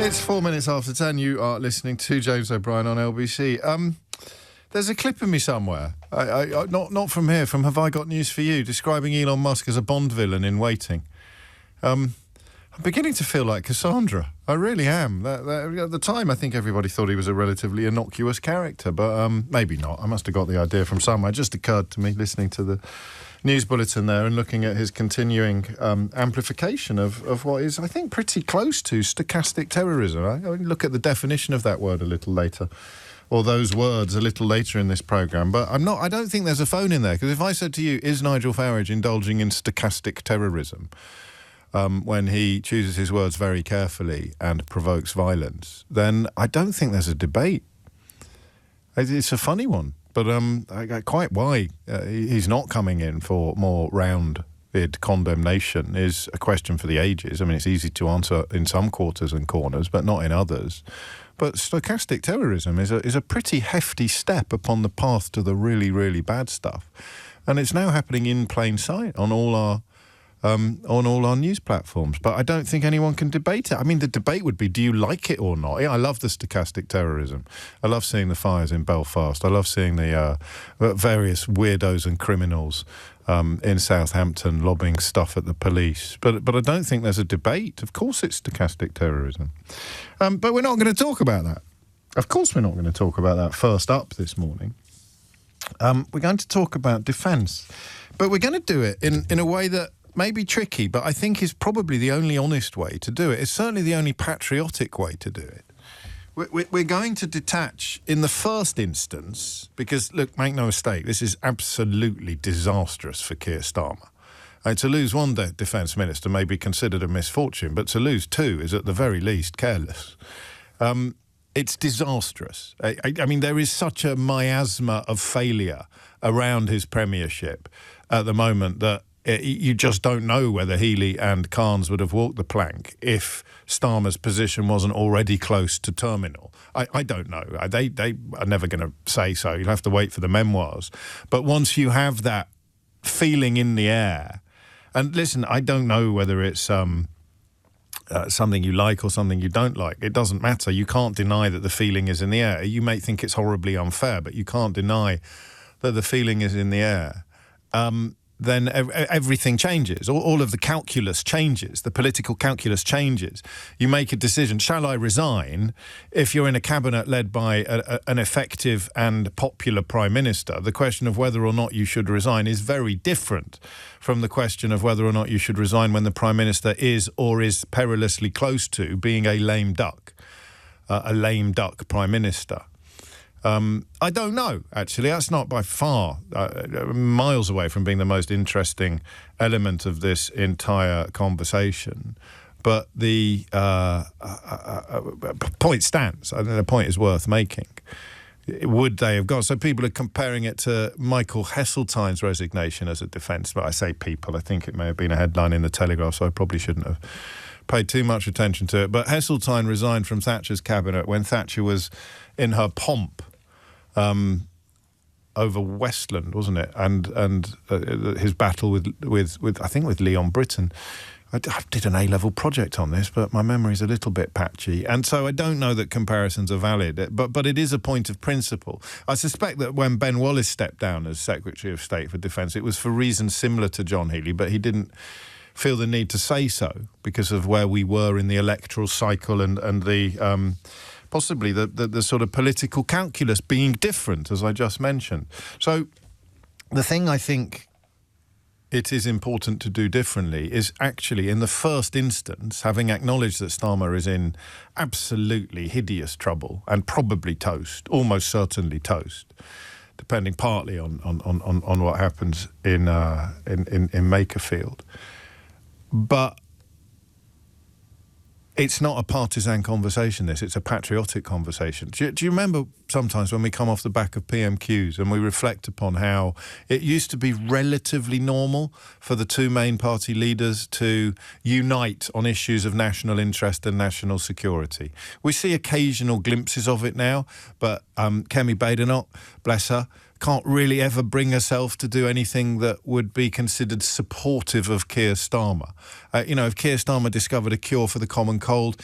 It's 4 minutes after 10. You are listening to James O'Brien on LBC. There's a clip of me somewhere, not from here, from Have I Got News For You, describing Elon Musk as a Bond villain in waiting. I'm beginning to feel like Cassandra. I really am. At the time, I think everybody thought he was a relatively innocuous character, but maybe not. I must have got the idea from somewhere. It just occurred to me listening to the news bulletin there and looking at his continuing amplification of what is, I think, pretty close to stochastic terrorism. I look at the definition of that word a little later, or those words a little later in this programme. But I don't think there's a phone in there, because if I said to you, is Nigel Farage indulging in stochastic terrorism when he chooses his words very carefully and provokes violence, then I don't think there's a debate. It's a funny one. But I get quite why he's not coming in for more rounded condemnation is a question for the ages. I mean, it's easy to answer in some quarters and corners, but not in others. But stochastic terrorism is a pretty hefty step upon the path to the really, really bad stuff. And it's now happening in plain sight on all our news platforms. But I don't think anyone can debate it. I mean, the debate would be, do you like it or not? I love the stochastic terrorism. I love seeing the fires in Belfast. I love seeing the various weirdos and criminals in Southampton lobbing stuff at the police. But I don't think there's a debate. Of course it's stochastic terrorism. But we're not going to talk about that. Of course we're not going to talk about that first up this morning. We're going to talk about defence. But we're going to do it in a way that may be tricky, but I think is probably the only honest way to do it. It's certainly the only patriotic way to do it. We're going to detach in the first instance, because, look, make no mistake, this is absolutely disastrous for Keir Starmer. To lose one defence minister may be considered a misfortune, but to lose two is at the very least careless. It's disastrous. I mean, there is such a miasma of failure around his premiership at the moment that you just don't know whether Healey and Carnes would have walked the plank if Starmer's position wasn't already close to terminal. I don't know. They are never going to say so. You'll have to wait for the memoirs. But once you have that feeling in the air, and listen, I don't know whether it's something you like or something you don't like. It doesn't matter. You can't deny that the feeling is in the air. You may think it's horribly unfair, but you can't deny that the feeling is in the air. Then everything changes. All of the calculus changes. The political calculus changes. You make a decision. Shall I resign? If you're in a cabinet led by an effective and popular prime minister, the question of whether or not you should resign is very different from the question of whether or not you should resign when the prime minister is or is perilously close to being a lame duck prime minister. I don't know, actually. That's not by far miles away from being the most interesting element of this entire conversation. But the point stands. I think the point is worth making. Would they have gone? So people are comparing it to Michael Heseltine's resignation as a defence. But I say people, I think it may have been a headline in the Telegraph, so I probably shouldn't have paid too much attention to it. But Heseltine resigned from Thatcher's cabinet when Thatcher was in her pomp over Westland, wasn't it? And his battle with I think with Leon Britton. I did an A-level project on this, but my memory's a little bit patchy. And so I don't know that comparisons are valid, but it is a point of principle. I suspect that when Ben Wallace stepped down as Secretary of State for Defence, it was for reasons similar to John Healey, but he didn't feel the need to say so because of where we were in the electoral cycle and the possibly the sort of political calculus being different, as I just mentioned. So the thing I think it is important to do differently is actually, in the first instance, having acknowledged that Starmer is in absolutely hideous trouble and probably toast, almost certainly toast, depending partly on what happens in Makerfield. But it's not a partisan conversation, this. It's a patriotic conversation. Do you remember sometimes when we come off the back of PMQs and we reflect upon how it used to be relatively normal for the two main party leaders to unite on issues of national interest and national security? We see occasional glimpses of it now, but Kemi Badenoch, bless her, can't really ever bring herself to do anything that would be considered supportive of Keir Starmer. If Keir Starmer discovered a cure for the common cold,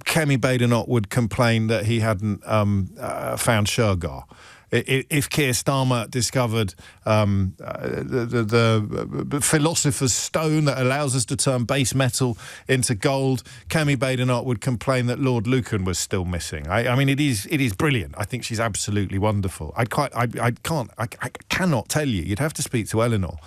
Kemi Badenoch would complain that he hadn't found Shergar. If Keir Starmer discovered the philosopher's stone that allows us to turn base metal into gold, Kemi Badenoch would complain that Lord Lucan was still missing. I mean, it is brilliant. I think she's absolutely wonderful. I cannot tell you. You'd have to speak to Eleanor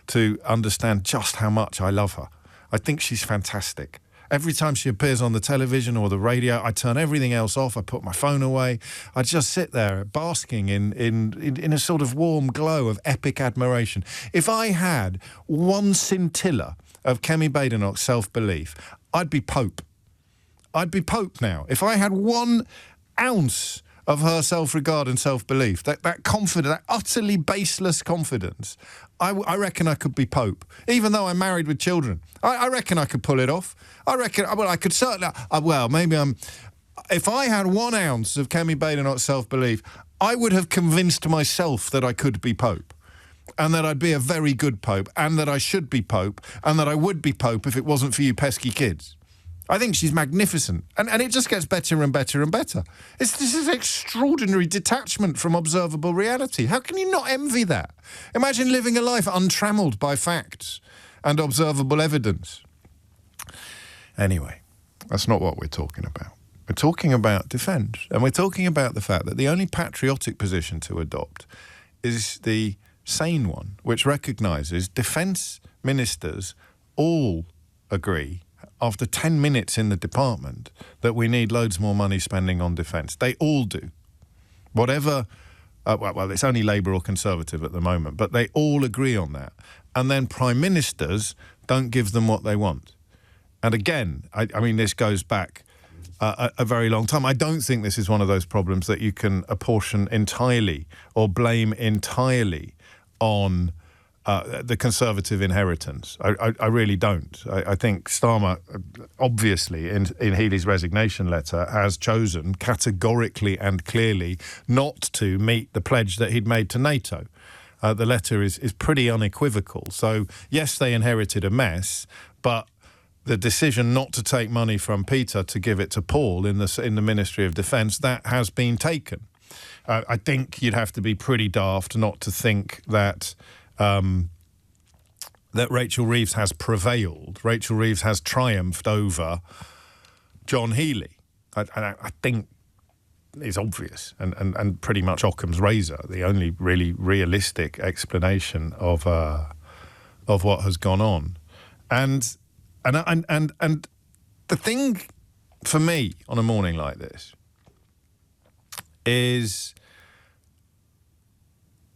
to understand just how much I love her. I think she's fantastic. Every time she appears on the television or the radio, I turn everything else off. I put my phone away. I just sit there basking in a sort of warm glow of epic admiration. If I had one scintilla of Kemi Badenoch's self-belief, I'd be Pope. I'd be Pope now. If I had 1 ounce of her self-regard and self-belief, that confidence, that utterly baseless confidence, I reckon I could be Pope, even though I'm married with children. I reckon I could pull it off. I reckon, well, I could certainly, if I had 1 ounce of Kemi Badenoch's self-belief, I would have convinced myself that I could be Pope, and that I'd be a very good Pope, and that I should be Pope, and that I would be Pope if it wasn't for you pesky kids. I think she's magnificent, and it just gets better and better and better. This is extraordinary detachment from observable reality. How can you not envy that? Imagine living a life untrammelled by facts and observable evidence. Anyway, that's not what we're talking about. We're talking about defence, and we're talking about the fact that the only patriotic position to adopt is the sane one, which recognises defence ministers all agree after 10 minutes in the department that we need loads more money spending on defence. They all do. Whatever, well, it's only Labour or Conservative at the moment, but they all agree on that. And then Prime Ministers don't give them what they want. And again, I mean, this goes back a very long time. I don't think this is one of those problems that you can apportion entirely or blame entirely on the Conservative inheritance. I really don't. I think Starmer, obviously, in Healey's resignation letter, has chosen categorically and clearly not to meet the pledge that he'd made to NATO. The letter is pretty unequivocal. So, yes, they inherited a mess, but the decision not to take money from Peter to give it to Paul in the Ministry of Defence, that has been taken. I think you'd have to be pretty daft not to think that that Rachel Reeves has prevailed. Rachel Reeves has triumphed over John Healey. I think it's obvious and pretty much Occam's razor, the only really realistic explanation of what has gone on. And the thing for me on a morning like this is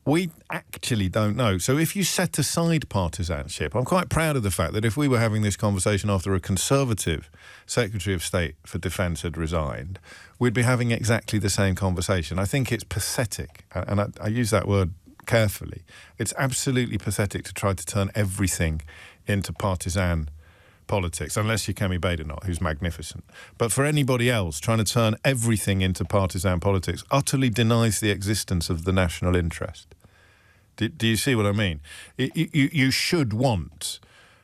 we actually don't know. So if you set aside partisanship, I'm quite proud of the fact that if we were having this conversation after a Conservative Secretary of State for Defence had resigned, we'd be having exactly the same conversation. I think it's pathetic, and I use that word carefully. It's absolutely pathetic to try to turn everything into partisan politics, unless you're Kemi Badenoch, who's magnificent. But for anybody else, trying to turn everything into partisan politics utterly denies the existence of the national interest. Do you see what I mean? You should want,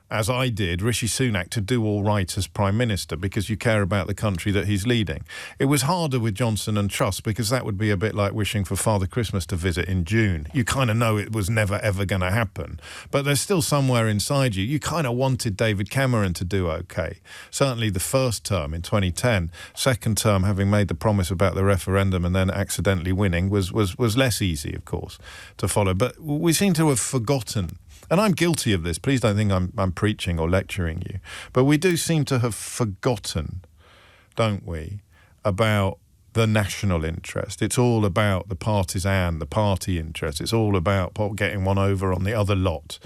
as I did, Rishi Sunak to do all right as Prime Minister because you care about the country that he's leading. It was harder with Johnson and Truss because that would be a bit like wishing for Father Christmas to visit in June. You kind of know it was never, ever going to happen. But there's still somewhere inside you. You kind of wanted David Cameron to do okay. Certainly the first term in 2010. Second term, having made the promise about the referendum and then accidentally winning, was less easy, of course, to follow. But we seem to have forgotten. And I'm guilty of this. Please don't think I'm preaching or lecturing you. But we do seem to have forgotten, don't we, about the national interest. It's all about the partisan, the party interest. It's all about getting one over on the other lot.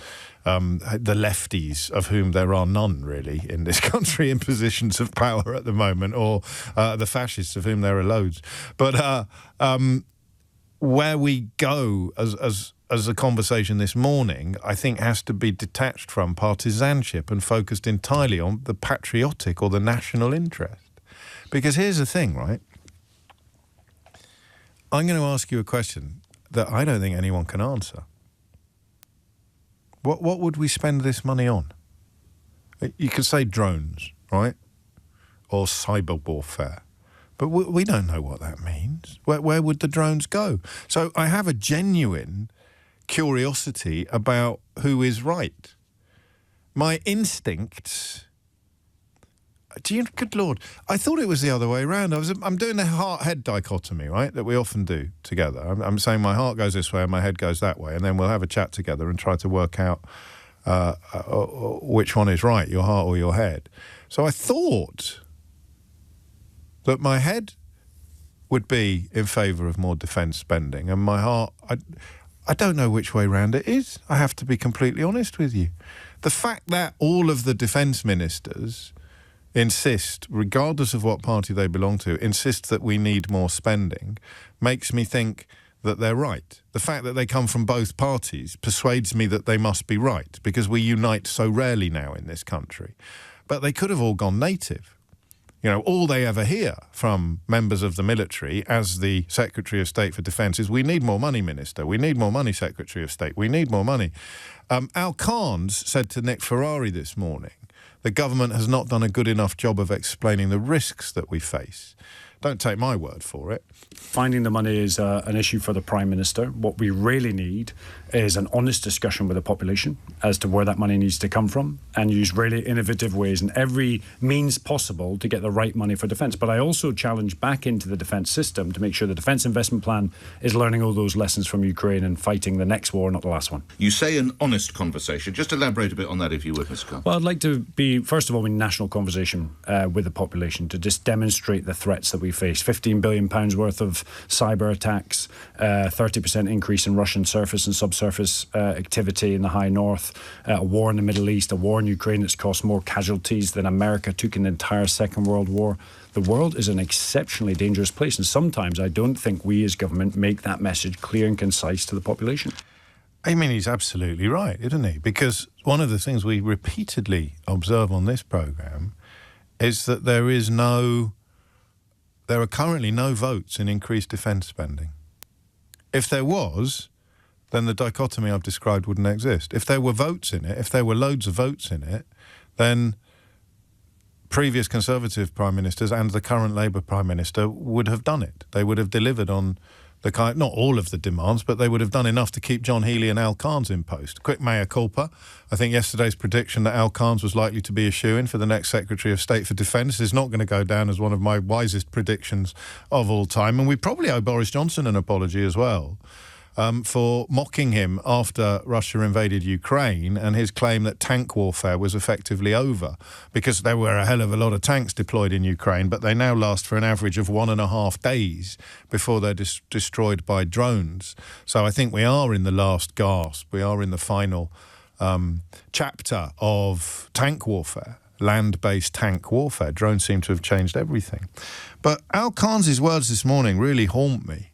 The lefties, of whom there are none, really, in this country in positions of power at the moment, or the fascists, of whom there are loads. But where we go as a conversation this morning, I think has to be detached from partisanship and focused entirely on the patriotic or the national interest. Because here's the thing, right? I'm going to ask you a question that I don't think anyone can answer. What would we spend this money on? You could say drones, right? or cyber warfare. But we don't know what that means. Where would the drones go? So I have a genuine curiosity about who is right. My instincts... Good Lord, I thought it was the other way around. I'm doing the heart-head dichotomy, right, that we often do together. I'm saying my heart goes this way and my head goes that way, and then we'll have a chat together and try to work out which one is right, your heart or your head. So I thought that my head would be in favour of more defence spending, and my heart, I don't know which way round it is. I have to be completely honest with you. The fact that all of the defence ministers insist, regardless of what party they belong to, insist that we need more spending, makes me think that they're right. The fact that they come from both parties persuades me that they must be right, because we unite so rarely now in this country. But they could have all gone native. You know, all they ever hear from members of the military as the Secretary of State for Defence is, we need more money, Minister. We need more money, Secretary of State. We need more money. Al Carnes said to Nick Ferrari this morning, the government has not done a good enough job of explaining the risks that we face. Don't take my word for it. Finding the money is an issue for the Prime Minister. What we really need is an honest discussion with the population as to where that money needs to come from, and use really innovative ways and every means possible to get the right money for defence. But I also challenge back into the defence system to make sure the Defence Investment Plan is learning all those lessons from Ukraine and fighting the next war, not the last one. You say an honest conversation. Just elaborate a bit on that, if you would, Mr. Carr. Well, I'd like to be, first of all, in national conversation with the population to just demonstrate the threats that we face. £15 billion worth of cyber attacks, 30% increase in Russian surface and subsurface activity in the high north, a war in the Middle East, a war in Ukraine that's cost more casualties than America took in the entire Second World War. The world is an exceptionally dangerous place, and sometimes I don't think we as government make that message clear and concise to the population. I mean, he's absolutely right, isn't he? Because one of the things we repeatedly observe on this programme is that there are currently no votes in increased defence spending. If there was, then the dichotomy I've described wouldn't exist. If there were votes in it, if there were loads of votes in it, then previous Conservative Prime Ministers and the current Labour Prime Minister would have done it. They would have delivered on the kind, not all of the demands, but they would have done enough to keep John Healey and Al Carnes in post. Quick mea culpa. I think yesterday's prediction that Al Carnes was likely to be a shoo-in for the next Secretary of State for Defence is not going to go down as one of my wisest predictions of all time. And we probably owe Boris Johnson an apology as well for mocking him after Russia invaded Ukraine and his claim that tank warfare was effectively over, because there were a hell of a lot of tanks deployed in Ukraine, but they now last for an average of 1.5 days before they're destroyed by drones. So I think we are in the last gasp. We are in the final chapter of tank warfare, land-based tank warfare. Drones seem to have changed everything. But Al Carnes' words this morning really haunt me,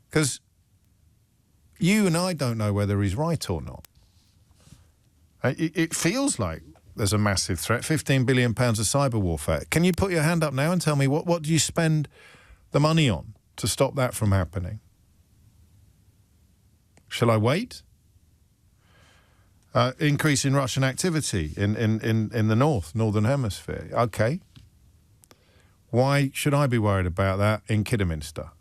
because you and I don't know whether he's right or not. It feels like there's a massive threat, £15 billion of cyber warfare. Can you put your hand up now and tell me what do you spend the money on to stop that from happening? Shall I wait? Increase in Russian activity in the northern hemisphere. Okay. Why should I be worried about that in Kidderminster?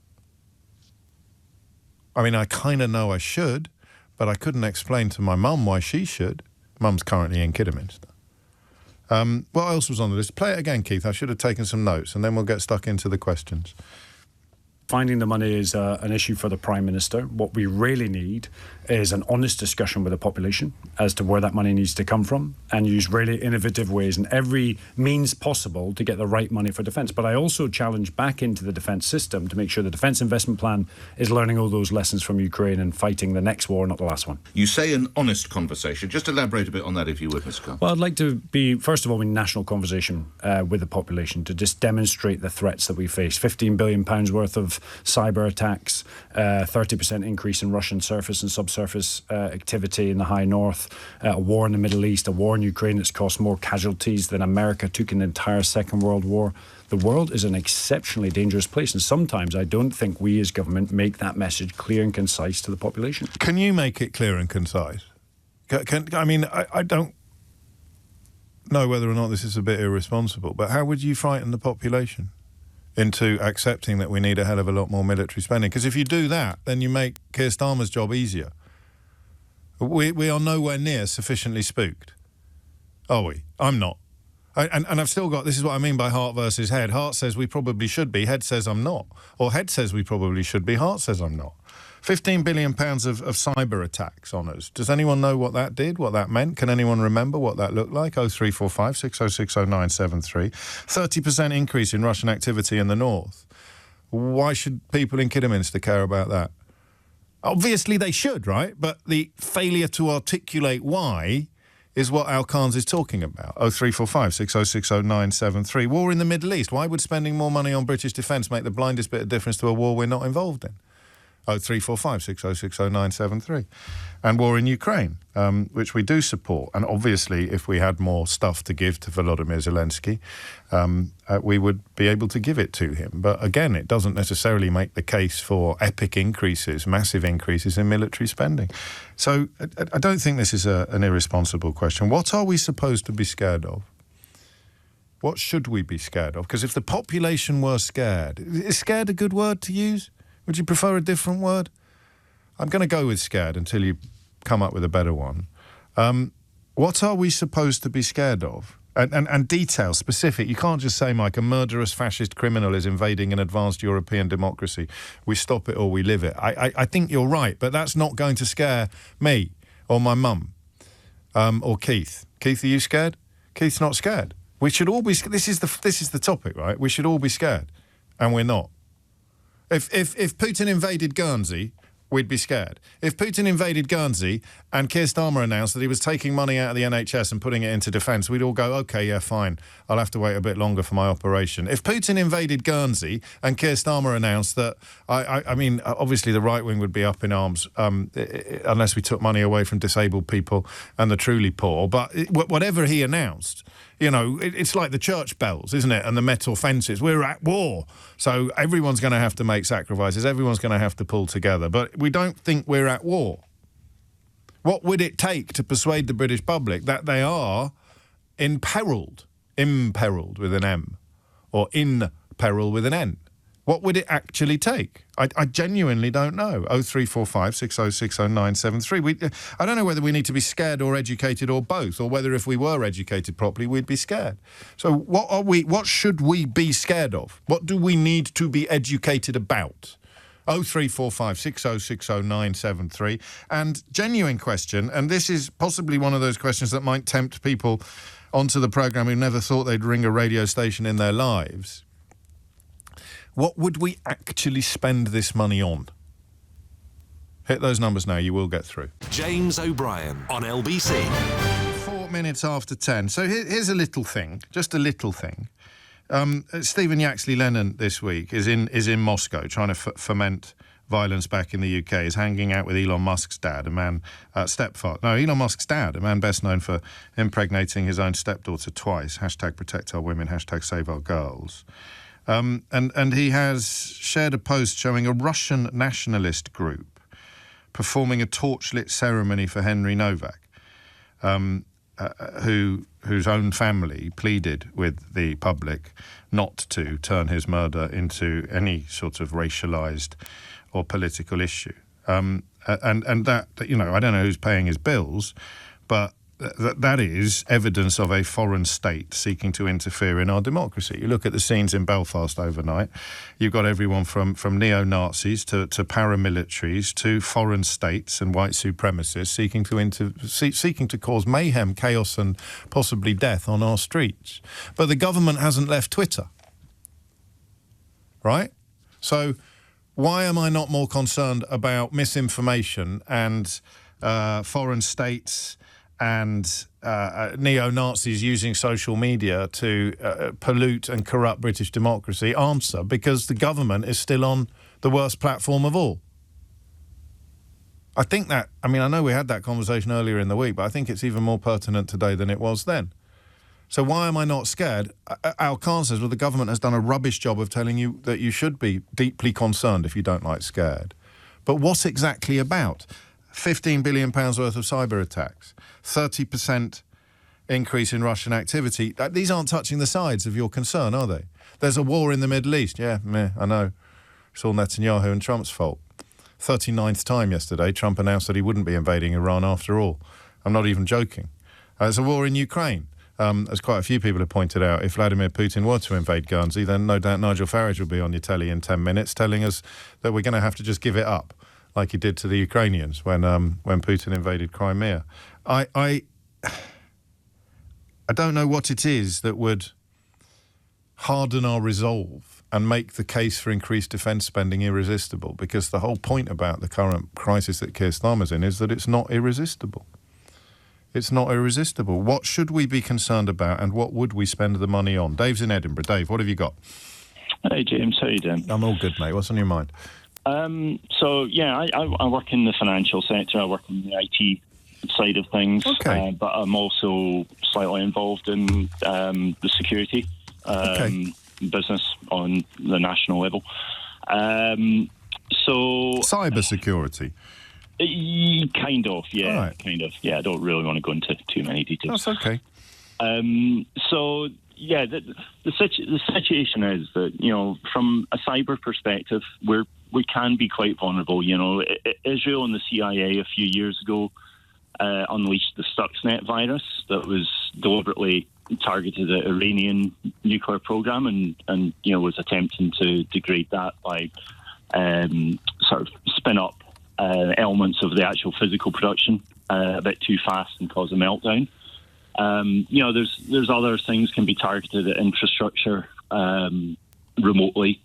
I mean, I kind of know I should, but I couldn't explain to my mum why she should. Mum's currently in Kidderminster. What else was on the list? Play it again, Keith. I should have taken some notes, and then we'll get stuck into the questions. Finding the money is an issue for the Prime Minister. What we really need is an honest discussion with the population as to where that money needs to come from, and use really innovative ways and every means possible to get the right money for defence. But I also challenge back into the defence system to make sure the Defence Investment Plan is learning all those lessons from Ukraine and fighting the next war, not the last one. You say an honest conversation. Just elaborate a bit on that, if you would, Mr. Carr. Well, I'd like to be, first of all, in national conversation with the population to just demonstrate the threats that we face. £15 billion worth of cyber attacks, 30% increase in Russian surface and subsurface activity in the high north, a war in the Middle East, a war in Ukraine that's cost more casualties than America took in the entire Second World War. The world is an exceptionally dangerous place, and sometimes I don't think we as government make that message clear and concise to the population. Can you make it clear and concise? I mean, I don't... know whether or not this is a bit irresponsible, but how would you frighten the population into accepting that we need a hell of a lot more military spending? Because if you do that, then you make Keir Starmer's job easier. We are nowhere near sufficiently spooked, are we? I'm not. And I've still got, this is what I mean by heart versus head. Heart says we probably should be, head says I'm not. Or head says we probably should be, heart says I'm not. £15 billion of cyber attacks on us. Does anyone know what that did, what that meant? Can anyone remember what that looked like? 0345 606 0973. 30% increase in Russian activity in the north. Why should people in Kidderminster care about that? Obviously they should, right? But the failure to articulate why is what Al Khan's is talking about. 0345 606 0973. War in the Middle East. Why would spending more money on British defence make the blindest bit of difference to a war we're not involved in? 0345 606 0973. And war in Ukraine, which we do support. And obviously, if we had more stuff to give to Volodymyr Zelensky, we would be able to give it to him. But again, it doesn't necessarily make the case for epic increases, massive increases in military spending. So I don't think this is an irresponsible question. What are we supposed to be scared of? What should we be scared of? Because if the population were scared, is scared a good word to use? Would you prefer a different word? I'm going to go with scared until you come up with a better one. What are we supposed to be scared of? And detail, specific. You can't just say, Mike, a murderous fascist criminal is invading an advanced European democracy. We stop it or we live it. I think you're right, but that's not going to scare me or my mum or Keith. Keith, are you scared? Keith's not scared. We should all be. This is the topic, right? We should all be scared, and we're not. If Putin invaded Guernsey, we'd be scared. If Putin invaded Guernsey and Keir Starmer announced that he was taking money out of the NHS and putting it into defence, we'd all go, OK, yeah, fine, I'll have to wait a bit longer for my operation. If Putin invaded Guernsey and Keir Starmer announced that, I mean, obviously the right wing would be up in arms unless we took money away from disabled people and the truly poor. But whatever he announced, you know, it's like the church bells, isn't it? And the metal fences. We're at war. So everyone's going to have to make sacrifices. Everyone's going to have to pull together. But we don't think we're at war. What would it take to persuade the British public that they are imperiled with an M, or in peril with an N? What would it actually take? I genuinely don't know. 0345 606 0973. I don't know whether we need to be scared or educated or both, or whether if we were educated properly, we'd be scared. So what should we be scared of? What do we need to be educated about? 0345 606 0973. And genuine question, and this is possibly one of those questions that might tempt people onto the programme who never thought they'd ring a radio station in their lives. What would we actually spend this money on? Hit those numbers now, you will get through. James O'Brien on LBC. 4 minutes after 10. So here's a little thing, just a little thing. Stephen Yaxley-Lennon this week is in Moscow trying to foment violence back in the UK. He's hanging out with Elon Musk's dad, Elon Musk's dad, a man best known for impregnating his own stepdaughter twice. #ProtectOurWomen, #SaveOurGirls. And he has shared a post showing a Russian nationalist group performing a torchlit ceremony for Henry Novak, whose own family pleaded with the public not to turn his murder into any sort of racialised or political issue. And that, you know, I don't know who's paying his bills, but that is evidence of a foreign state seeking to interfere in our democracy. You look at the scenes in Belfast overnight, you've got everyone from neo-Nazis to paramilitaries to foreign states and white supremacists seeking to cause mayhem, chaos and possibly death on our streets. But the government hasn't left Twitter, right? So why am I not more concerned about misinformation and foreign states and neo-Nazis using social media to pollute and corrupt British democracy? Answer, because the government is still on the worst platform of all. I think that, I mean, I know we had that conversation earlier in the week, but I think it's even more pertinent today than it was then. So why am I not scared? Al Khan says, well, the government has done a rubbish job of telling you that you should be deeply concerned if you don't like scared. But what exactly about? £15 billion worth of cyber attacks, 30% increase in Russian activity. These aren't touching the sides of your concern, are they? There's a war in the Middle East. Yeah, meh, I know. It's all Netanyahu and Trump's fault. 39th time yesterday, Trump announced that he wouldn't be invading Iran after all. I'm not even joking. There's a war in Ukraine. As quite a few people have pointed out, if Vladimir Putin were to invade Guernsey, then no doubt Nigel Farage will be on your telly in 10 minutes telling us that we're going to have to just give it up, like he did to the Ukrainians when Putin invaded Crimea. I don't know what it is that would harden our resolve and make the case for increased defence spending irresistible, because the whole point about the current crisis that Keir Starmer's in is that it's not irresistible. It's not irresistible. What should we be concerned about, and what would we spend the money on? Dave's in Edinburgh. Dave, what have you got? Hey, James. How you doing? I'm all good, mate. What's on your mind? I work in the financial sector. I work in the IT side of things. Okay. But I'm also slightly involved in the security business on the national level. Cyber security. Kind of, yeah. Right. Kind of, yeah. I don't really want to go into too many details. That's okay. The situation is that, you know, from a cyber perspective, we can be quite vulnerable. You know, Israel and the CIA a few years ago unleashed the Stuxnet virus that was deliberately targeted at Iranian nuclear program and you know, was attempting to degrade that by sort of spin up elements of the actual physical production a bit too fast and cause a meltdown. You know, there's other things can be targeted at infrastructure remotely,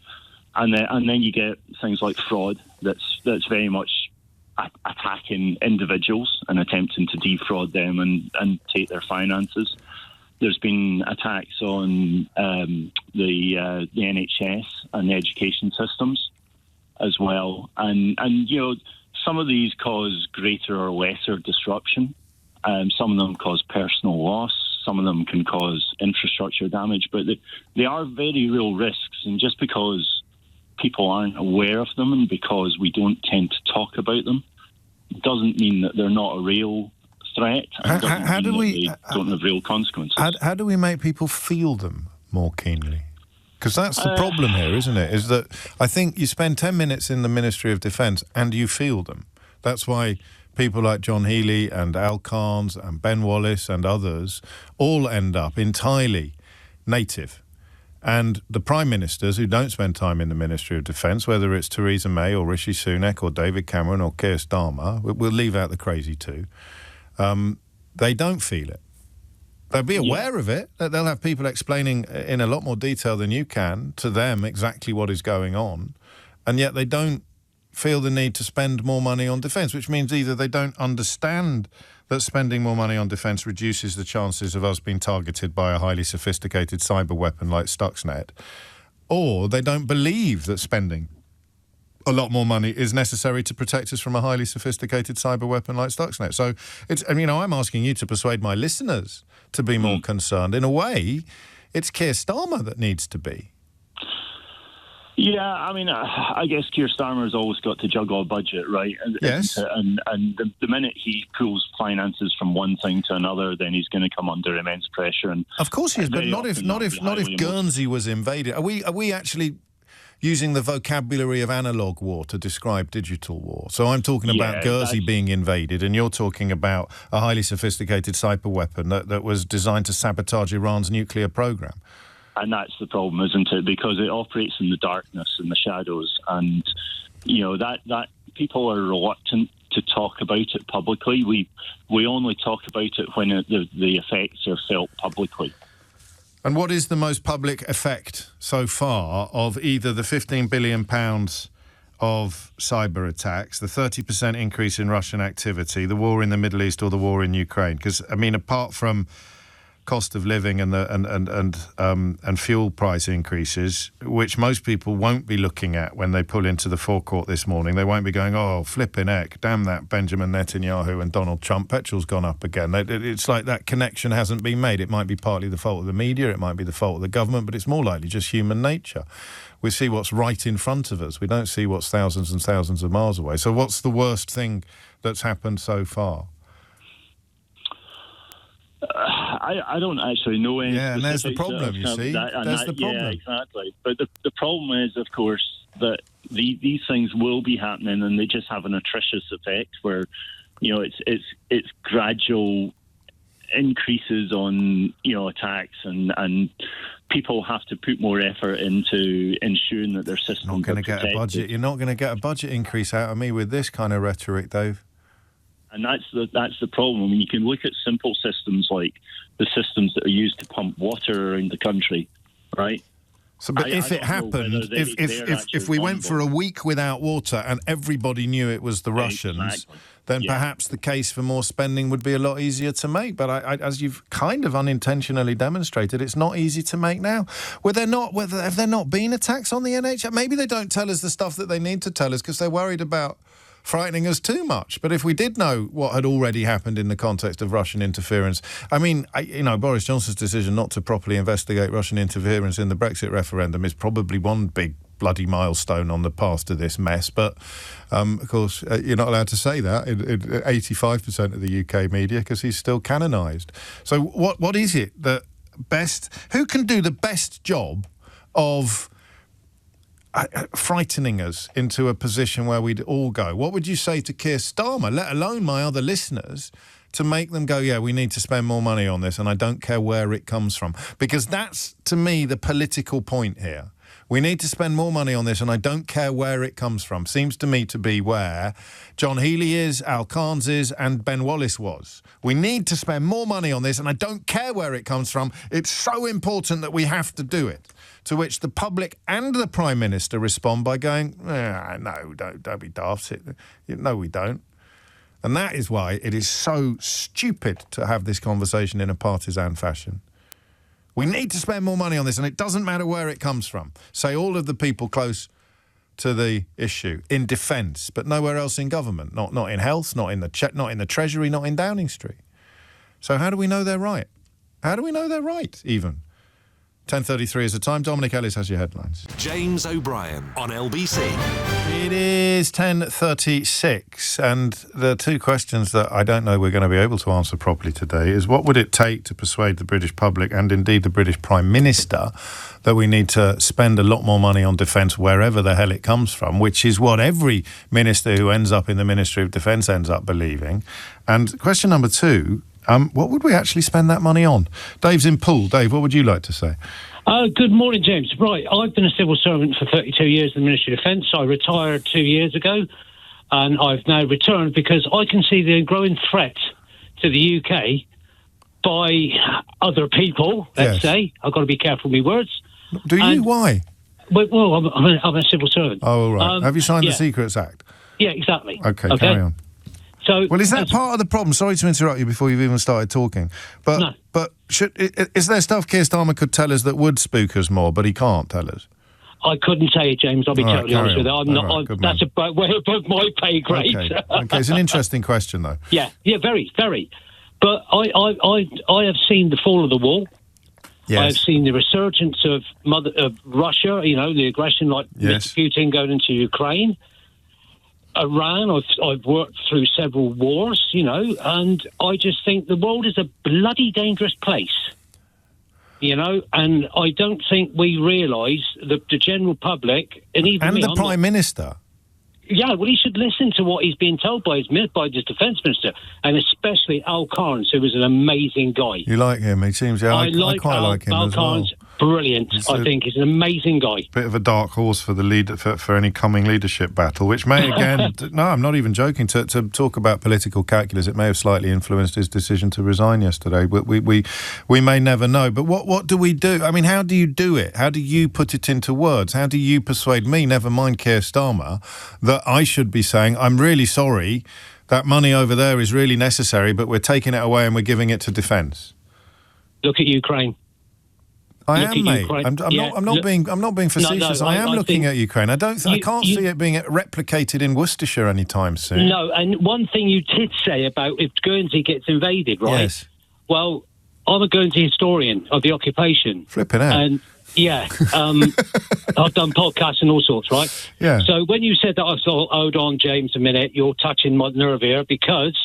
and then you get things like fraud that's very much attacking individuals and attempting to defraud them and take their finances. There's been attacks on the NHS and the education systems as well, and you know, some of these cause greater or lesser disruption. Some of them cause personal loss. Some of them can cause infrastructure damage, but they are very real risks. And just because people aren't aware of them and because we don't tend to talk about them, doesn't mean that they're not a real threat. How do we don't have real consequences? How do we make people feel them more keenly? Because that's the problem here, isn't it? Is that I think you spend 10 minutes in the Ministry of Defence and you feel them. That's why people like John Healey and Al Carnes and Ben Wallace and others all end up entirely native. And the Prime Ministers who don't spend time in the Ministry of Defence, whether it's Theresa May or Rishi Sunak or David Cameron or Keir Starmer, we'll leave out the crazy two, they don't feel it. They'll be aware of it. They'll have people explaining in a lot more detail than you can to them exactly what is going on, and yet they don't feel the need to spend more money on defence, which means either they don't understand that spending more money on defence reduces the chances of us being targeted by a highly sophisticated cyber weapon like Stuxnet, or they don't believe that spending a lot more money is necessary to protect us from a highly sophisticated cyber weapon like Stuxnet. So it's, you know, I'm asking you to persuade my listeners to be more concerned. In a way, it's Keir Starmer that needs to be. Yeah, I mean, I guess Keir Starmer's always got to juggle a budget, right? Yes. And the minute he pulls finances from one thing to another, then he's going to come under immense pressure. And of course he is, but not if Guernsey was invaded. Are we actually using the vocabulary of analog war to describe digital war? So I'm talking about Guernsey being invaded, and you're talking about a highly sophisticated cyber weapon that was designed to sabotage Iran's nuclear program. And that's the problem, isn't it? Because it operates in the darkness and the shadows, and you know that people are reluctant to talk about it publicly. We only talk about it when the effects are felt publicly. And what is the most public effect so far of either the £15 billion of cyber attacks, the 30% increase in Russian activity, the war in the Middle East, or the war in Ukraine? Because I mean, apart from cost of living and fuel price increases, which most people won't be looking at when they pull into the forecourt this morning. They won't be going, oh, flipping heck, damn that Benjamin Netanyahu and Donald Trump, petrol's gone up again. It's like that connection hasn't been made. It might be partly the fault of the media, it might be the fault of the government, but it's more likely just human nature. We see what's right in front of us. We don't see what's thousands and thousands of miles away. So what's the worst thing that's happened so far? I don't actually know any. Yeah, and there's the specifics problem, you see. There's the problem. Yeah, exactly. But the problem is, of course, that these things will be happening, and they just have an attritious effect where, it's gradual increases on attacks, and people have to put more effort into ensuring that their systems not going to get a budget. You're not going to get a budget increase out of me with this kind of rhetoric, Dave. And that's the problem. I mean, you can look at simple systems like the systems that are used to pump water around the country, right? So, but if it happened, if we went for a week without water and everybody knew it was the Russians, then perhaps the case for more spending would be a lot easier to make. But as you've kind of unintentionally demonstrated, it's not easy to make now. Have there not been attacks on the NHS? Maybe they don't tell us the stuff that they need to tell us because they're worried about frightening us too much. But if we did know what had already happened in the context of Russian interference, I mean, Boris Johnson's decision not to properly investigate Russian interference in the Brexit referendum is probably one big bloody milestone on the path to this mess. But, of course, you're not allowed to say that in 85% of the UK media because he's still canonised. So what is it that who can do the best job of frightening us into a position where we'd all go? What would you say to Keir Starmer, let alone my other listeners, to make them go, yeah, we need to spend more money on this and I don't care where it comes from? Because that's, to me, the political point here. We need to spend more money on this and I don't care where it comes from. Seems to me to be where John Healey is, Al Carnes is and Ben Wallace was. We need to spend more money on this and I don't care where it comes from. It's so important that we have to do it. To which the public and the Prime Minister respond by going, no, don't be daft. No, we don't. And that is why it is so stupid to have this conversation in a partisan fashion. We need to spend more money on this, and it doesn't matter where it comes from. Say all of the people close to the issue in defence, but nowhere else in government. Not in health, not in the Treasury, not in Downing Street. So how do we know they're right? How do we know they're right, even? 10:33 is the time. Dominic Ellis has your headlines. James O'Brien on LBC. It is 10:36, and the two questions that I don't know we're going to be able to answer properly today is what would it take to persuade the British public and indeed the British Prime Minister that we need to spend a lot more money on defence wherever the hell it comes from, which is what every minister who ends up in the Ministry of Defence ends up believing. And question number two, what would we actually spend that money on? Dave's in Poole. Dave, what would you like to say? Good morning, James. Right, I've been a civil servant for 32 years in the Ministry of Defence. I retired 2 years ago, and I've now returned because I can see the growing threat to the UK by other people, let's say. I've got to be careful with my words. Do you? Why? Well, I'm a civil servant. Oh, all right. Have you signed the Secrets Act? Yeah, exactly. Okay, carry on. So, well, is that part of the problem? Sorry to interrupt you before you've even started talking. But is there stuff Keir Starmer could tell us that would spook us more, but he can't tell us? I couldn't tell you, James. I'll be totally honest with you. I'm not. That's way above my pay grade. Okay, it's an interesting question, though. Yeah, very, very. But I have seen the fall of the wall. Yes. I've seen the resurgence of Russia. The aggression, like Mr. Putin going into Ukraine. Iran, I've worked through several wars, and I just think the world is a bloody dangerous place, and I don't think we realise the general public, and even the Prime Minister. Yeah, well, he should listen to what he's being told by his Defence Minister, and especially Al Carnes, who is an amazing guy. You like him? He seems. I quite like him Al as Carnes, well. Brilliant. I think he's an amazing guy. Bit of a dark horse for the leader for any coming leadership battle, which may again. No, I'm not even joking. To talk about political calculus, it may have slightly influenced his decision to resign yesterday. But we may never know. But what do we do? I mean, how do you do it? How do you put it into words? How do you persuade me, never mind Keir Starmer, that I should be saying, I'm really sorry, that money over there is really necessary, but we're taking it away and we're giving it to defence? Look at Ukraine. I am, mate. I'm not being facetious. I am looking at Ukraine. I can't see it being replicated in Worcestershire anytime soon. No, and one thing you did say about if Guernsey gets invaded, right? Yes. Well, I'm a Guernsey historian of the occupation. Flipping out. And I've done podcasts and all sorts, right? Yeah. So when you said that, I thought, hold on, James, a minute, you're touching my nerve here, because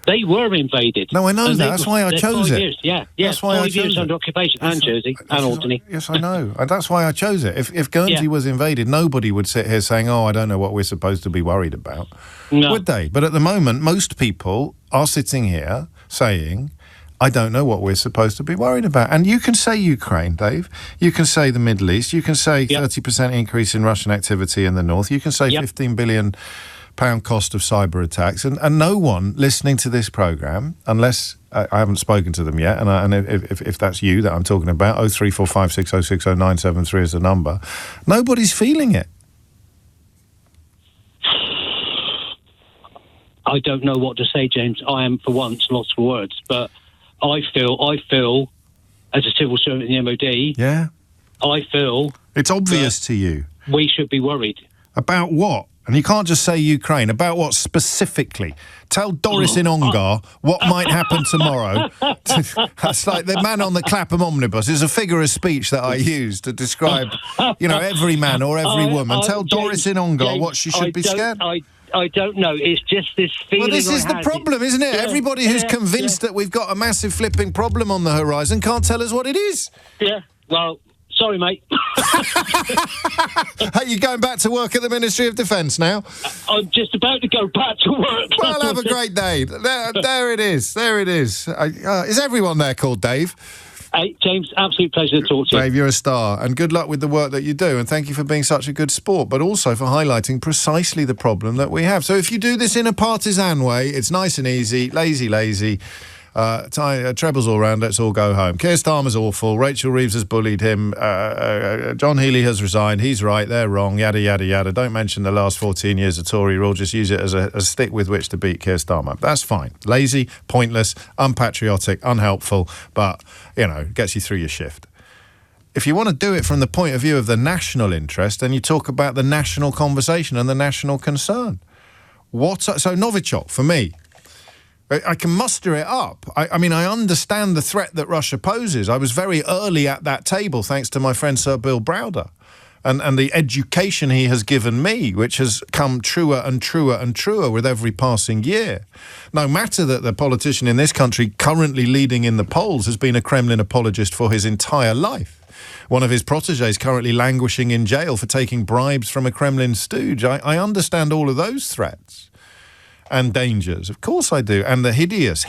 They were invaded. No, I know that. That's why I chose it. Years. Yeah. That's why 5 years under occupation. And Jersey and Alderney. Yes, I know. And that's why I chose it. If Guernsey was invaded, nobody would sit here saying, I don't know what we're supposed to be worried about. No. Would they? But at the moment, most people are sitting here saying, I don't know what we're supposed to be worried about. And you can say Ukraine, Dave. You can say the Middle East. You can say 30% increase in Russian activity in the north. You can say £15 billion cost of cyber attacks. And no one listening to this programme, unless I haven't spoken to them yet, and if that's you that I'm talking about, 03456060973 is the number, nobody's feeling it. I don't know what to say, James. I am, for once, lost for words. But I feel, as a civil servant in the MOD, I feel... It's obvious to you. We should be worried. About what? And you can't just say Ukraine. About what specifically? Tell Doris in Ongar what might happen tomorrow. That's like the man on the Clapham omnibus. It's a figure of speech that I use to describe, every man or every woman. Tell Doris in Ongar what she should be scared. I don't know. It's just this feeling. Well, this is the problem, isn't it? Everybody who's convinced that we've got a massive flipping problem on the horizon can't tell us what it is. Yeah, well... Sorry, mate. Hey, you going back to work at the Ministry of Defence now? I'm just about to go back to work. Well, have a great day. There it is. There it is. Is everyone there called Dave? Hey, James, absolute pleasure to talk to you. Dave, you're a star, and good luck with the work that you do, and thank you for being such a good sport, but also for highlighting precisely the problem that we have. So if you do this in a partisan way, it's nice and easy, lazy. Trebles all round, let's all go home. Keir Starmer's awful. Rachel Reeves has bullied him. John Healey has resigned. He's right, they're wrong, yada, yada, yada. Don't mention the last 14 years of Tory rule. Just use it as a stick with which to beat Keir Starmer. That's fine. Lazy, pointless, unpatriotic, unhelpful, but, gets you through your shift. If you want to do it from the point of view of the national interest, then you talk about the national conversation and the national concern. So Novichok, for me, I can muster it up. I mean, I understand the threat that Russia poses. I was very early at that table, thanks to my friend Sir Bill Browder, and the education he has given me, which has come truer and truer and truer with every passing year. No matter that the politician in this country currently leading in the polls has been a Kremlin apologist for his entire life. One of his protégés currently languishing in jail for taking bribes from a Kremlin stooge. I understand all of those threats and dangers. Of course I do. And the hideous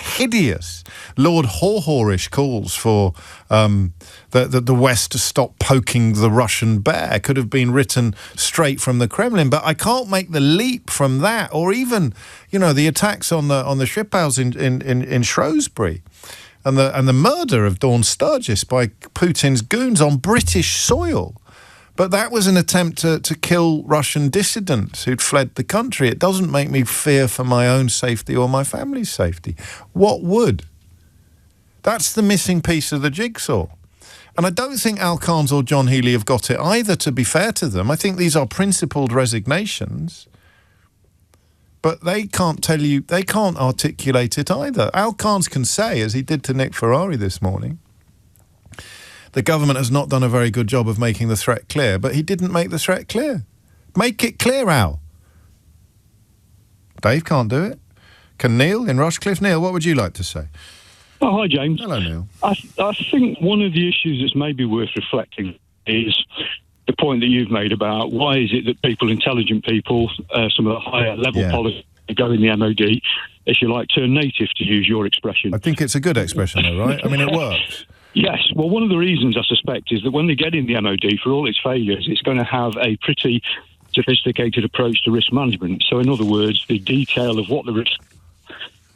Lord Horhorish calls for the West to stop poking the Russian bear could have been written straight from the Kremlin. But I can't make the leap from that, or even, the attacks on the Schiphouse in Shrewsbury. And the murder of Dawn Sturgis by Putin's goons on British soil. But that was an attempt to kill Russian dissidents who'd fled the country. It doesn't make me fear for my own safety or my family's safety. What would? That's the missing piece of the jigsaw. And I don't think Al Carnes or John Healey have got it either, to be fair to them. I think these are principled resignations. But they can't tell you, they can't articulate it either. Al Carnes can say, as he did to Nick Ferrari this morning, the government has not done a very good job of making the threat clear, but he didn't make the threat clear. Make it clear, Al. Dave can't do it. Can Neil in Rushcliffe? Neil, what would you like to say? Oh, hi, James. Hello, Neil. I think one of the issues that's maybe worth reflecting is the point that you've made about why is it that people, intelligent people, some of the higher level politics go in the MOD, if you like, turn native, to use your expression. I think it's a good expression, though, right? I mean, it works. Yes. Well, one of the reasons, I suspect, is that when they get in the MOD, for all its failures, it's going to have a pretty sophisticated approach to risk management. So, in other words, the detail of what the risk,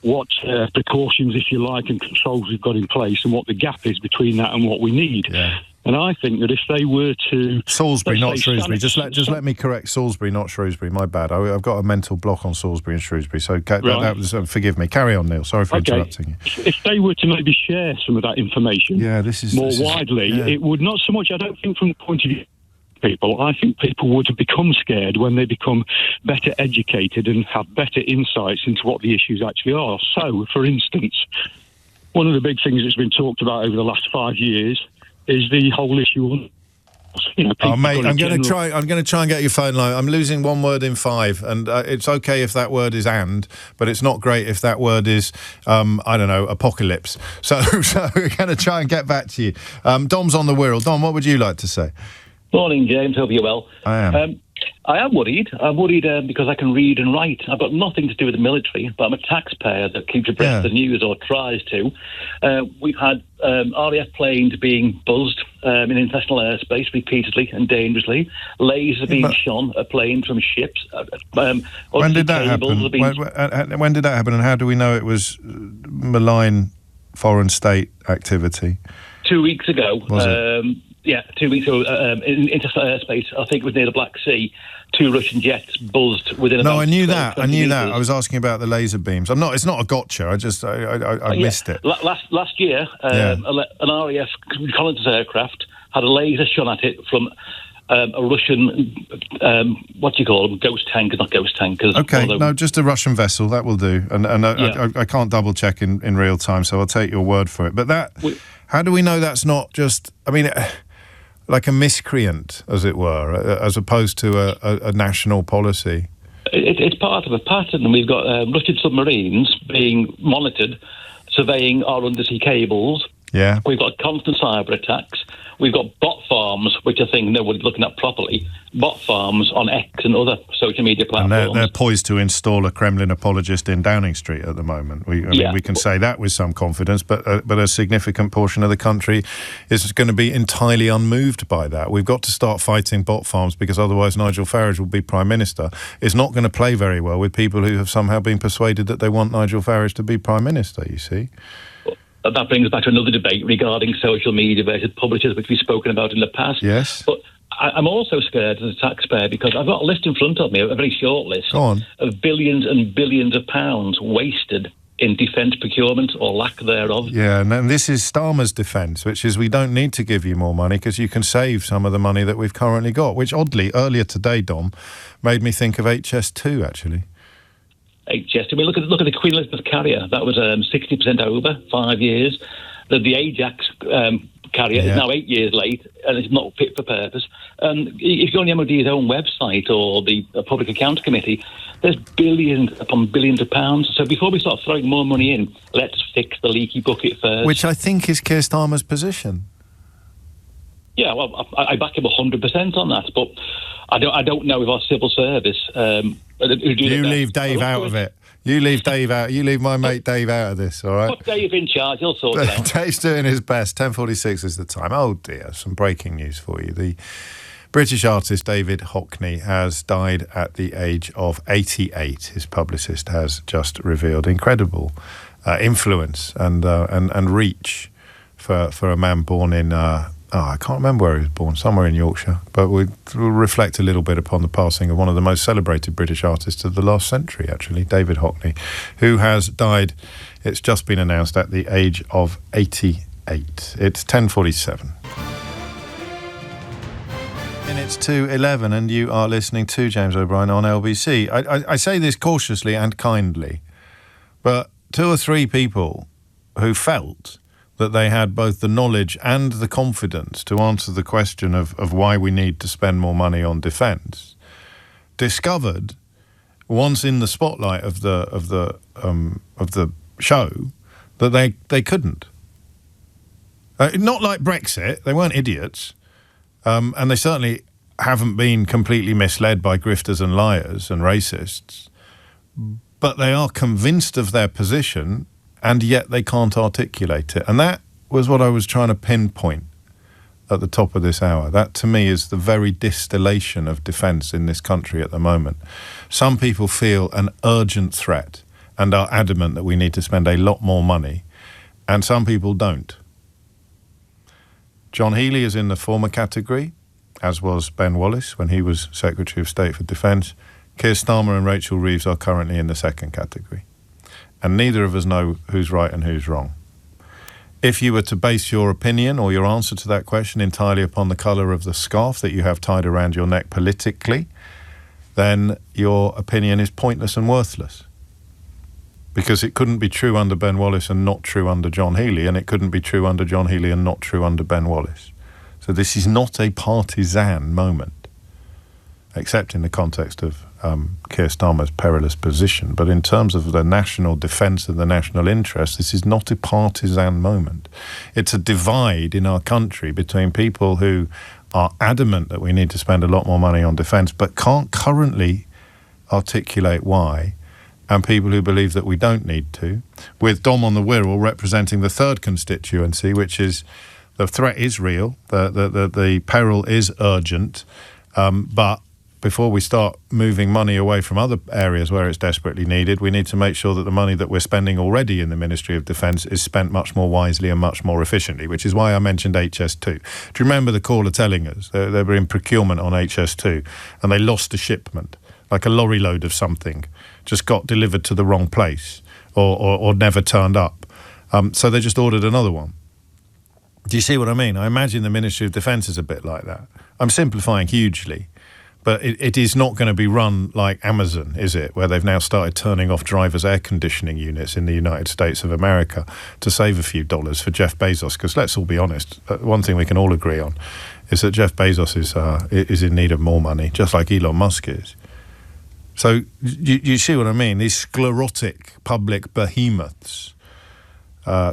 what precautions, if you like, and controls we've got in place, and what the gap is between that and what we need. Yeah. And I think that if they were to... Salisbury, not Shrewsbury. Just let me correct Salisbury, not Shrewsbury. My bad. I've got a mental block on Salisbury and Shrewsbury. So that was, forgive me. Carry on, Neil. Sorry for interrupting you. If they were to maybe share some of that information more widely, it would not so much, I don't think, from the point of view of people, I think people would become scared when they become better educated and have better insights into what the issues actually are. So, for instance, one of the big things that's been talked about over the last 5 years is the whole issue Oh, mate, I'm going to try and get your phone line. I'm losing one word in 5, and it's okay if that word is "and," but it's not great if that word is I don't know, apocalypse. So we're going to try and get back to you. Dom's on the Wirral. Dom, what would you like to say? Morning, James. Hope you're well. I am. I am worried. I'm worried because I can read and write. I've got nothing to do with the military, but I'm a taxpayer that keeps abreast of the news, or tries to. We've had RAF planes being buzzed in international airspace repeatedly and dangerously. Lasers being shone at planes from ships. When did that happen? When did that happen, and how do we know it was malign foreign state activity? 2 weeks ago. Was it? Yeah, 2 weeks ago, in international airspace, I think it was near the Black Sea, 2 Russian jets buzzed within about... No, I knew that. meters. I was asking about the laser beams. It's not a gotcha. I missed it. Last year, an RAF reconnaissance aircraft had a laser shot at it from a Russian, what do you call them? Ghost tankers, not ghost tankers. Okay, no, just a Russian vessel. That will do. And I can't double check in real time, so I'll take your word for it. But how do we know that's not just... I mean... like a miscreant, as it were, as opposed to a national policy? It's part of a pattern. We've got Russian submarines being monitored, surveying our undersea cables. Yeah. We've got constant cyber attacks. We've got bot farms, which I think nobody's looking at properly. Bot farms on X and other social media platforms. And they're poised to install a Kremlin apologist in Downing Street at the moment. I mean, we can say that with some confidence, but a significant portion of the country is going to be entirely unmoved by that. We've got to start fighting bot farms, because otherwise Nigel Farage will be Prime Minister. It's not going to play very well with people who have somehow been persuaded that they want Nigel Farage to be Prime Minister, you see. That brings us back to another debate regarding social media versus publishers, which we've spoken about in the past. Yes. But I'm also scared as a taxpayer, because I've got a list in front of me, a very short list, of billions and billions of pounds wasted in defence procurement, or lack thereof. Yeah, and then this is Starmer's defence, which is we don't need to give you more money because you can save some of the money that we've currently got, which oddly, earlier today, Dom, made me think of HS2, actually. HS2. I mean, look at the Queen Elizabeth carrier. That was 60% over 5 years. The Ajax carrier is now 8 years late, and it's not fit for purpose. If you go on the MOD's own website or the Public Accounts Committee, there's billions upon billions of pounds. So before we start throwing more money in, let's fix the leaky bucket first. Which I think is Keir Starmer's position. Yeah, well, I back him 100% on that, but I don't know if our civil service... you leave Dave out of it. You leave Dave out. You leave my mate Dave out of this, all right? Put Dave in charge. He'll sort it out. Dave's doing his best. 10:46 is the time. Oh, dear. Some breaking news for you. The British artist David Hockney has died at the age of 88. His publicist has just revealed. Incredible influence and reach for a man born in... I can't remember where he was born, somewhere in Yorkshire. But we'll reflect a little bit upon the passing of one of the most celebrated British artists of the last century, actually, David Hockney, who has died, it's just been announced, at the age of 88. It's 10:47. Minutes to 11, and you are listening to James O'Brien on LBC. I say this cautiously and kindly, but 2 or 3 people who felt that they had both the knowledge and the confidence to answer the question of why we need to spend more money on defence, discovered once in the spotlight of the show that they couldn't. Not like Brexit, they weren't idiots, and they certainly haven't been completely misled by grifters and liars and racists, but they are convinced of their position, and yet they can't articulate it. And that was what I was trying to pinpoint at the top of this hour. That, to me, is the very distillation of defence in this country at the moment. Some people feel an urgent threat and are adamant that we need to spend a lot more money, and some people don't. John Healey is in the former category, as was Ben Wallace when he was Secretary of State for Defence. Keir Starmer and Rachel Reeves are currently in the second category. And neither of us know who's right and who's wrong. If you were to base your opinion or your answer to that question entirely upon the colour of the scarf that you have tied around your neck politically, then your opinion is pointless and worthless. Because it couldn't be true under Ben Wallace and not true under John Healey, and it couldn't be true under John Healey and not true under Ben Wallace. So this is not a partisan moment, except in the context of Keir Starmer's perilous position. But in terms of the national defence and the national interest, this is not a partisan moment. It's a divide in our country between people who are adamant that we need to spend a lot more money on defence but can't currently articulate why, and people who believe that we don't need to, with Dom on the Wirral representing the third constituency, which is the threat is real, the peril is urgent, but before we start moving money away from other areas where it's desperately needed, we need to make sure that the money that we're spending already in the Ministry of Defence is spent much more wisely and much more efficiently, which is why I mentioned HS2. Do you remember the caller telling us they were in procurement on HS2 and they lost a shipment, like a lorry load of something, just got delivered to the wrong place or never turned up. So they just ordered another one. Do you see what I mean? I imagine the Ministry of Defence is a bit like that. I'm simplifying hugely. But it is not going to be run like Amazon, is it, where they've now started turning off drivers' air conditioning units in the United States of America to save a few dollars for Jeff Bezos? Because let's all be honest, one thing we can all agree on is that Jeff Bezos is in need of more money, just like Elon Musk is. So you see what I mean? These sclerotic public behemoths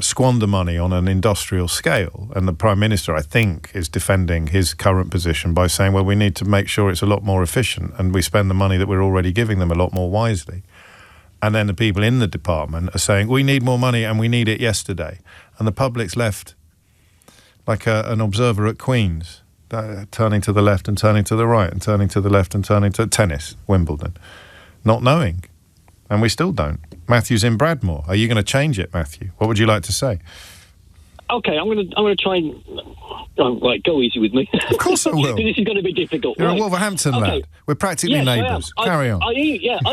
squander money on an industrial scale, and the Prime Minister, I think, is defending his current position by saying, well, we need to make sure it's a lot more efficient and we spend the money that we're already giving them a lot more wisely. And then the people in the department are saying, we need more money and we need it yesterday. And the public's left like an observer at Queen's, turning to the left and turning to the right and turning to the left and turning to tennis, Wimbledon, not knowing. And we still don't. Matthew's in Bradmore. Are you going to change it, Matthew? What would you like to say? Okay, I'm going to try and right, go easy with me. Of course I will. This is going to be difficult. You're right. a Wolverhampton lad. We're practically neighbours. Carry on. I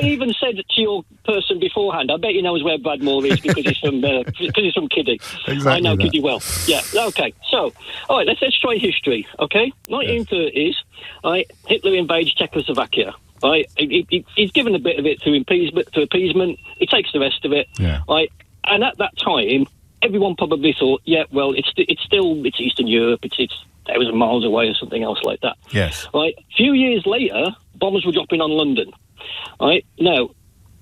even said to your person beforehand, I bet he knows where Bradmore is because he's from Kiddie. Exactly I know that. Kiddie well. Yeah. Okay. So, all right, let's try history. Okay, 1930s. Right, Hitler invades Czechoslovakia. Right, he's given a bit of it through appeasement. He takes the rest of it. Yeah. Right, and at that time, everyone probably thought, yeah, well, it's Eastern Europe. It's 1,000 miles away or something else like that. Yes. Right. A few years later, bombs were dropping on London. Right. Now,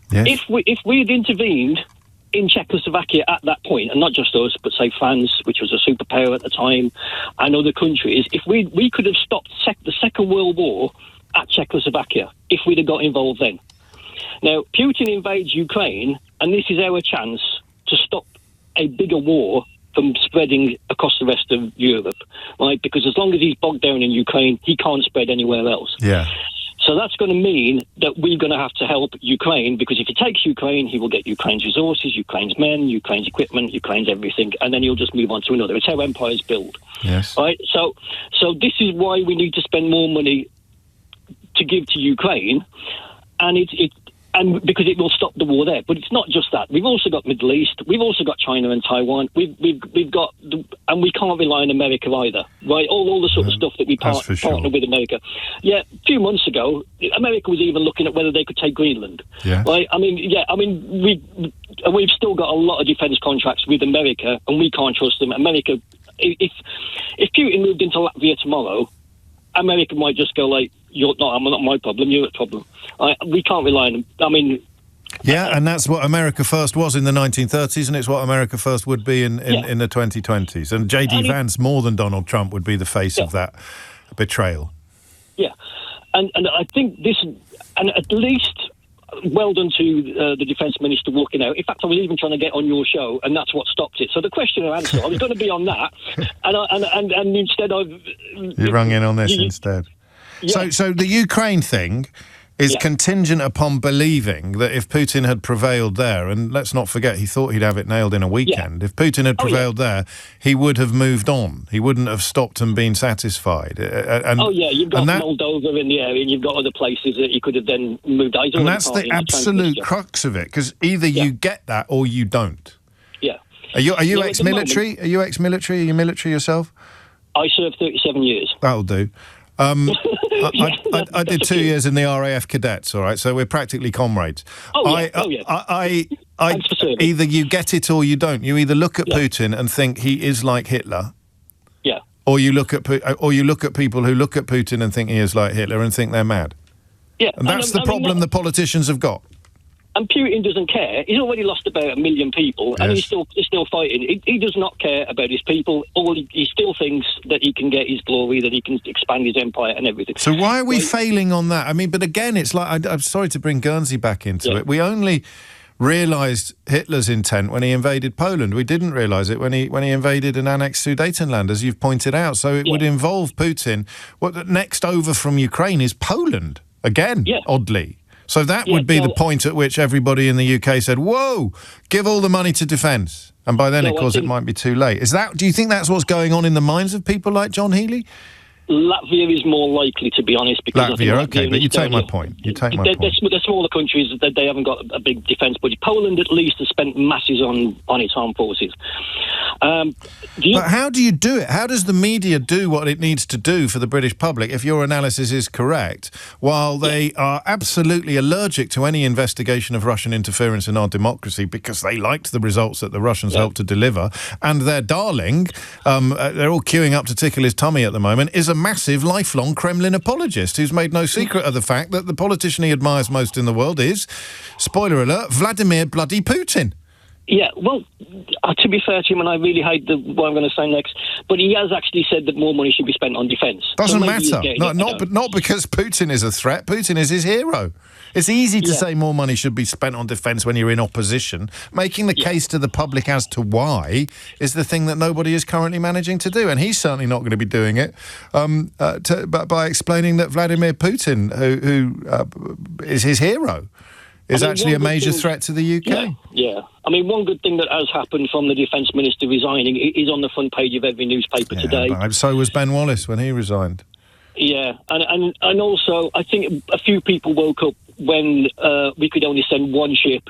yes. if we had intervened in Czechoslovakia at that point, and not just us, but say France, which was a superpower at the time, and other countries, if we could have stopped the Second World War at Czechoslovakia if we'd have got involved then. Now, Putin invades Ukraine, and this is our chance to stop a bigger war from spreading across the rest of Europe, right? Because as long as he's bogged down in Ukraine, he can't spread anywhere else. Yeah. So that's going to mean that we're going to have to help Ukraine, because if he takes Ukraine, he will get Ukraine's resources, Ukraine's men, Ukraine's equipment, Ukraine's everything, and then he'll just move on to another. It's how empires build. Yes. Right? So this is why we need to spend more money to give to Ukraine, and and because it will stop the war there. But it's not just that. We've also got Middle East. We've also got China and Taiwan. We've got, and we can't rely on America either, right? All the sort of stuff that we partner with America. Yeah, a few months ago, America was even looking at whether they could take Greenland. Yeah. Right. We've still got a lot of defence contracts with America, and we can't trust them. America, if Putin moved into Latvia tomorrow, America might just go like, I'm not my problem, you're a problem. We can't rely on them. I mean... Yeah, and that's what America First was in the 1930s, and it's what America First would be in the 2020s. And J.D. Vance, more than Donald Trump, would be the face of that betrayal. Yeah, and I think this... And at least... Well done to the Defence Minister walking out. In fact, I was even trying to get on your show, and that's what stopped it. So the question and answer, I was going to be on that, and instead I've... You rung in on this instead. Yeah. So the Ukraine thing is contingent upon believing that if Putin had prevailed there, and let's not forget, he thought he'd have it nailed in a weekend. If Putin had prevailed there, he would have moved on. He wouldn't have stopped and been satisfied. You've got Moldova in the area, and you've got other places that you could have then moved on. And that's the absolute crux of it, because either you get that or you don't. Yeah. Are you ex-military? Are you ex-military? Are you military yourself? I served 37 years. That'll do. I did 2 years in the RAF cadets, all right, so we're practically comrades. Either you get it or you don't. You either look at Putin and think he is like Hitler, or you look at people who look at Putin and think he is like Hitler and think they're mad. Yeah, and that's the problem the politicians have got. And Putin doesn't care. He's already lost about 1 million people, and he's still fighting. He does not care about his people. He still thinks that he can get his glory, that he can expand his empire and everything. So why are we failing on that? I mean, but again, it's like I'm sorry to bring Guernsey back into it. We only realised Hitler's intent when he invaded Poland. We didn't realise it when he invaded and annexed Sudetenland, as you've pointed out. So it would involve Putin. What next over from Ukraine is Poland again, oddly. So that would be the point at which everybody in the UK said, whoa, give all the money to defence. And by then, of course, it might be too late. Do you think that's what's going on in the minds of people like John Healey? Latvia is more likely, to be honest. Because Latvia, okay, but you take my point. They're smaller countries. They haven't got a big defence budget. Poland, at least, has spent masses on its armed forces. But how do you do it? How does the media do what it needs to do for the British public, if your analysis is correct, while they are absolutely allergic to any investigation of Russian interference in our democracy because they liked the results that the Russians helped to deliver, and their darling, they're all queuing up to tickle his tummy at the moment, is a massive, lifelong Kremlin apologist who's made no secret of the fact that the politician he admires most in the world is, spoiler alert, Vladimir bloody Putin. Yeah, well, to be fair to him, and I really hate what I'm going to say next, but he has actually said that more money should be spent on defence. Doesn't matter. Not because Putin is a threat. Putin is his hero. It's easy to say more money should be spent on defence when you're in opposition. Making the case to the public as to why is the thing that nobody is currently managing to do, and he's certainly not going to be doing it by explaining that Vladimir Putin, who is his hero, is actually a major threat to the UK. Yeah. I mean, one good thing that has happened from the Defence Minister resigning is on the front page of every newspaper today. So was Ben Wallace when he resigned. Yeah, and also I think a few people woke up when we could only send one ship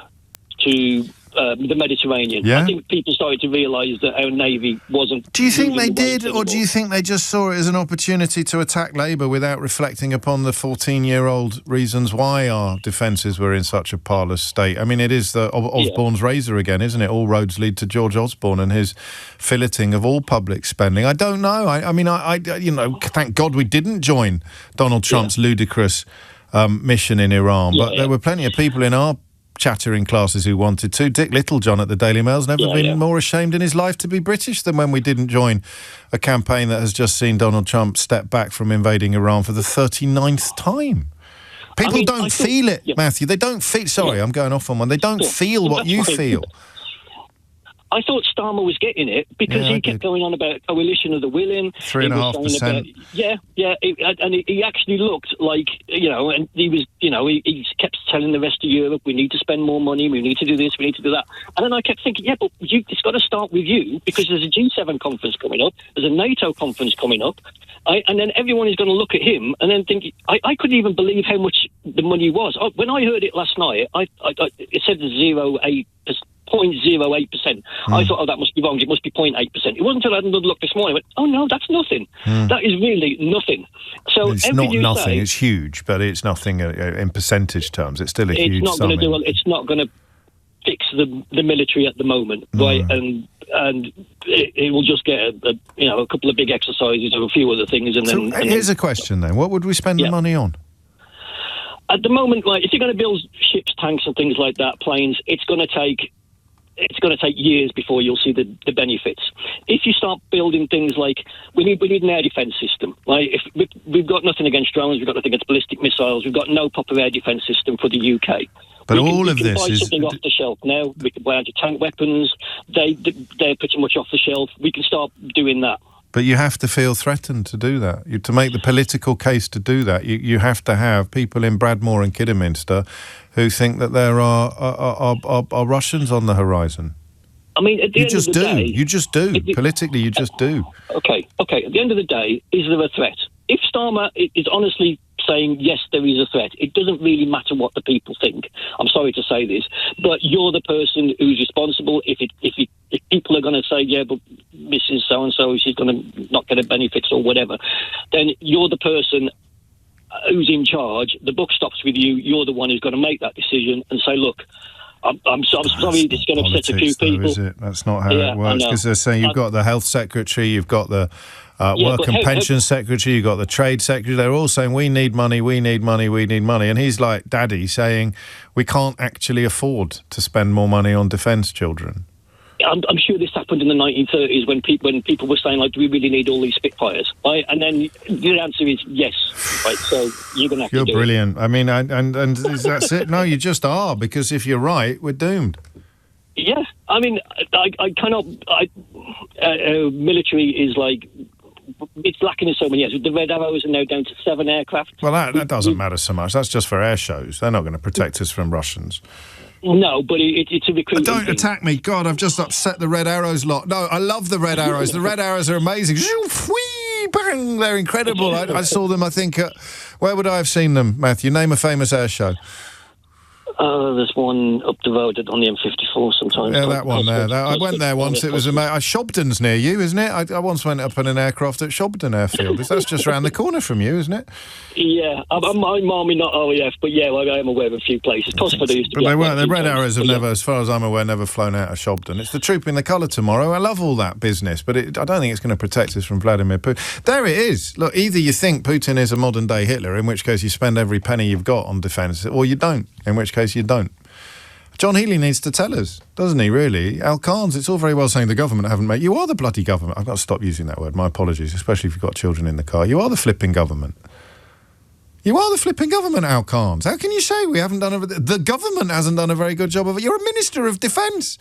to the Mediterranean. I think people started to realise that our Navy wasn't... Do you think they did, or do you think they just saw it as an opportunity to attack Labour without reflecting upon the 14-year-old reasons why our defences were in such a parlous state? I mean, it is the Osborne's razor again, isn't it? All roads lead to George Osborne and his filleting of all public spending. I don't know. I mean, thank God we didn't join Donald Trump's ludicrous mission in Iran, but there were plenty of people in our chattering classes who wanted to. Dick Littlejohn at the Daily Mail's never been more ashamed in his life to be British than when we didn't join a campaign that has just seen Donald Trump step back from invading Iran for the 39th time. People don't feel it, Matthew. They don't feel... Sorry, I'm going off on one. They don't feel what you feel. I thought Starmer was getting it because he kept going on about coalition of the willing. 3.5%. And he actually looked like, and he was, he kept telling the rest of Europe, we need to spend more money, we need to do this, we need to do that. And then I kept thinking, but it's got to start with you, because there's a G7 conference coming up, there's a NATO conference coming up, and then everyone is going to look at him and then think, I couldn't even believe how much the money was. When I heard it last night, it said 0.08%. I thought, that must be wrong. It must be 0.8%. It wasn't until I had another look this morning. I went, oh no, that's nothing. That is really nothing. So it's not nothing. It's huge, but it's nothing in percentage terms. It's still a huge sum. It's not going to fix the military at the moment, right? And it will just get a couple of big exercises or a few other things. And here's a question then: what would we spend the money on? At the moment, if you're going to build ships, tanks, and things like that, planes, it's going to take years before you'll see the benefits. If you start building things like, we need an air defence system. If we've got nothing against drones, we've got nothing against ballistic missiles, we've got no proper air defence system for the UK. But we can buy something off the shelf now. We can buy anti-tank weapons. They're pretty much off the shelf. We can start doing that. But you have to feel threatened to do that. To make the political case to do that, you have to have people in Bradmore and Kidderminster who think that there are Russians on the horizon. I mean, at the end of the day... You just do. Politically, you just do. Okay. At the end of the day, is there a threat? If Starmer is honestly saying, yes, there is a threat, it doesn't really matter what the people think. I'm sorry to say this, but you're the person who's responsible. If people are going to say, yeah, but Mrs. So-and-so, she's going to not get a benefits or whatever, then you're the person who's in charge. The buck stops with you. You're the one who's going to make that decision and say, look, I'm sorry, this is going to upset a few people. Is it? That's not how it works. Because they're saying you've got the health secretary, you've got the Work and Pension Secretary, you've got the Trade Secretary. They're all saying, we need money, we need money, we need money. And he's like Daddy saying, we can't actually afford to spend more money on defence children. I'm sure this happened in the 1930s when people were saying, like, do we really need all these Spitfires? Right? And then the answer is yes. Right? So you're going to have to do it. You're brilliant. I mean, and that's it. No, you just are, because if you're right, we're doomed. Yeah. I mean, I cannot... military is like... It's lacking in so many areas. The Red Arrows are now down to 7 aircraft. Well, that doesn't matter so much. That's just for air shows. They're not going to protect us from Russians. No, but it's a recruitment Don't thing. attack me. God, I've just upset the Red Arrows lot. No, I love the Red Arrows. The Red Arrows are amazing. Whee, bang, they're incredible. I saw them, I think, where would I have seen them, Matthew? Name a famous air show. There's one up the road on the M54 sometimes. Yeah, that one there. I went there once. It was amazing. Shobden's near you, isn't it? I once went up in an aircraft at Shobden Airfield. That's just round the corner from you, isn't it? Yeah, I'm Army, not RAF, but yeah, I am aware of a few places. Possibly used to but be. They weren't. The Red Arrows have never, as far as I'm aware, never flown out of Shobden. It's the troop in the colour tomorrow. I love all that business, but I don't think it's going to protect us from Vladimir Putin. There it is. Look, either you think Putin is a modern-day Hitler, in which case you spend every penny you've got on defence, or you don't, in which case you don't. John Healey needs to tell us, doesn't he, really? Al Khan's, it's all very well saying the government haven't made... You are the bloody government. I've got to stop using that word. My apologies, especially if you've got children in the car. You are the flipping government. You are the flipping government, Al Khan's. How can you say we haven't done... The government hasn't done a very good job of it. You're a Minister of Defence.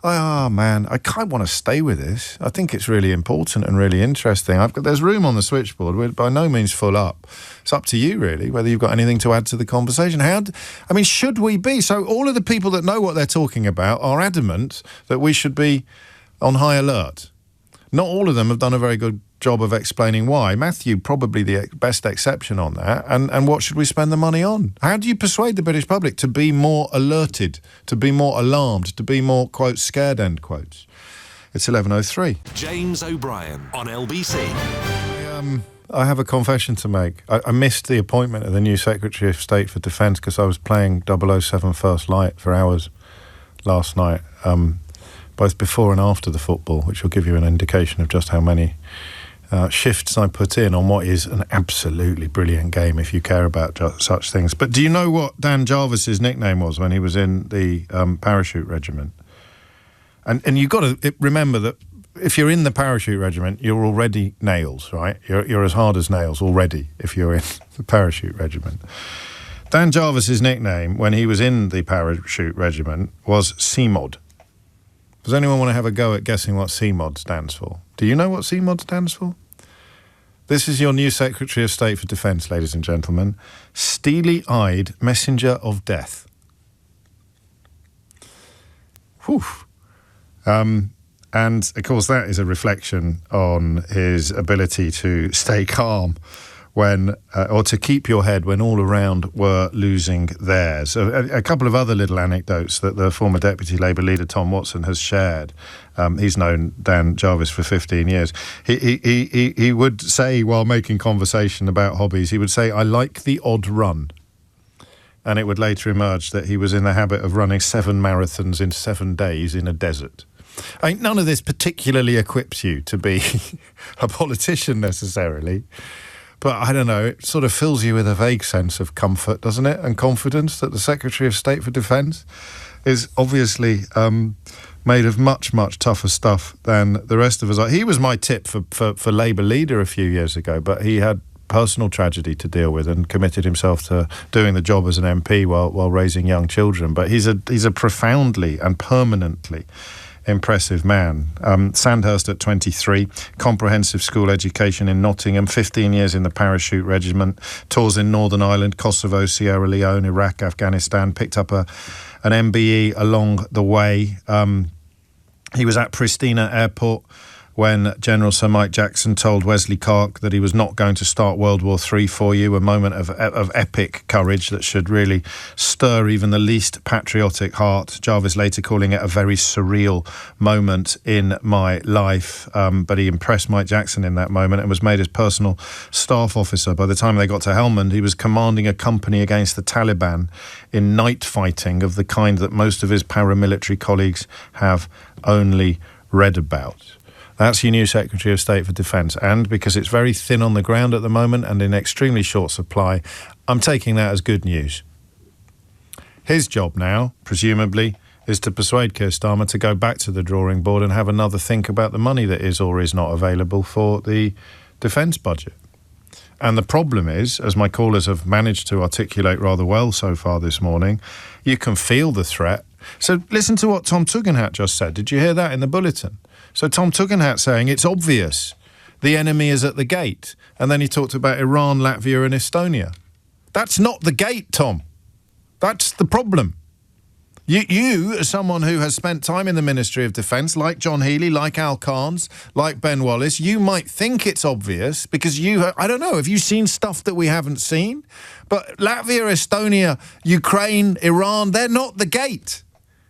Oh, man, I kind of want to stay with this. I think it's really important and really interesting. There's room on the switchboard. We're by no means full up. It's up to you, really, whether you've got anything to add to the conversation. Should we be? So all of the people that know what they're talking about are adamant that we should be on high alert. Not all of them have done a very good job of explaining why. Matthew, probably the best exception on that. And what should we spend the money on? How do you persuade the British public to be more alerted, to be more alarmed, to be more, quote, scared, end quotes? It's 11:03. James O'Brien on LBC. I have a confession to make. I missed the appointment of the new Secretary of State for Defence because I was playing 007 First Light for hours last night, both before and after the football, which will give you an indication of just how many shifts I put in on what is an absolutely brilliant game if you care about such things. But do you know what Dan Jarvis's nickname was when he was in the parachute regiment? And you've got to remember that if you're in the parachute regiment, you're already nails, right? You're as hard as nails already if you're in the parachute regiment. Dan Jarvis's nickname when he was in the parachute regiment was CMOD. Does anyone want to have a go at guessing what CMOD stands for? Do you know what CMOD stands for? This is your new Secretary of State for Defence, ladies and gentlemen. Steely-eyed messenger of death. Whew. And, of course, that is a reflection on his ability to stay calm when, or to keep your head when all around were losing theirs. A couple of other little anecdotes that the former Deputy Labour leader Tom Watson has shared. He's known Dan Jarvis for 15 years. He would say, while making conversation about hobbies, he would say, "I like the odd run." And it would later emerge that he was in the habit of running 7 marathons in 7 days in a desert. I mean, none of this particularly equips you to be a politician necessarily, but I don't know, it sort of fills you with a vague sense of comfort, doesn't it, and confidence that the Secretary of State for Defence is obviously made of much, much tougher stuff than the rest of us. He was my tip for Labour leader a few years ago, but he had personal tragedy to deal with and committed himself to doing the job as an MP while raising young children. But he's a profoundly and permanently impressive man. Sandhurst at 23, comprehensive school education in Nottingham, 15 years in the parachute regiment, tours in Northern Ireland, Kosovo, Sierra Leone, Iraq, Afghanistan, picked up an MBE along the way. He was at Pristina Airport when General Sir Mike Jackson told Wesley Clark that he was not going to start World War III for you, a moment of epic courage that should really stir even the least patriotic heart. Jarvis later calling it a very surreal moment in my life. But he impressed Mike Jackson in that moment and was made his personal staff officer. By the time they got to Helmand, he was commanding a company against the Taliban in night fighting of the kind that most of his paramilitary colleagues have only read about. That's your new Secretary of State for Defence. And because it's very thin on the ground at the moment and in extremely short supply, I'm taking that as good news. His job now, presumably, is to persuade Keir Starmer to go back to the drawing board and have another think about the money that is or is not available for the defence budget. And the problem is, as my callers have managed to articulate rather well so far this morning, you can feel the threat. So listen to what Tom Tugendhat just said. Did you hear that in the bulletin? So Tom Tugendhat saying it's obvious the enemy is at the gate. And then he talked about Iran, Latvia and Estonia. That's not the gate, Tom. That's the problem. You, as someone who has spent time in the Ministry of Defence, like John Healey, like Al Carnes, like Ben Wallace, you might think it's obvious because I don't know, have you seen stuff that we haven't seen? But Latvia, Estonia, Ukraine, Iran, they're not the gate.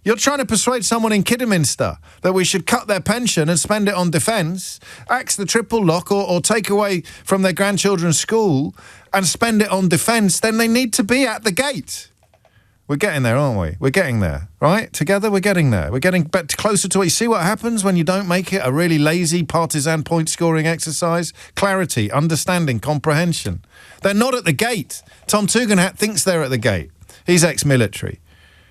You're trying to persuade someone in Kidderminster that we should cut their pension and spend it on defence, axe the triple lock or take away from their grandchildren's school and spend it on defence, then they need to be at the gate. We're getting there, aren't we? We're getting there, right? Together, we're getting there. We're getting closer to it. You see what happens when you don't make it a really lazy partisan point-scoring exercise? Clarity, understanding, comprehension. They're not at the gate. Tom Tugendhat thinks they're at the gate. He's ex-military.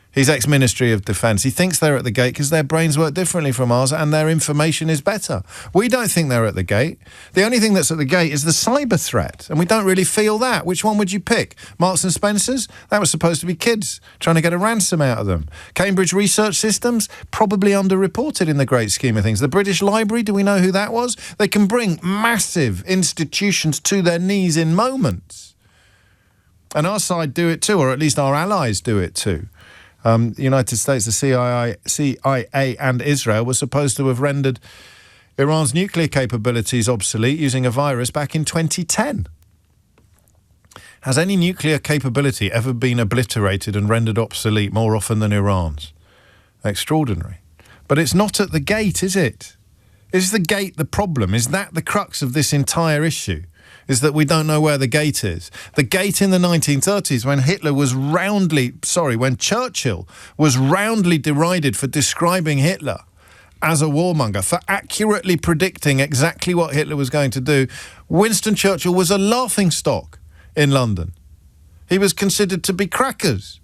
He's ex-Ministry of Defence. He thinks they're at the gate because their brains work differently from ours and their information is better. We don't think they're at the gate. The only thing that's at the gate is the cyber threat, and we don't really feel that. Which one would you pick? Marks and Spencer's? That was supposed to be kids trying to get a ransom out of them. Cambridge Research Systems? Probably underreported in the great scheme of things. The British Library? Do we know who that was? They can bring massive institutions to their knees in moments. And our side do it too, or at least our allies do it too. The United States, the CIA and Israel were supposed to have rendered Iran's nuclear capabilities obsolete using a virus back in 2010. Has any nuclear capability ever been obliterated and rendered obsolete more often than Iran's? Extraordinary. But it's not at the gate, is it? Is the gate the problem? Is that the crux of this entire issue? Is that we don't know where the gate is. The gate in the 1930s when Churchill was roundly derided for describing Hitler as a warmonger, for accurately predicting exactly what Hitler was going to do. Winston Churchill was a laughingstock in London. He was considered to be crackers.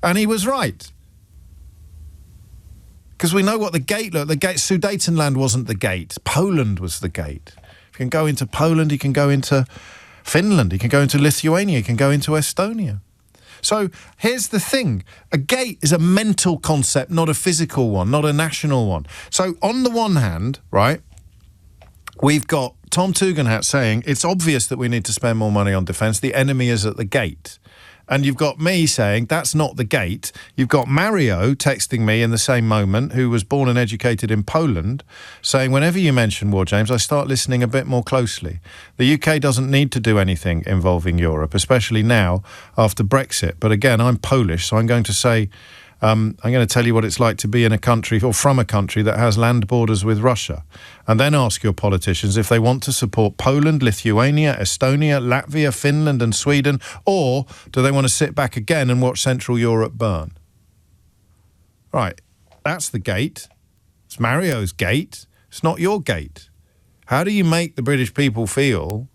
And he was right. Because we know what the gate looked. The gate, Sudetenland wasn't the gate. Poland was the gate. You can go into Poland, you can go into Finland, you can go into Lithuania, you can go into Estonia. So here's the thing. A gate is a mental concept, not a physical one, not a national one. So on the one hand, right, we've got Tom Tugendhat saying it's obvious that we need to spend more money on defence. The enemy is at the gate. And you've got me saying that's not the gate. You've got Mario texting me in the same moment, who was born and educated in Poland, saying whenever you mention war, James, I start listening a bit more closely. The UK doesn't need to do anything involving Europe, especially now after Brexit. But again, I'm Polish, so I'm going to say, I'm going to tell you what it's like to be in a country or from a country that has land borders with Russia. And then ask your politicians if they want to support Poland, Lithuania, Estonia, Latvia, Finland and Sweden, or do they want to sit back again and watch Central Europe burn? Right, that's the gate. It's Mario's gate. It's not your gate. How do you make the British people feel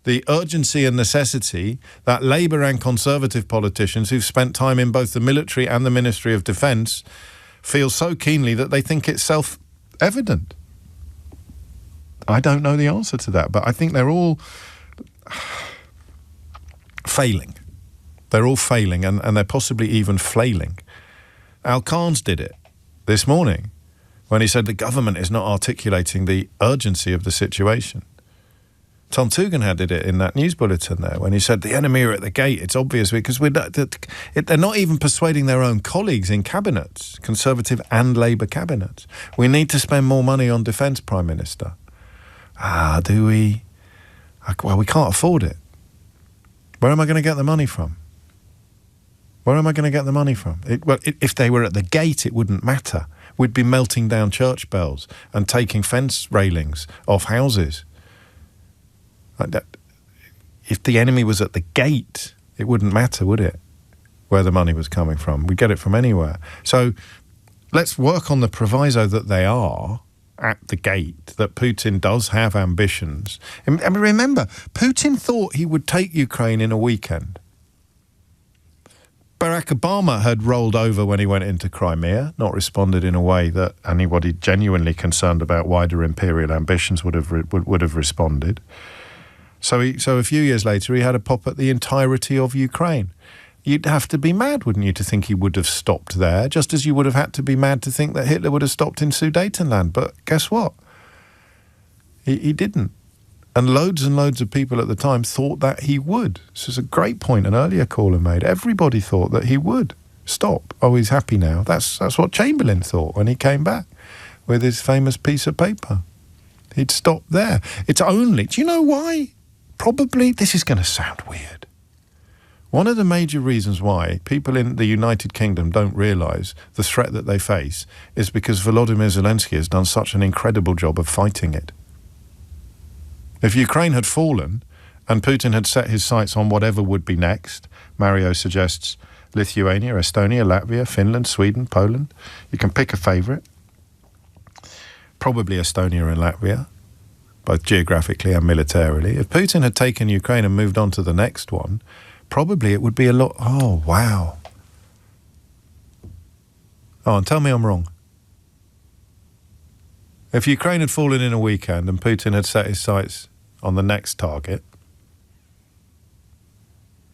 the urgency and necessity that Labour and Conservative politicians who've spent time in both the military and the Ministry of Defence feel so keenly that they think it's self-evident? I don't know the answer to that, but I think they're all failing. They're all failing, and they're possibly even flailing. Al Carnes did it this morning when he said the government is not articulating the urgency of the situation. Tom Tugendhat did it in that news bulletin there when he said the enemy are at the gate. It's obvious because they're not even persuading their own colleagues in cabinets, Conservative and Labour cabinets. We need to spend more money on defence, Prime Minister. Do we? Well, we can't afford it. Where am I going to get the money from? If they were at the gate, it wouldn't matter. We'd be melting down church bells and taking fence railings off houses. Like that. If the enemy was at the gate, it wouldn't matter, would it? Where the money was coming from. We'd get it from anywhere. So let's work on the proviso that they are. at the gate that Putin does have ambitions. And remember, Putin thought he would take Ukraine in a weekend. Barack Obama had rolled over when he went into Crimea, not responded in a way that anybody genuinely concerned about wider imperial ambitions would have responded. So a few years later, he had a pop at the entirety of Ukraine. You'd have to be mad, wouldn't you, to think he would have stopped there, just as you would have had to be mad to think that Hitler would have stopped in Sudetenland. But guess what? He didn't. And loads of people at the time thought that he would. This is a great point an earlier caller made. Everybody thought that he would stop. Oh, he's happy now. That's what Chamberlain thought when he came back with his famous piece of paper. He'd stop there. It's only... Do you know why? Probably, this is going to sound weird. One of the major reasons why people in the United Kingdom don't realise the threat that they face is because Volodymyr Zelensky has done such an incredible job of fighting it. If Ukraine had fallen and Putin had set his sights on whatever would be next, Mario suggests Lithuania, Estonia, Latvia, Finland, Sweden, Poland. You can pick a favourite. Probably Estonia and Latvia, both geographically and militarily. If Putin had taken Ukraine and moved on to the next one, probably it would be a lot... Oh, wow. Oh, and tell me I'm wrong. If Ukraine had fallen in a weekend and Putin had set his sights on the next target,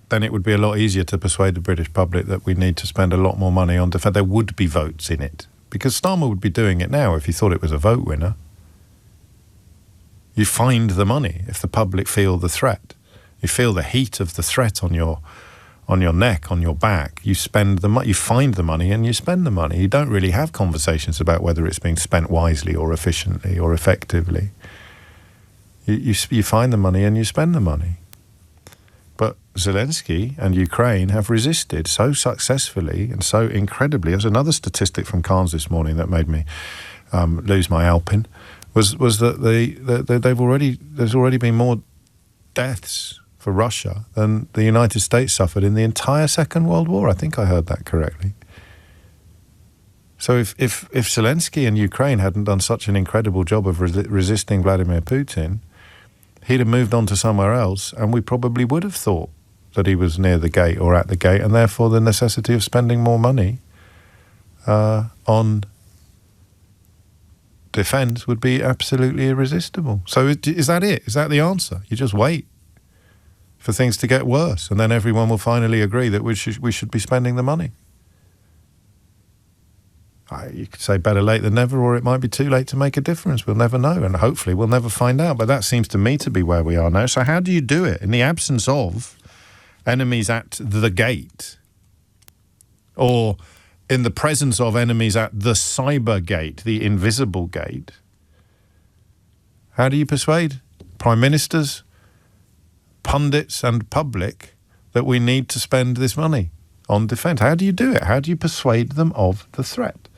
then it would be a lot easier to persuade the British public that we need to spend a lot more money on defence. There would be votes in it, because Starmer would be doing it now if he thought it was a vote winner. You find the money if the public feel the threat. You feel the heat of the threat on your neck, on your back. You spend the money, you find the money and you spend the money. You don't really have conversations about whether it's being spent wisely or efficiently or effectively. You find the money and you spend the money. But Zelensky and Ukraine have resisted so successfully and so incredibly. There's another statistic from Cairns this morning that made me lose my Alpin, was that there's already been more deaths for Russia than the United States suffered in the entire Second World War. I think I heard that correctly. So if Zelensky and Ukraine hadn't done such an incredible job of resisting Vladimir Putin, he'd have moved on to somewhere else, and we probably would have thought that he was near the gate or at the gate, and therefore the necessity of spending more money on defence would be absolutely irresistible. So is that it? Is that the answer? You just wait for things to get worse, and then everyone will finally agree that we should be spending the money. You could say better late than never, or it might be too late to make a difference. We'll never know, and hopefully we'll never find out. But that seems to me to be where we are now. So how do you do it in the absence of enemies at the gate, or in the presence of enemies at the cyber gate, the invisible gate? How do you persuade prime ministers, pundits and public that we need to spend this money on defence? How do you do it? How do you persuade them of the threat?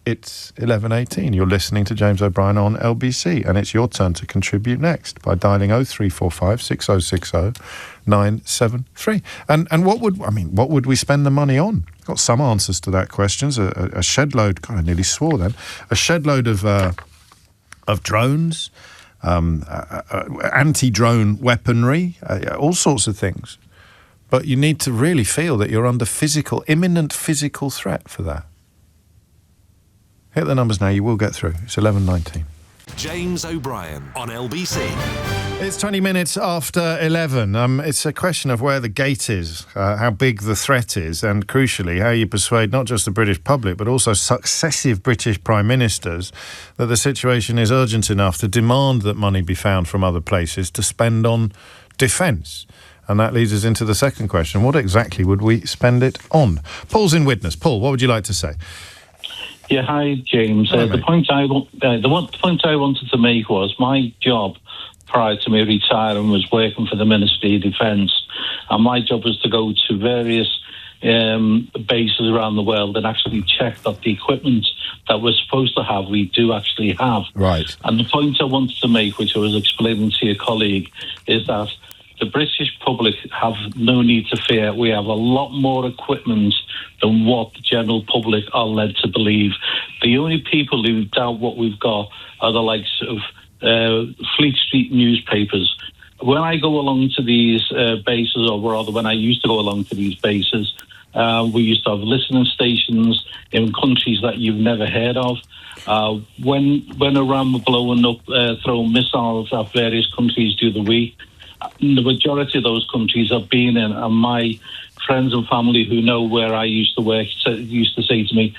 It's 11:18. You're listening to James O'Brien on LBC, and it's your turn to contribute next by dialing 0345 6060 973. And what would we spend the money on? Got some answers to that question. A shed load. God, I nearly swore then. A shed load of drones, anti-drone weaponry, all sorts of things. But you need to really feel that you're under imminent physical threat for that. Hit the numbers now, you will get through. It's 11:19. James O'Brien on LBC. It's 20 minutes after 11. It's a question of where the gate is, how big the threat is, and crucially, how you persuade not just the British public, but also successive British prime ministers that the situation is urgent enough to demand that money be found from other places to spend on defence. And that leads us into the second question. What exactly would we spend it on? Paul's in Widnes. Paul, what would you like to say? Yeah, hi, James. The point I wanted to make was my job prior to me retiring was working for the Ministry of Defence, and my job was to go to various bases around the world and actually check that the equipment that we're supposed to have, we do actually have. Right. And the point I wanted to make, which I was explaining to your colleague, is that the British public have no need to fear. We have a lot more equipment than what the general public are led to believe. The only people who doubt what we've got are the likes of Fleet Street newspapers. When I go along to these bases, or rather when I used to go along to these bases, we used to have listening stations in countries that you've never heard of. When Iran were blowing up, throwing missiles at various countries the other week, the majority of those countries I've been in, and my friends and family who know where I used to work used to say to me,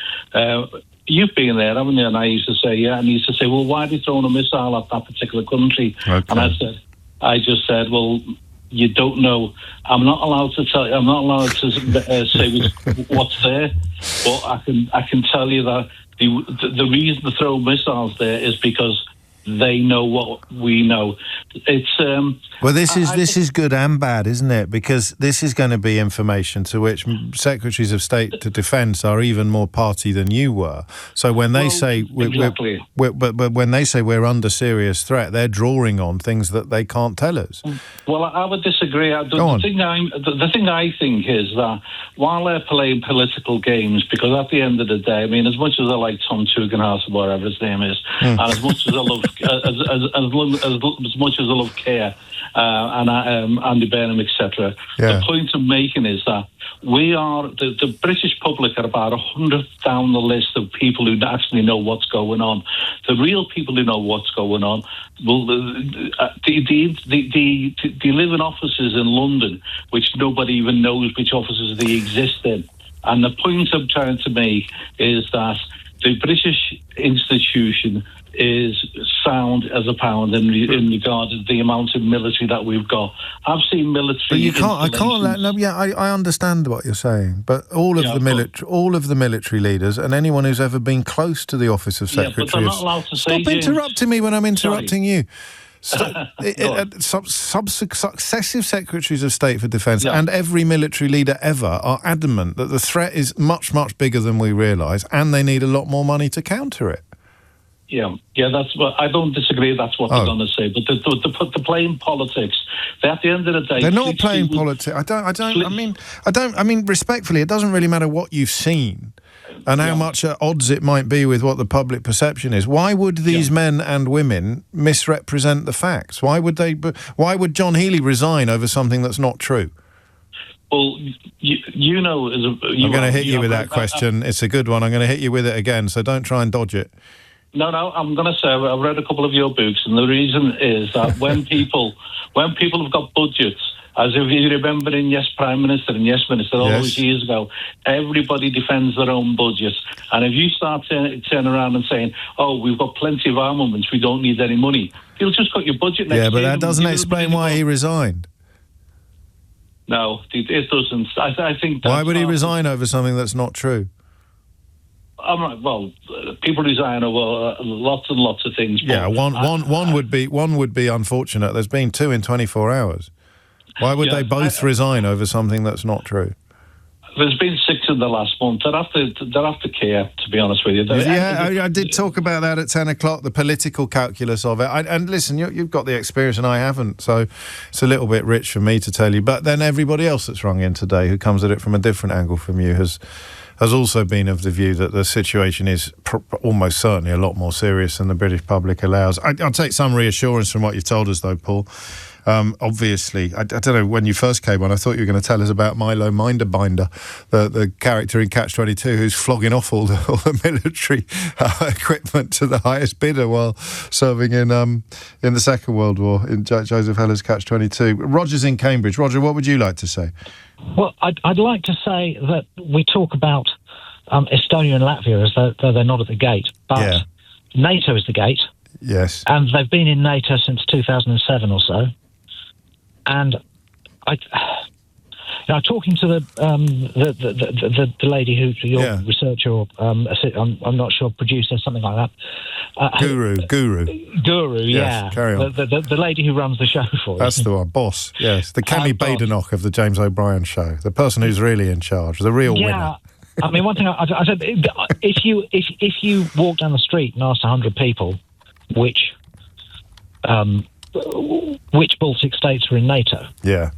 you've been there, haven't you? And I used to say, yeah. And he used to say, well, why are they throwing a missile at that particular country? Okay. And I just said, well, you don't know. I'm not allowed to tell you. I'm not allowed to say what's there, but I can tell you that the reason to throw missiles there is because they know what we know. It's well, this is good and bad, isn't it? Because this is going to be information to which secretaries of state to defence are even more party than you were. So when they say but when they say we're under serious threat, they're drawing on things that they can't tell us. Well, I would disagree. The thing I think is that while they're playing political games, because at the end of the day, I mean, as much as I like Tom Tugendhat or whatever his name is, and as much as I love as much as I love Keir and Andy Burnham, etc. The point I'm making is that we are the British public are about 100th down the list of people who actually know what's going on. The real people who know what's going on, well, they live in offices in London which nobody even knows which offices they exist in. And the point I'm trying to make is that the British institution is sound as a pound in regard to the amount of military that we've got. I've seen military. But you can't. I can't let. No, yeah, I understand what you're saying, but all of the military leaders and anyone who's ever been close to the office of secretary. But they're not allowed to say. Stop interrupting me when I'm interrupting you. Successive secretaries of state for defence and every military leader ever are adamant that the threat is much, much bigger than we realise, and they need a lot more money to counter it. Yeah, that's what I don't disagree. That's what they're going to say. But they're playing politics. At the end of the day, they're not playing politics. I mean, respectfully, it doesn't really matter what you've seen and how much at odds it might be with what the public perception is. Why would these men and women misrepresent the facts? Why would John Healey resign over something that's not true? Well, you know, I'm going to hit you with that question. It's a good one. I'm going to hit you with it again, so don't try and dodge it. No, I'm going to say I've read a couple of your books, and the reason is that when people have got budgets, as if you remember in Yes Prime Minister and Yes Minister all those years ago, everybody defends their own budgets. And if you start turning around and saying, oh, we've got plenty of armaments, we don't need any money, you'll just cut your budget next year. Yeah, but that doesn't explain why he resigned. No, it doesn't. I think. Why would he resign over something that's not true? Well, people resign over lots and lots of things. Yeah, one would be unfortunate. There's been 2 in 24 hours. Why would they both resign over something that's not true? There's been 6 in the last month. They're after care, to be honest with you. I did talk about that at 10 o'clock, the political calculus of it. And listen, you've got the experience and I haven't, so it's a little bit rich for me to tell you. But then everybody else that's rung in today who comes at it from a different angle from you has also been of the view that the situation is almost certainly a lot more serious than the British public allows. I'll take some reassurance from what you've told us, though, Paul. Obviously, I don't know, when you first came on, I thought you were going to tell us about Milo Minderbinder, the character in Catch-22 who's flogging off all the military equipment to the highest bidder while serving in the Second World War in Joseph Heller's Catch-22. Roger's in Cambridge. Roger, what would you like to say? Well, I'd like to say that we talk about Estonia and Latvia as though they're not at the gate, but NATO is the gate. Yes. And they've been in NATO since 2007 or so. And talking to the lady who's your researcher or I'm not sure, producer, something like that. Guru, yes, carry on. The lady who runs the show for us. That's the one, boss. Yes, the Kemi Badenoch of the James O'Brien show, the person who's really in charge, the real winner. I mean, one thing I said, if you walk down the street and ask 100 people which which Baltic states are in NATO. Yeah.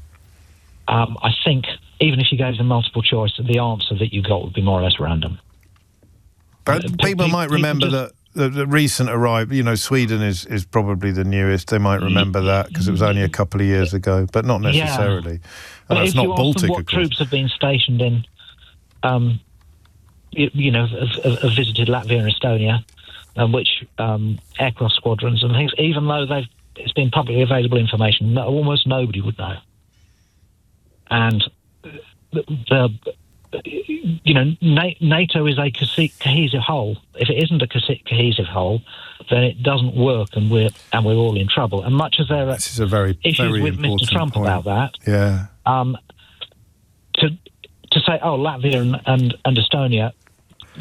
I think even if you gave them multiple choice, the answer that you got would be more or less random. But people might remember that the recent arrival, Sweden is probably the newest. They might remember that because it was only a couple of years ago, but not necessarily. Yeah. And that's not Baltic, what of course. troops have been stationed in, have visited Latvia and Estonia, and which aircraft squadrons and things, even though it's been publicly available information, almost nobody would know. And NATO is a cohesive whole. If it isn't a cohesive whole, then it doesn't work, and we're all in trouble. And much as there are this is a very, issues very with Mr. Trump point about that, yeah. To say, Latvia and Estonia,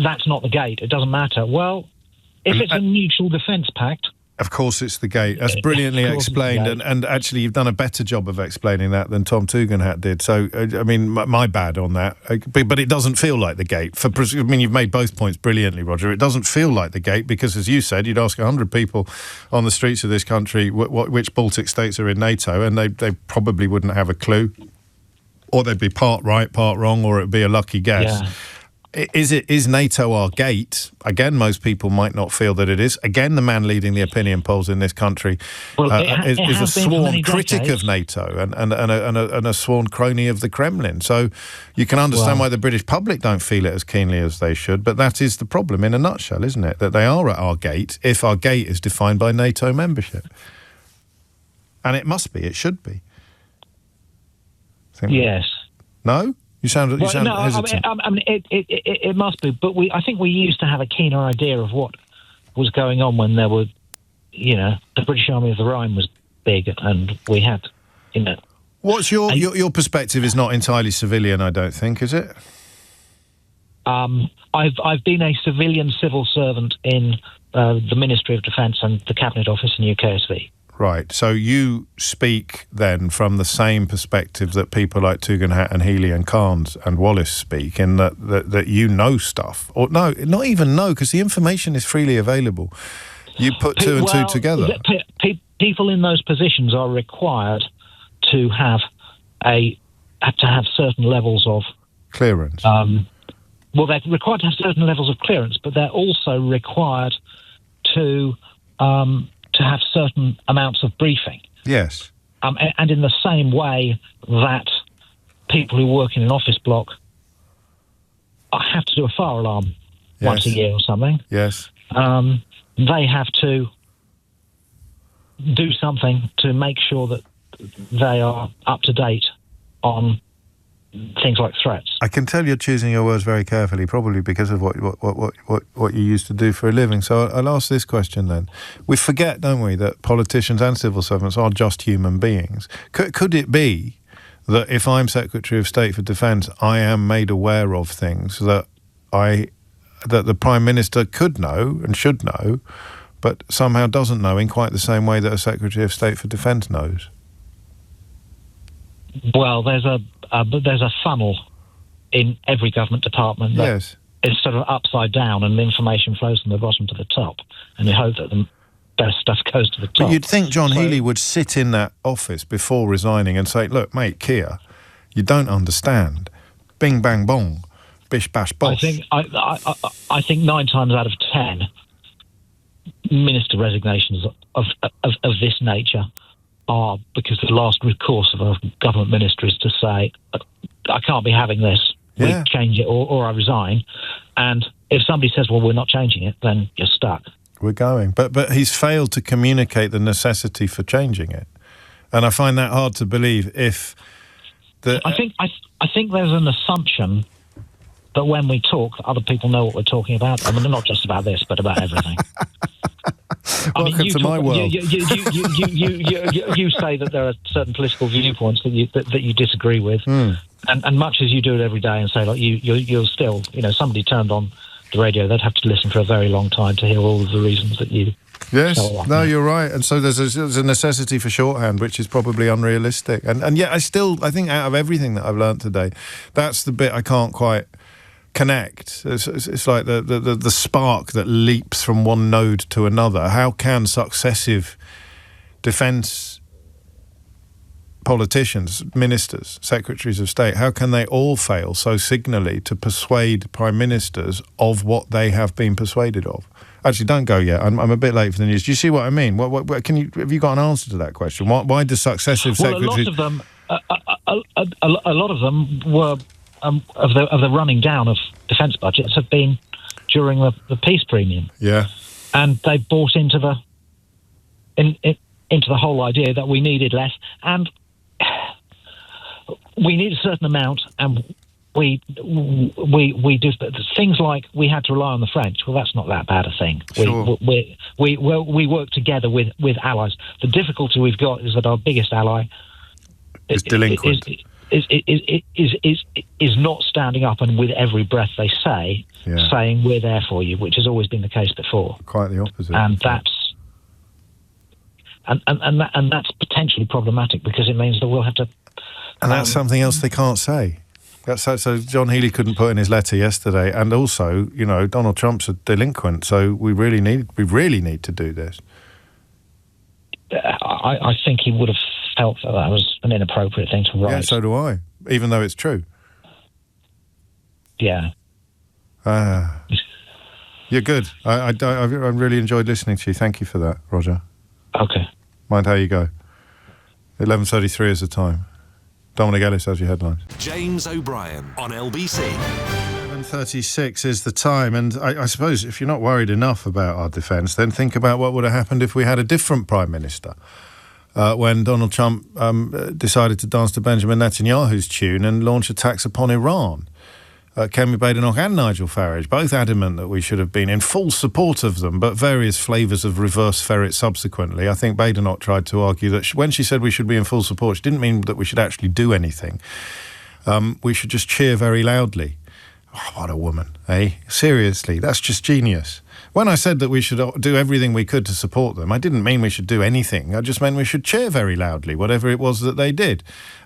that's not the gate. It doesn't matter. Well, if it's a mutual defence pact. Of course it's the gate. That's brilliantly explained, and actually you've done a better job of explaining that than Tom Tugendhat did. So, my bad on that. But it doesn't feel like the gate. You've made both points brilliantly, Roger. It doesn't feel like the gate because, as you said, you'd ask 100 people on the streets of this country which Baltic states are in NATO, and they probably wouldn't have a clue. Or they'd be part right, part wrong, or it'd be a lucky guess. Yeah. Is NATO our gate? Again, most people might not feel that it is. Again, the man leading the opinion polls in this country is a sworn critic of NATO and a sworn crony of the Kremlin. So you can understand why the British public don't feel it as keenly as they should. But that is the problem in a nutshell, isn't it? That they are at our gate if our gate is defined by NATO membership. And it must be. It should be. Yes. No? You sound hesitant. It must be, but I think we used to have a keener idea of what was going on when there were, the British Army of the Rhine was big, and we had, What's your perspective? Is not entirely civilian, I don't think, is it? I've been a civilian civil servant in the Ministry of Defence and the Cabinet Office in UKSV. Right, so you speak then from the same perspective that people like Tugendhat and Healy and Carnes and Wallace speak, in that you know stuff. Or no, not even know, because the information is freely available. You put two and two together. People in those positions are required to have certain levels of clearance. They're required to have certain levels of clearance, but they're also required to have certain amounts of briefing. Yes. And in the same way that people who work in an office block have to do a fire alarm once a year or something. Yes. They have to do something to make sure that they are up to date on things like threats. I can tell you're choosing your words very carefully, probably because of what you used to do for a living. So I'll ask this question then. We forget, don't we, that politicians and civil servants are just human beings. Could it be that if I'm Secretary of State for Defence, I am made aware of things that the Prime Minister could know and should know, but somehow doesn't know in quite the same way that a Secretary of State for Defence knows? Well, there's a funnel in every government department that is sort of upside down, and the information flows from the bottom to the top, and you hope that the best stuff goes to the top. But you'd think John Healy would sit in that office before resigning and say, look, mate, Keir, you don't understand. Bing, bang, bong. Bish, bash, bosh. I think 9 times out of 10, minister resignations of this nature are because the last recourse of a government minister is to say, I can't be having this. We change it or I resign. And if somebody says, well, we're not changing it, then you're stuck. We're going. But he's failed to communicate the necessity for changing it. And I find that hard to believe if... I think there's an assumption that when we talk, other people know what we're talking about. I mean, not just about this, but about everything. Welcome to my world. You say that there are certain political viewpoints that you disagree with, and much as you do it every day, and say like you're still, somebody turned on the radio, they'd have to listen for a very long time to hear all of the reasons that you. Yes, no, you're right, and so there's a necessity for shorthand, which is probably unrealistic, and yet I think out of everything that I've learnt today, that's the bit I can't quite connect. It's like the spark that leaps from one node to another. How can successive defence politicians, ministers, secretaries of state, how can they all fail so signally to persuade prime ministers of what they have been persuaded of? Actually, don't go yet. I'm a bit late for the news. Do you see what I mean? What have you got an answer to that question? Why do successive secretaries... a lot of them were of the running down of defence budgets have been during the peace premium. Yeah, and they bought into the whole idea that we needed less, and we need a certain amount, and we do things like we had to rely on the French. Well, that's not that bad a thing. Sure. We work together with allies. The difficulty we've got is that our biggest ally is delinquent. Is not standing up and with every breath they say, saying we're there for you, which has always been the case before. Quite the opposite. And that's and that's potentially problematic because it means that we'll have to. And that's something else they can't say. So John Healey couldn't put in his letter yesterday, and also, Donald Trump's a delinquent. So we really need to do this. I think he would have felt that was an inappropriate thing to write. Yeah, so do I, even though it's true. Yeah. You're good. I really enjoyed listening to you. Thank you for that, Roger. Okay. Mind how you go. 11:33 is the time. Dominic Ellis has your headlines. James O'Brien on LBC. 11:36 is the time, and I suppose if you're not worried enough about our defence, then think about what would have happened if we had a different Prime Minister. When Donald Trump decided to dance to Benjamin Netanyahu's tune and launch attacks upon Iran. Kemi Badenoch and Nigel Farage, both adamant that we should have been in full support of them, but various flavours of reverse ferret subsequently. I think Badenoch tried to argue that when she said we should be in full support, she didn't mean that we should actually do anything. We should just cheer very loudly. Oh, what a woman, eh? Seriously, that's just genius. When I said that we should do everything we could to support them, I didn't mean we should do anything. I just meant we should cheer very loudly, whatever it was that they did.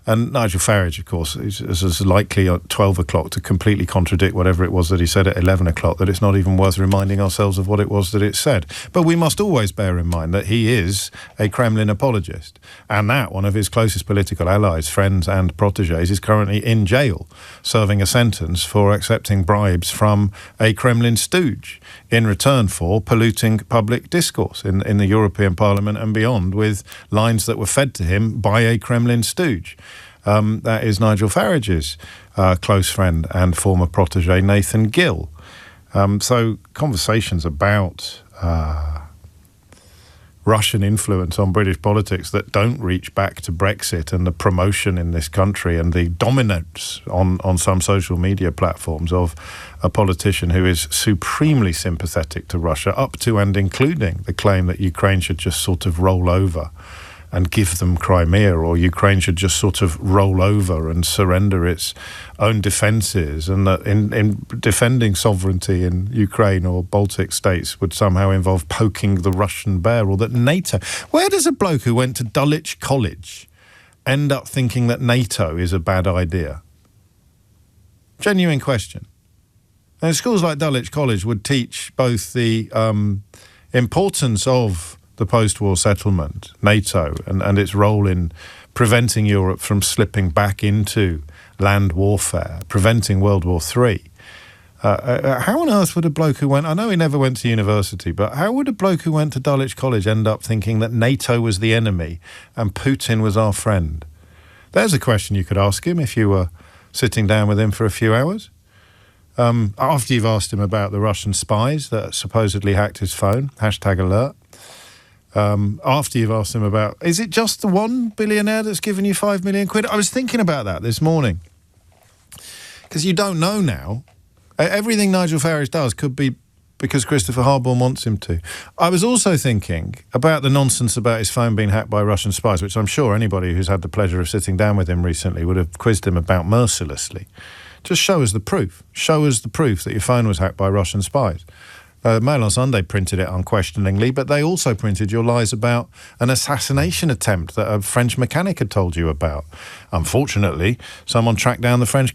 And Nigel Farage, of course, is as likely at 12 o'clock to completely contradict whatever it was that he said at 11 o'clock that it's not even worth reminding ourselves of what it was that it said. But we must always bear in mind that he is a Kremlin apologist, and that one of his closest political allies, friends and protégés is currently in jail, serving a sentence for accepting bribes from a Kremlin stooge in return for polluting public discourse in the European Parliament and beyond with lines that were fed to him by a Kremlin stooge. That is Nigel Farage's close friend and former protégé, Nathan Gill. So conversations about Russian influence on British politics that don't reach back to Brexit and the promotion in this country and the dominance on some social media platforms of a politician who is supremely sympathetic to Russia, up to and including the claim that Ukraine should just sort of roll over and give them Crimea, or Ukraine should just sort of roll over and surrender its own defences, and that in defending sovereignty in Ukraine or Baltic states would somehow involve poking the Russian bear, or that NATO... Where does a bloke who went to Dulwich College end up thinking that NATO is a bad idea? Genuine question. And schools like Dulwich College would teach both the importance of the post-war settlement, NATO, and its role in preventing Europe from slipping back into land warfare, preventing World War III. How on earth would a bloke who went... I know he never went to university, but how would a bloke who went to Dulwich College end up thinking that NATO was the enemy and Putin was our friend? There's a question you could ask him if you were sitting down with him for a few hours. After you've asked him about the Russian spies that supposedly hacked his phone, #alert. After you've asked him about, is it just the one billionaire that's given you £5 million? I was thinking about that this morning. Because you don't know now. Everything Nigel Farage does could be because Christopher Harborne wants him to. I was also thinking about the nonsense about his phone being hacked by Russian spies, which I'm sure anybody who's had the pleasure of sitting down with him recently would have quizzed him about mercilessly. Just show us the proof. Show us the proof that your phone was hacked by Russian spies. Mail on Sunday printed it unquestioningly, but they also printed your lies about an assassination attempt that a French mechanic had told you about. Unfortunately, someone tracked down the French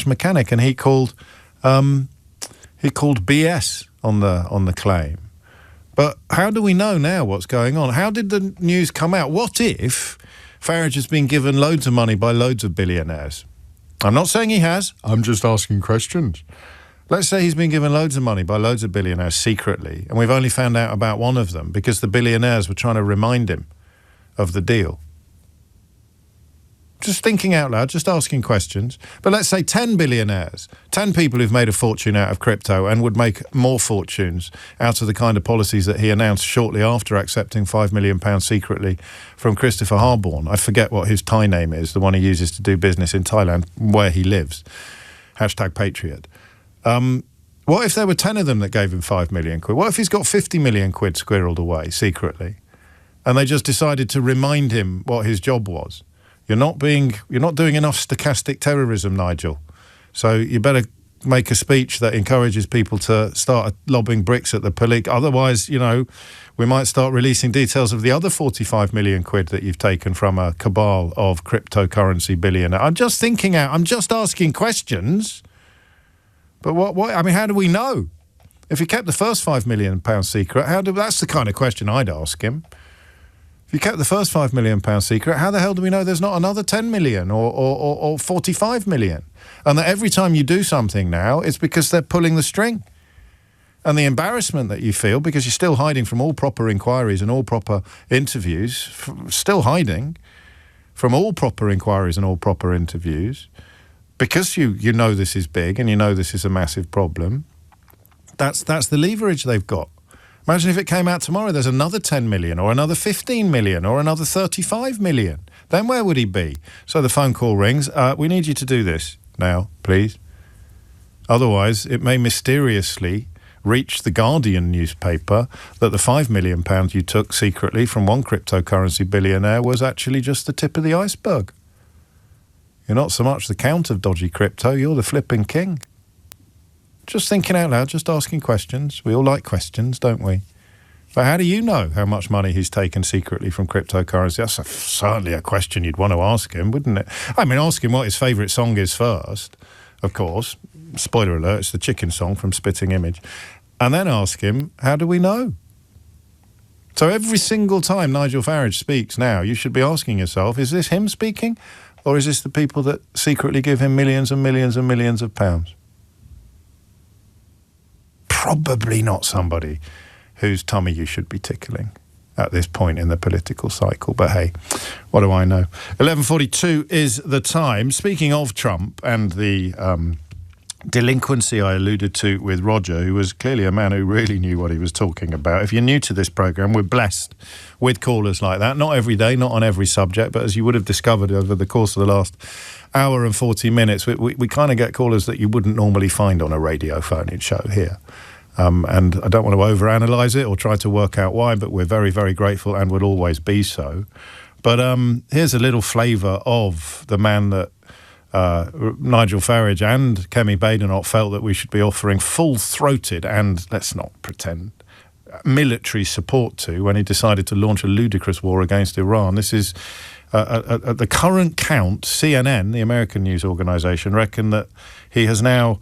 mechanic, and he called BS on the claim. But how do we know now what's going on? How did the news come out? What if Farage has been given loads of money by loads of billionaires? I'm not saying he has. I'm just asking questions. Let's say he's been given loads of money by loads of billionaires secretly, and we've only found out about one of them because the billionaires were trying to remind him of the deal. Just thinking out loud, just asking questions. But let's say 10 billionaires, 10 people who've made a fortune out of crypto and would make more fortunes out of the kind of policies that he announced shortly after accepting £5 million secretly from Christopher Harborne. I forget what his Thai name is, the one he uses to do business in Thailand, where he lives. #Patriot. What if there were 10 of them that gave him £5 million? What if he's got 50 million quid squirreled away secretly, and they just decided to remind him what his job was? You're not doing enough stochastic terrorism, Nigel. So you better make a speech that encourages people to start lobbing bricks at the police. Otherwise, we might start releasing details of the other 45 million quid that you've taken from a cabal of cryptocurrency billionaires. I'm just thinking out. I'm just asking questions. But how do we know? If he kept the first £5 million secret, that's the kind of question I'd ask him. If you kept the first £5 million secret, how the hell do we know there's not another 10 million or 45 million? And that every time you do something now, it's because they're pulling the string. And the embarrassment that you feel, because you're still hiding from all proper inquiries and all proper interviews, still hiding from all proper inquiries and all proper interviews, because you know this is big and you know this is a massive problem, that's the leverage they've got. Imagine if it came out tomorrow, there's another 10 million or another 15 million or another 35 million. Then where would he be? So the phone call rings. We need you to do this now, please. Otherwise, it may mysteriously reach the Guardian newspaper that the £5 million you took secretly from one cryptocurrency billionaire was actually just the tip of the iceberg. You're not so much the count of dodgy crypto, you're the flipping king. Just thinking out loud, just asking questions. We all like questions, don't we? But how do you know how much money he's taken secretly from cryptocurrency? That's certainly a question you'd want to ask him, wouldn't it? I mean, ask him what his favourite song is first, of course. Spoiler alert, it's the Chicken song from Spitting Image. And then ask him, how do we know? So every single time Nigel Farage speaks now, you should be asking yourself, is this him speaking? Or is this the people that secretly give him millions and millions and millions of pounds? Probably not somebody whose tummy you should be tickling at this point in the political cycle. But hey, what do I know? 11:42 is the time. Speaking of Trump and the delinquency I alluded to with Roger, who was clearly a man who really knew what he was talking about. If you're new to this programme, we're blessed with callers like that. Not every day, not on every subject, but as you would have discovered over the course of the last hour and 40 minutes, we kind of get callers that you wouldn't normally find on a radio phone-in show here. And I don't want to overanalyze it or try to work out why, but we're very, very grateful and will always be so. But here's a little flavour of the man that Nigel Farage and Kemi Badenoch felt that we should be offering full-throated and, let's not pretend, military support to when he decided to launch a ludicrous war against Iran. This is, at the current count, CNN, the American news organisation, reckon that he has now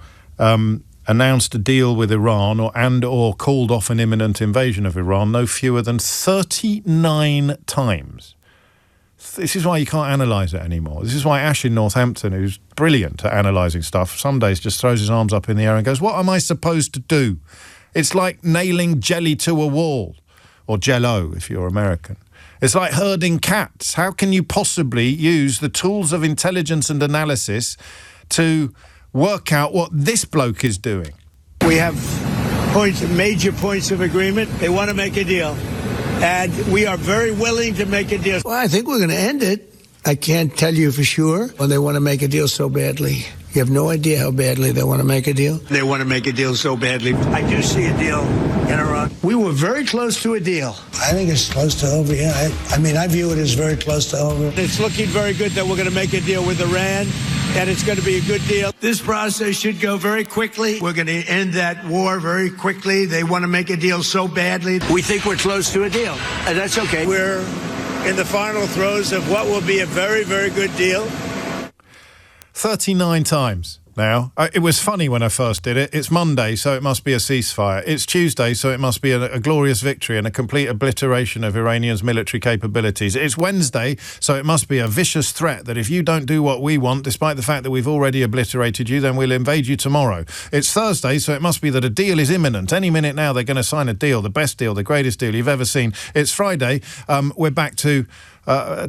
announced a deal with Iran or called off an imminent invasion of Iran no fewer than 39 times. This is why you can't analyse it anymore. This is why Ash in Northampton, who's brilliant at analysing stuff, some days just throws his arms up in the air and goes, what am I supposed to do? It's like nailing jelly to a wall, or Jell-O if you're American. It's like herding cats. How can you possibly use the tools of intelligence and analysis to work out what this bloke is doing? We have major points of agreement. They want to make a deal. And we are very willing to make a deal. Well, I think we're going to end it. I can't tell you for sure. Well, they want to make a deal so badly. You have no idea how badly they want to make a deal. They want to make a deal so badly. I do see a deal in Iran. We were very close to a deal. I think it's close to over, yeah. I mean, I view it as very close to over. It's looking very good that we're going to make a deal with Iran, and it's going to be a good deal. This process should go very quickly. We're going to end that war very quickly. They want to make a deal so badly. We think we're close to a deal, and that's okay. We're in the final throes of what will be a very, very good deal. 39 times now. It was funny when I first did it. It's Monday, so it must be a ceasefire. It's Tuesday, so it must be a glorious victory and a complete obliteration of Iranians' military capabilities. It's Wednesday, so it must be a vicious threat that if you don't do what we want, despite the fact that we've already obliterated you, then we'll invade you tomorrow. It's Thursday, so it must be that a deal is imminent. Any minute now they're going to sign a deal, the best deal, the greatest deal you've ever seen. It's Friday. We're back to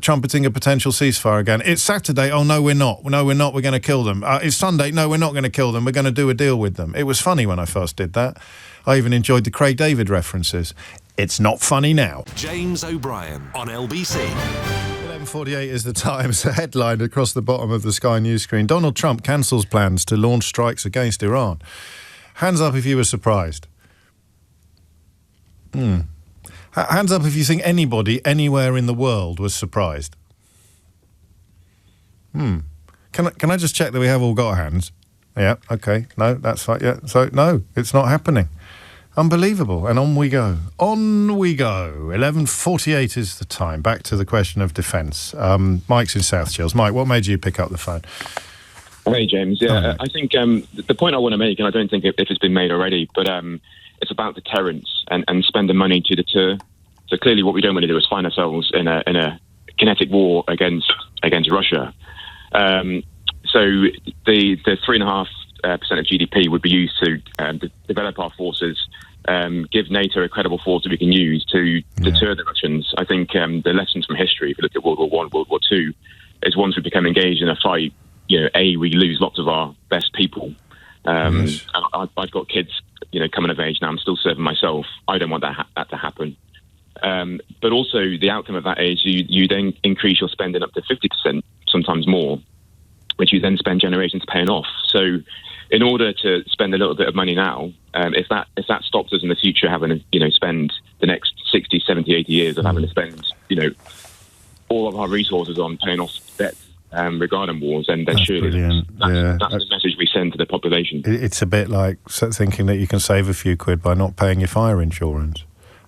trumpeting a potential ceasefire again. It's Saturday. Oh, no, we're not. No, we're not. We're going to kill them. It's Sunday. No, we're not going to kill them. We're going to do a deal with them. It was funny when I first did that. I even enjoyed the Craig David references. It's not funny now. James O'Brien on LBC. 11:48 is the time. It's a headline across the bottom of the Sky News screen. Donald Trump cancels plans to launch strikes against Iran. Hands up if you were surprised. Hands up if you think anybody anywhere in the world was surprised. Can I just check that we have all got hands? Yeah, okay. No, that's fine. Yeah, so no, it's not happening. Unbelievable. And on we go. On we go. 11:48 is the time. Back to the question of defence. Mike's in South Shields. Mike, what made you pick up the phone? Hey, James. Yeah, I think the point I want to make, and I don't think if it's been made already, but it's about deterrence and spending money to deter. So clearly what we don't want to do is find ourselves in a kinetic war against Russia. So the 3.5% of GDP would be used to develop our forces, give NATO a credible force that we can use to deter the Russians. I think the lessons from history, if you look at World War I, World War II, is once we become engaged in a fight, we lose lots of our best people. I've got kids, coming of age now. I'm still serving myself. I don't want that to happen. But also the outcome of that is you then increase your spending up to 50%, sometimes more, which you then spend generations paying off. So in order to spend a little bit of money now, if that stops us in the future having to, spend the next 60, 70, 80 years of having to spend, all of our resources on paying off debt regarding wars, and then surely that's the message we send to the population. It's a bit like thinking that you can save a few quid by not paying your fire insurance,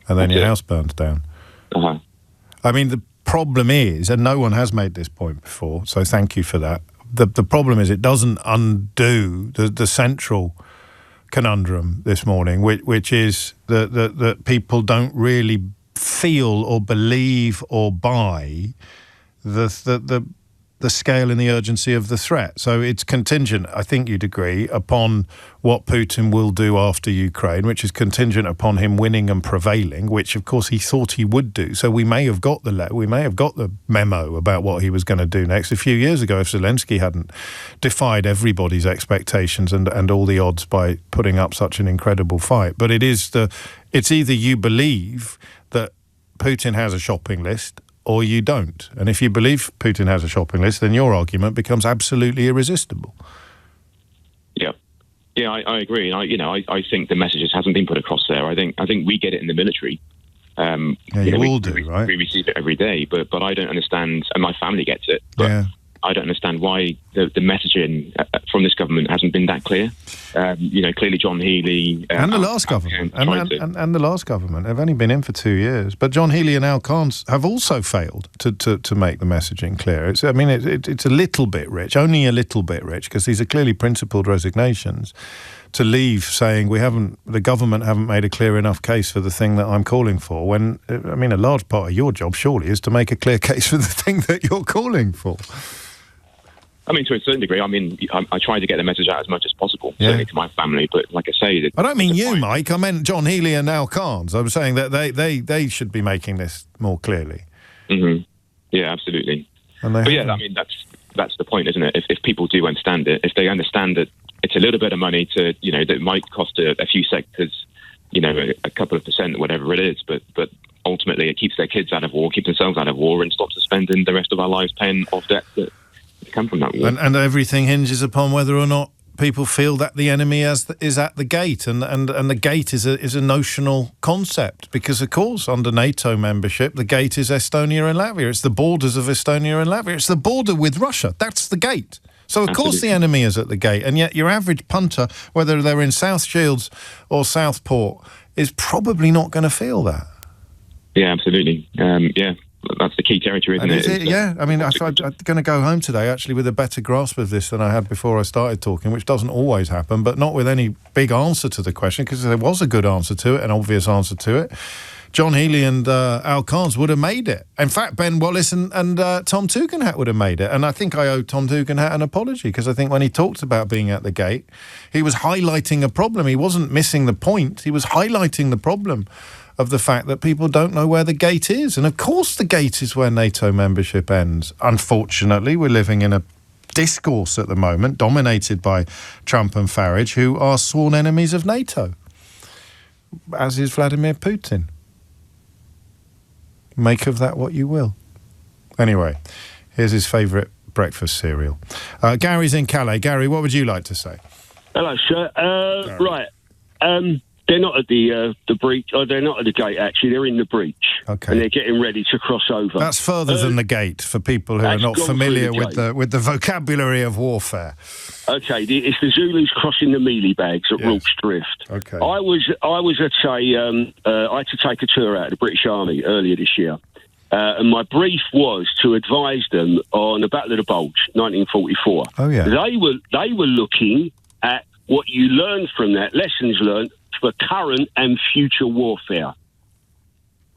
and then your house burns down. I mean, the problem is, and no one has made this point before, so thank you for that. The problem is it doesn't undo the central conundrum this morning, which is that people don't really feel or believe or buy the scale and the urgency of the threat. So it's contingent, I think you'd agree, upon what Putin will do after Ukraine, which is contingent upon him winning and prevailing, which of course he thought he would do. So we may have got the memo about what he was going to do next. A few years ago, if Zelensky hadn't defied everybody's expectations and all the odds by putting up such an incredible fight. But it's either you believe that Putin has a shopping list or you don't. And if you believe Putin has a shopping list, then your argument becomes absolutely irresistible. Yeah, I agree. And I think the message just hasn't been put across there. I think we get it in the military. You all do, right? We receive it every day, but I don't understand, and my family gets it. But I don't understand why the messaging from this government hasn't been that clear. Clearly John Healey and the last government and the last government have only been in for 2 years. But John Healey and Al Khan's have also failed to make the messaging clear. It's a little bit rich, only a little bit rich, because these are clearly principled resignations. To leave saying the government haven't made a clear enough case for the thing that I'm calling for, when a large part of your job surely is to make a clear case for the thing that you're calling for. To a certain degree, I try to get the message out as much as possible, certainly to my family. But like I say, I don't mean you, Mike. I meant John Healey and Al Khan's. I was saying that they should be making this more clearly. Mm-hmm. Yeah, absolutely. That's the point, isn't it? If people do understand it, if they understand that it's a little bit of money to, that might cost a few sectors, a couple of percent, whatever it is, but ultimately it keeps their kids out of war, keeps themselves out of war, and stops us spending the rest of our lives paying off debt that come from that war. And everything hinges upon whether or not people feel that the enemy is at the gate, and the gate is a notional concept, because of course under NATO membership the gate is Estonia and Latvia. It's the borders of Estonia and Latvia. It's the border with Russia. That's the gate. So of course the enemy is at the gate, and yet your average punter, whether they're in South Shields or Southport, is probably not going to feel that. Yeah, absolutely. that's the key territory, isn't it? Yeah, I mean, I'm going to go home today actually with a better grasp of this than I had before I started talking, which doesn't always happen, but not with any big answer to the question, because there was a good answer to it, an obvious answer to it. John Healy and Al Carnes would have made it. In fact, Ben Wallace and Tom Tugendhat would have made it. And I think I owe Tom Tugendhat an apology, because I think when he talked about being at the gate, he was highlighting a problem. He wasn't missing the point. He was highlighting the problem of the fact that people don't know where the gate is. And of course the gate is where NATO membership ends. Unfortunately, we're living in a discourse at the moment dominated by Trump and Farage, who are sworn enemies of NATO, as is Vladimir Putin. Make of that what you will. Anyway, here's his favourite breakfast cereal. Gary's in Calais. Gary, what would you like to say? Hello, sir. Right. They're not at the breach. Oh, they're not at the gate, actually. They're in the breach. Okay. And they're getting ready to cross over. That's further than the gate for people who are not familiar with the vocabulary of warfare. Okay, it's the Zulus crossing the mealie bags at Rorke's Drift. Okay. I was at I had to take a tour out of the British Army earlier this year. And my brief was to advise them on the Battle of the Bulge, 1944. Oh, yeah. They were looking at what you learned from that, lessons learned for current and future warfare.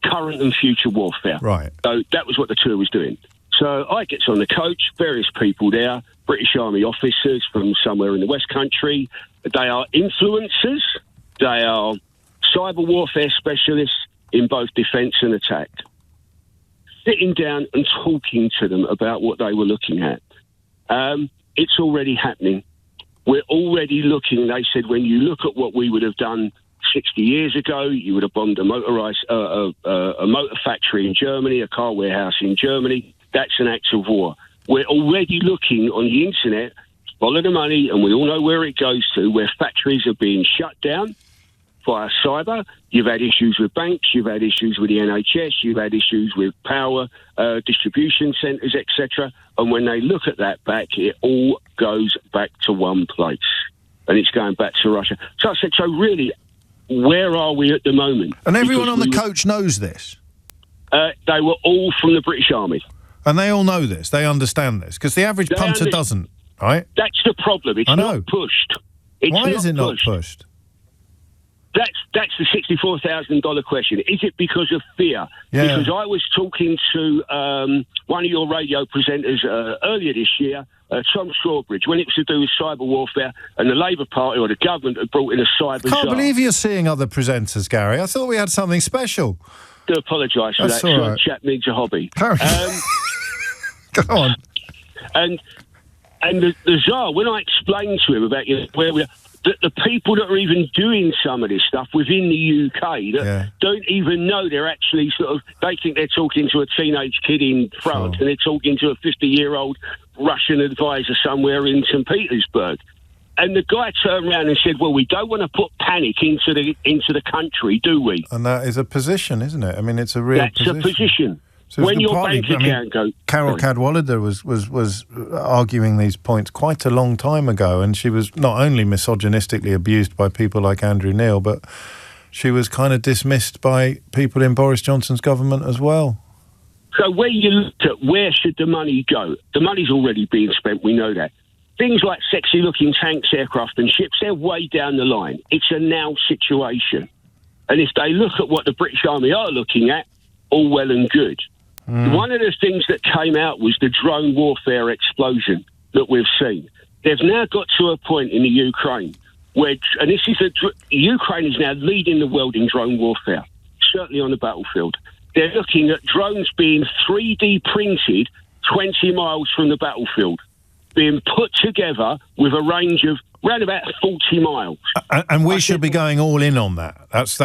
Current and future warfare. Right. So that was what the tour was doing. So I get on the coach, various people there, British Army officers from somewhere in the West Country. They are influencers. They are cyber warfare specialists in both defence and attack. Sitting down and talking to them about what they were looking at. It's already happening. We're already looking, they said, when you look at what we would have done 60 years ago, you would have bombed a motor factory in Germany, a car warehouse in Germany. That's an act of war. We're already looking on the internet, follow the money, and we all know where it goes to, where factories are being shut down via cyber. You've had issues with banks, you've had issues with the NHS, you've had issues with power distribution centres, etc. And when they look at that back, it all goes back to one place. And it's going back to Russia. So I said, so really, where are we at the moment? And everyone on the coach knows this? They were all from the British Army. And they all know this? They understand this? Because the average punter doesn't, right? That's the problem. It's not pushed. Why is it not pushed? That's the $64,000 question. Is it because of fear? Yeah. Because I was talking to one of your radio presenters earlier this year, Tom Strawbridge, when it was to do with cyber warfare, and the Labour Party or the government had brought in a cyber I can't believe you're seeing other presenters, Gary. I thought we had something special. I do apologise for that. All right. Chap needs a hobby. Go on. And the Tsar, when I explained to him about where we are, the people that are even doing some of this stuff within the UK that don't even know they're actually they think they're talking to a teenage kid in France and they're talking to a 50-year-old Russian advisor somewhere in St. Petersburg. And the guy turned around and said, well, we don't want to put panic into the country, do we? And that is a position, isn't it? I mean, it's a real position. That's a position. So when your bank account goes... Carol Cadwallader was arguing these points quite a long time ago, and she was not only misogynistically abused by people like Andrew Neil, but she was kind of dismissed by people in Boris Johnson's government as well. So where you look at where should the money go, the money's already being spent, we know that. Things like sexy-looking tanks, aircraft and ships, they're way down the line. It's a now situation. And if they look at what the British Army are looking at, all well and good. One of the things that came out was the drone warfare explosion that we've seen. They've now got to a point in the Ukraine where, and this is Ukraine is now leading the world in drone warfare, certainly on the battlefield. They're looking at drones being 3D printed 20 miles from the battlefield, being put together with a range of around about 40 miles. And we should be going all in on that. That's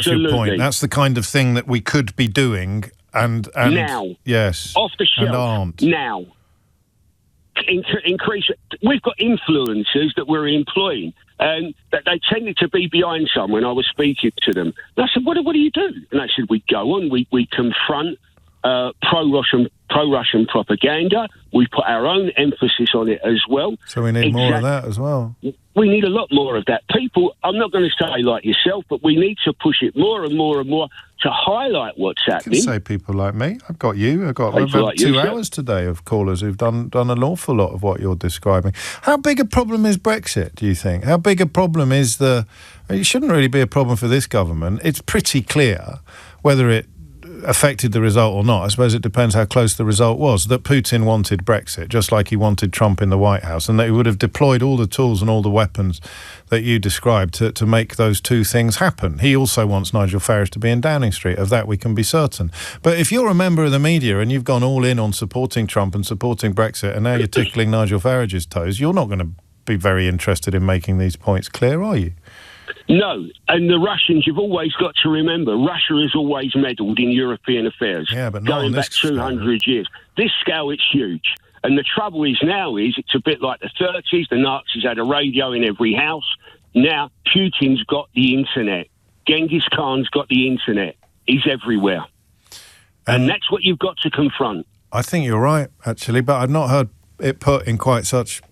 your point. That's the kind of thing that we could be doing. And now, yes, off the shelf, and aren't. Now. Increase. We've got influencers that we're employing, and that they tended to be behind some when I was speaking to them. And I said, "What do you do?" And they said, "We go on, we confront, pro-Russian propaganda. We put our own emphasis on it as well. So we need more of that as well. We need a lot more of that. People, I'm not going to say like yourself, but we need to push it more and more and more to highlight what's happening. You can say people like me. I've got you. I've had like 2 hours today of callers who've done an awful lot of what you're describing. How big a problem is Brexit, do you think? How big a problem is it shouldn't really be a problem for this government. It's pretty clear whether it affected the result or not. I suppose it depends how close the result was, that Putin wanted Brexit, just like he wanted Trump in the White House, and that he would have deployed all the tools and all the weapons that you described to make those two things happen. He also wants Nigel Farage to be in Downing Street. Of that we can be certain. But if you're a member of the media and you've gone all in on supporting Trump and supporting Brexit, and now you're tickling Nigel Farage's toes, you're not going to be very interested in making these points clear, are you? No, and the Russians, you've always got to remember, Russia has always meddled in European affairs. Yeah, but not going back 200 years. This scale, it's huge. And the trouble is now it's a bit like the 30s. The Nazis had a radio in every house. Now Putin's got the internet. Genghis Khan's got the internet. He's everywhere. And that's what you've got to confront. I think you're right, actually, but I've not heard it put in quite such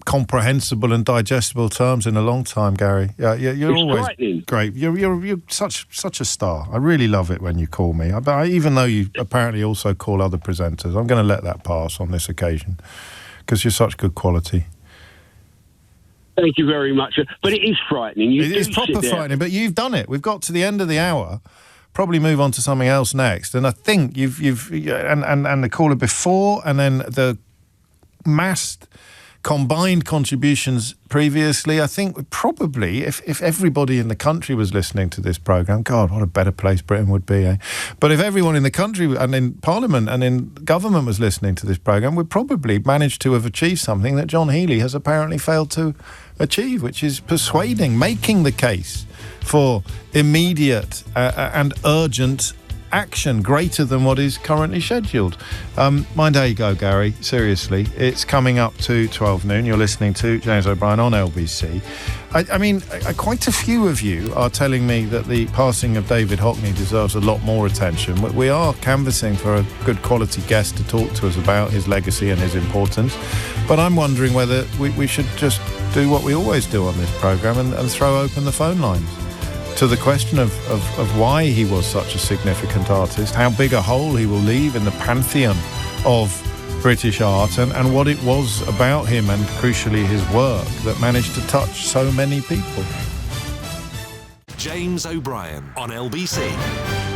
comprehensible and digestible terms in a long time, Gary. Yeah, you're it's always frightening. Great. You're such a star. I really love it when you call me. Even though you apparently also call other presenters, I'm going to let that pass on this occasion because you're such good quality. Thank you very much. But it is frightening. It is proper frightening, but you've done it. We've got to the end of the hour. Probably move on to something else next. And I think you've and the caller before, and then the massed combined contributions previously, I think probably if everybody in the country was listening to this programme, God, what a better place Britain would be, eh? But if everyone in the country and in Parliament and in government was listening to this programme, we'd probably manage to have achieved something that John Healey has apparently failed to achieve, which is making the case for immediate and urgent action greater than what is currently scheduled. Mind how you go, Gary. Seriously, it's coming up to 12 noon. You're listening to James O'Brien on LBC. I mean, quite a few of you are telling me that the passing of David Hockney deserves a lot more attention. We are canvassing for a good quality guest to talk to us about his legacy and his importance. But I'm wondering whether we should just do what we always do on this programme and throw open the phone lines to the question of why he was such a significant artist, how big a hole he will leave in the pantheon of British art, and what it was about him and, crucially, his work that managed to touch so many people. James O'Brien on LBC.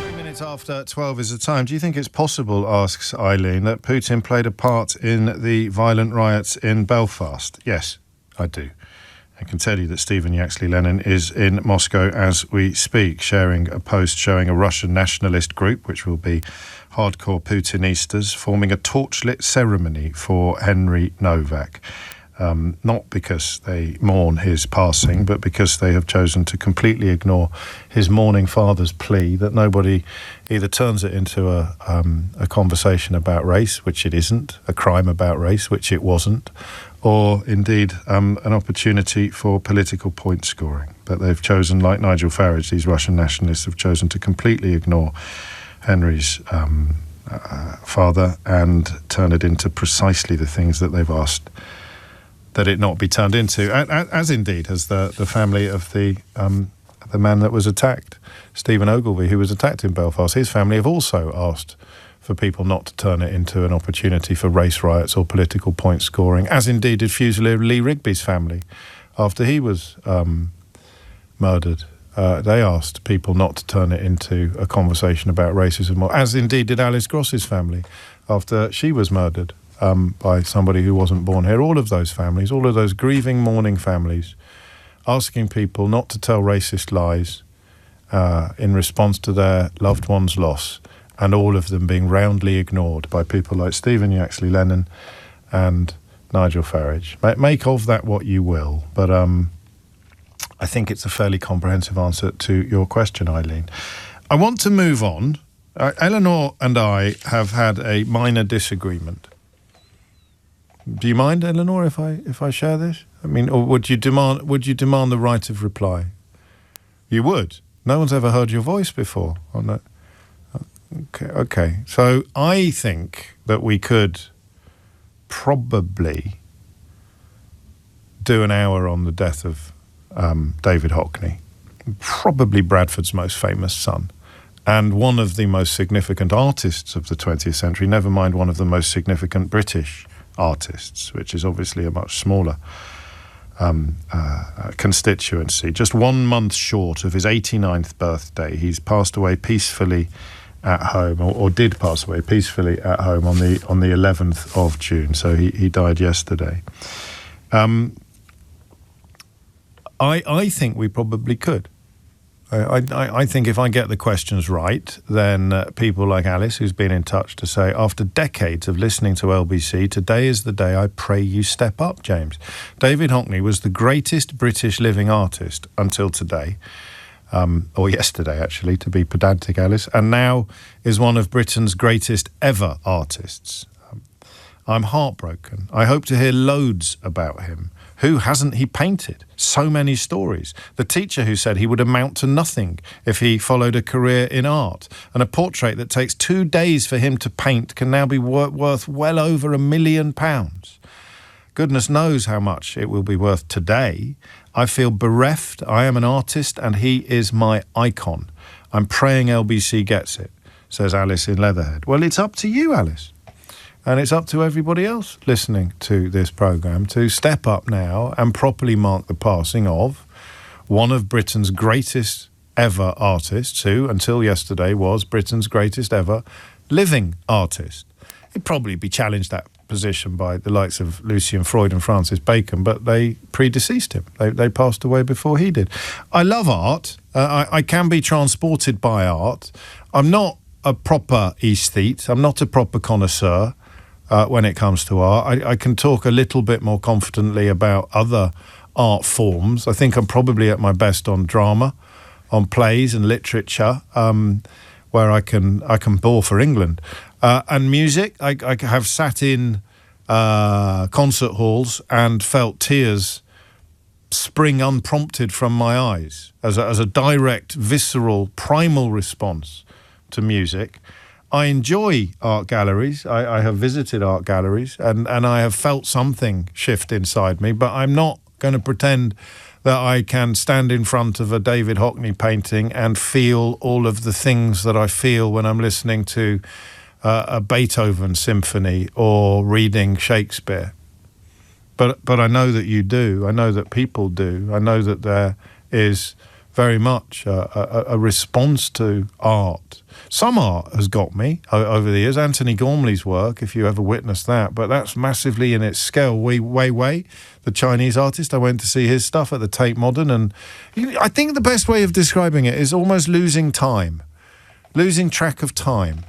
3 minutes after 12 is the time. Do you think it's possible, asks Eileen, that Putin played a part in the violent riots in Belfast? Yes, I do. I can tell you that Stephen Yaxley-Lennon is in Moscow as we speak, sharing a post showing a Russian nationalist group, which will be hardcore Putinistas, forming a torchlit ceremony for Henry Novak. Not because they mourn his passing, but because they have chosen to completely ignore his mourning father's plea that nobody either turns it into a conversation about race, which it isn't, a crime about race, which it wasn't, or indeed an opportunity for political point scoring. But they've chosen, like Nigel Farage, these Russian nationalists have chosen to completely ignore Henry's father and turn it into precisely the things that they've asked that it not be turned into, as indeed has the family of the man that was attacked, Stephen Ogilvie, who was attacked in Belfast. His family have also asked for people not to turn it into an opportunity for race riots or political point scoring, as indeed did Fusilier Lee Rigby's family after he was murdered. They asked people not to turn it into a conversation about racism, or as indeed did Alice Gross's family after she was murdered by somebody who wasn't born here. All of those families, all of those grieving, mourning families, asking people not to tell racist lies in response to their loved one's loss, and all of them being roundly ignored by people like Stephen Yaxley-Lennon and Nigel Farage. Make of that what you will, but I think it's a fairly comprehensive answer to your question, Eileen. I want to move on. Eleanor and I have had a minor disagreement. Do you mind, Eleanor, if I share this? I mean, or would you demand the right of reply? You would. No one's ever heard your voice before on that. Okay. So I think that we could probably do an hour on the death of David Hockney, probably Bradford's most famous son, and one of the most significant artists of the 20th century, never mind one of the most significant British artists, which is obviously a much smaller constituency. Just 1 month short of his 89th birthday, he's passed away peacefully at home, or did pass away peacefully at home on the 11th of June. So he died yesterday. I think we probably could. I think if I get the questions right, then people like Alice, who's been in touch to say, after decades of listening to LBC, today is the day I pray you step up, James. David Hockney was the greatest British living artist until today, or yesterday, actually, to be pedantic, Alice, and now is one of Britain's greatest ever artists. I'm heartbroken. I hope to hear loads about him. Who hasn't he painted? So many stories. The teacher who said he would amount to nothing if he followed a career in art. And a portrait that takes 2 days for him to paint can now be worth well over £1 million. Goodness knows how much it will be worth today. I feel bereft. I am an artist and he is my icon. I'm praying LBC gets it, says Alice in Leatherhead. Well, it's up to you, Alice. And it's up to everybody else listening to this programme to step up now and properly mark the passing of one of Britain's greatest ever artists, who, until yesterday, was Britain's greatest ever living artist. He'd probably be challenged that position by the likes of Lucian Freud and Francis Bacon, but they predeceased him. They passed away before he did. I love art. I can be transported by art. I'm not a proper aesthete. I'm not a proper connoisseur. When it comes to art, I can talk a little bit more confidently about other art forms. I think I'm probably at my best on drama, on plays and literature, where I can bore for England. And music, I have sat in concert halls and felt tears spring unprompted from my eyes as a direct, visceral, primal response to music. I enjoy art galleries. I have visited art galleries and I have felt something shift inside me, but I'm not going to pretend that I can stand in front of a David Hockney painting and feel all of the things that I feel when I'm listening to a Beethoven symphony or reading Shakespeare. But I know that you do. I know that people do. I know that there is very much a response to art. Some art has got me over the years. Anthony Gormley's work, if you ever witnessed that, but that's massively in its scale. Wei, the Chinese artist, I went to see his stuff at the Tate Modern, and I think the best way of describing it is almost losing time, losing track of time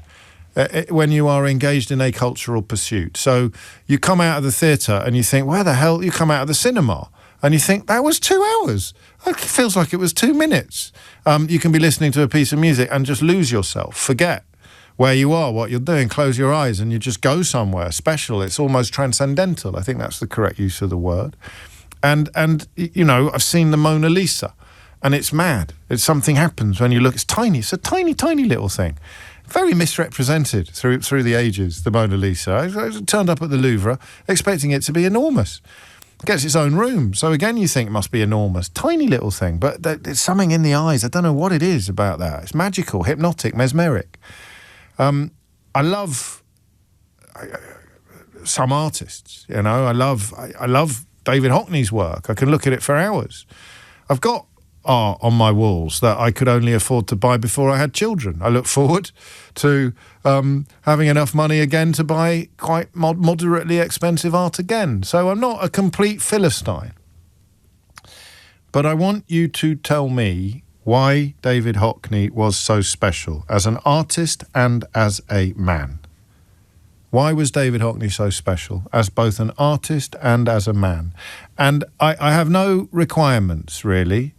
when you are engaged in a cultural pursuit. So you come out of the theatre and you think, where the hell? You come out of the cinema and you think, that was 2 hours. It feels like it was 2 minutes. You can be listening to a piece of music and just lose yourself, forget where you are, what you're doing, close your eyes, and you just go somewhere special. It's almost transcendental. I think that's the correct use of the word. And you know, I've seen the Mona Lisa, and it's mad. It's something happens when you look. It's tiny. It's a tiny, tiny little thing. Very misrepresented through the ages, the Mona Lisa. I turned up at the Louvre expecting it to be enormous. It gets its own room. So again, you think it must be enormous. Tiny little thing, but there's something in the eyes. I don't know what it is about that. It's magical, hypnotic, mesmeric. I love some artists, you know. I love David Hockney's work. I can look at it for hours. I've got art on my walls that I could only afford to buy before I had children. I look forward to having enough money again to buy quite moderately expensive art again. So I'm not a complete Philistine. But I want you to tell me why David Hockney was so special as an artist and as a man. Why was David Hockney so special as both an artist and as a man? And I have no requirements, really,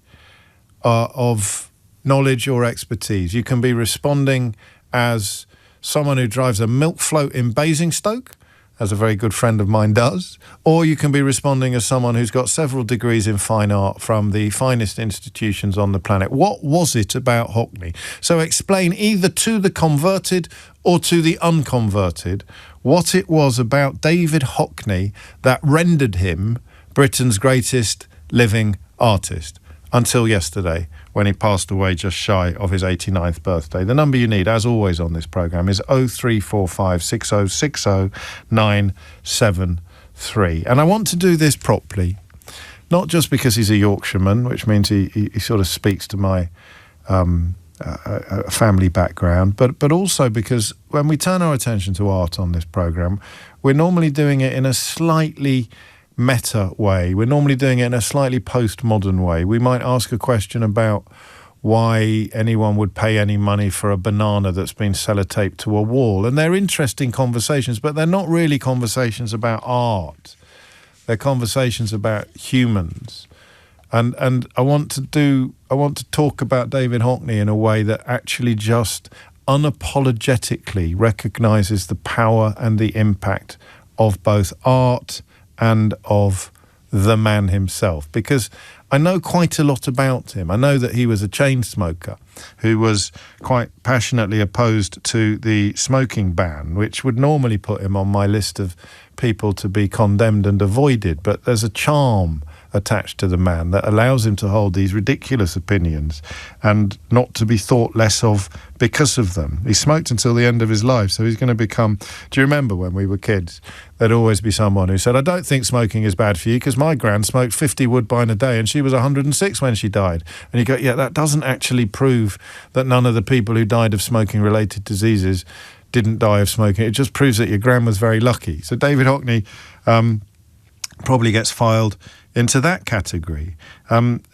of knowledge or expertise. You can be responding as someone who drives a milk float in Basingstoke, as a very good friend of mine does, or you can be responding as someone who's got several degrees in fine art from the finest institutions on the planet. What was it about Hockney? So explain either to the converted or to the unconverted what it was about David Hockney that rendered him Britain's greatest living artist until yesterday, when he passed away just shy of his 89th birthday. The number you need, as always on this programme, is 0345 6060 973. And I want to do this properly, not just because he's a Yorkshireman, which means he sort of speaks to my family background, but also because when we turn our attention to art on this programme, we're normally doing it in a slightly meta way. We're normally doing it in a slightly postmodern way. We might ask a question about why anyone would pay any money for a banana that's been sellotaped to a wall. And they're interesting conversations, but they're not really conversations about art. They're conversations about humans. And I want to talk about David Hockney in a way that actually just unapologetically recognises the power and the impact of both art and of the man himself, because I know quite a lot about him. I know that he was a chain smoker who was quite passionately opposed to the smoking ban, which would normally put him on my list of people to be condemned and avoided. But there's a charm attached to the man that allows him to hold these ridiculous opinions and not to be thought less of because of them. He smoked until the end of his life, so he's going to become... Do you remember when we were kids? There'd always be someone who said, I don't think smoking is bad for you because my gran smoked 50 Woodbine a day and she was 106 when she died. And you go, yeah, that doesn't actually prove that none of the people who died of smoking-related diseases didn't die of smoking. It just proves that your gran was very lucky. So David Hockney probably gets filed into that category.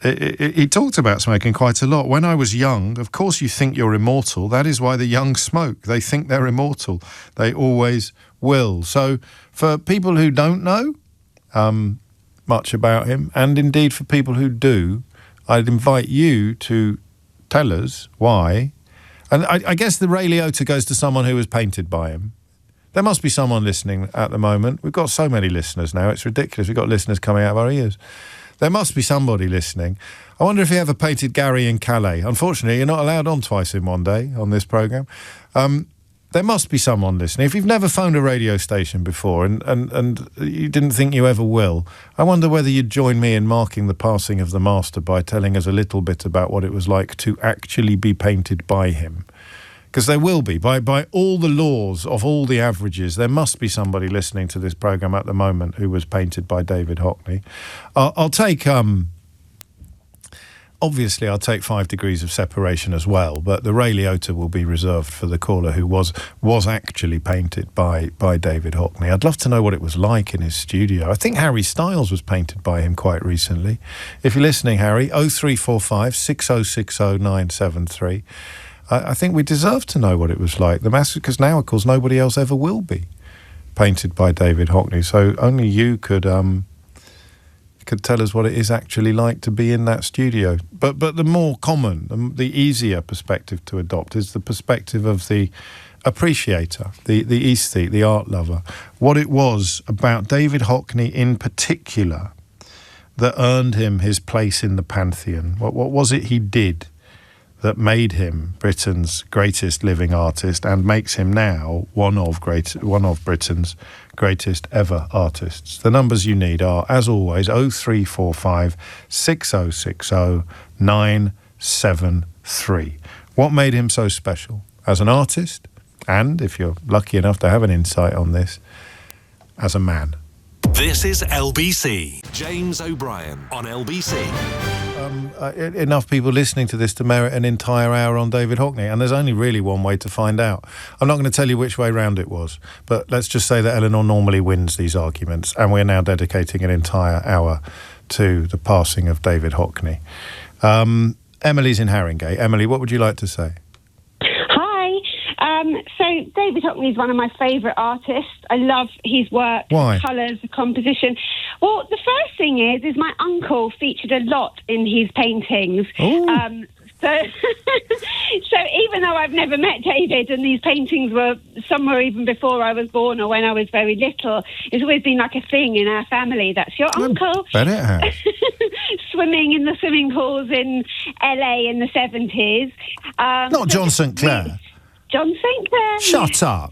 He talked about smoking quite a lot. When I was young, of course you think you're immortal. That is why the young smoke. They think they're immortal. They always will. So for people who don't know much about him, and indeed for people who do, I'd invite you to tell us why. And I guess the Ray Liotta goes to someone who was painted by him. There must be someone listening at the moment. We've got so many listeners now. It's ridiculous. We've got listeners coming out of our ears. There must be somebody listening. I wonder if he ever painted Gary in Calais. Unfortunately, you're not allowed on twice in one day on this programme. There must be someone listening. If you've never phoned a radio station before and you didn't think you ever will, I wonder whether you'd join me in marking the passing of the master by telling us a little bit about what it was like to actually be painted by him. Because there will be, by all the laws of all the averages, there must be somebody listening to this programme at the moment who was painted by David Hockney. I'll take, obviously I'll take 5 degrees of separation as well, but the Ray Liotta will be reserved for the caller who was actually painted by David Hockney. I'd love to know what it was like in his studio. I think Harry Styles was painted by him quite recently. If you're listening, Harry, 0345 6060 973. I think we deserve to know what it was like. The master, because now, of course, nobody else ever will be painted by David Hockney. So only you could tell us what it is actually like to be in that studio. But the more common, the easier perspective to adopt is the perspective of the appreciator, the aesthete, the art lover. What it was about David Hockney in particular that earned him his place in the pantheon. What was it he did that made him Britain's greatest living artist and makes him now one of Britain's greatest ever artists? The numbers you need are, as always, 0345 6060 973. What made him so special as an artist, and, if you're lucky enough to have an insight on this, as a man? This is LBC. James O'Brien on LBC. Enough people listening to this to merit an entire hour on David Hockney, and there's only really one way to find out. I'm not going to tell you which way round it was, but let's just say that Eleanor normally wins these arguments, and we're now dedicating an entire hour to the passing of David Hockney. Emily's in Haringey. Emily, what would you like to say? So David Hockney is one of my favourite artists. I love his work, Why? colours, the composition. Well, the first thing is my uncle featured a lot in his paintings. So, so even though I've never met David, and these paintings were somewhere even before I was born or when I was very little, it's always been like a thing in our family. That's your uncle. Bet it has. Swimming in the swimming pools in LA in the 70s. Not John St. Clair. John St. Clair. Shut up.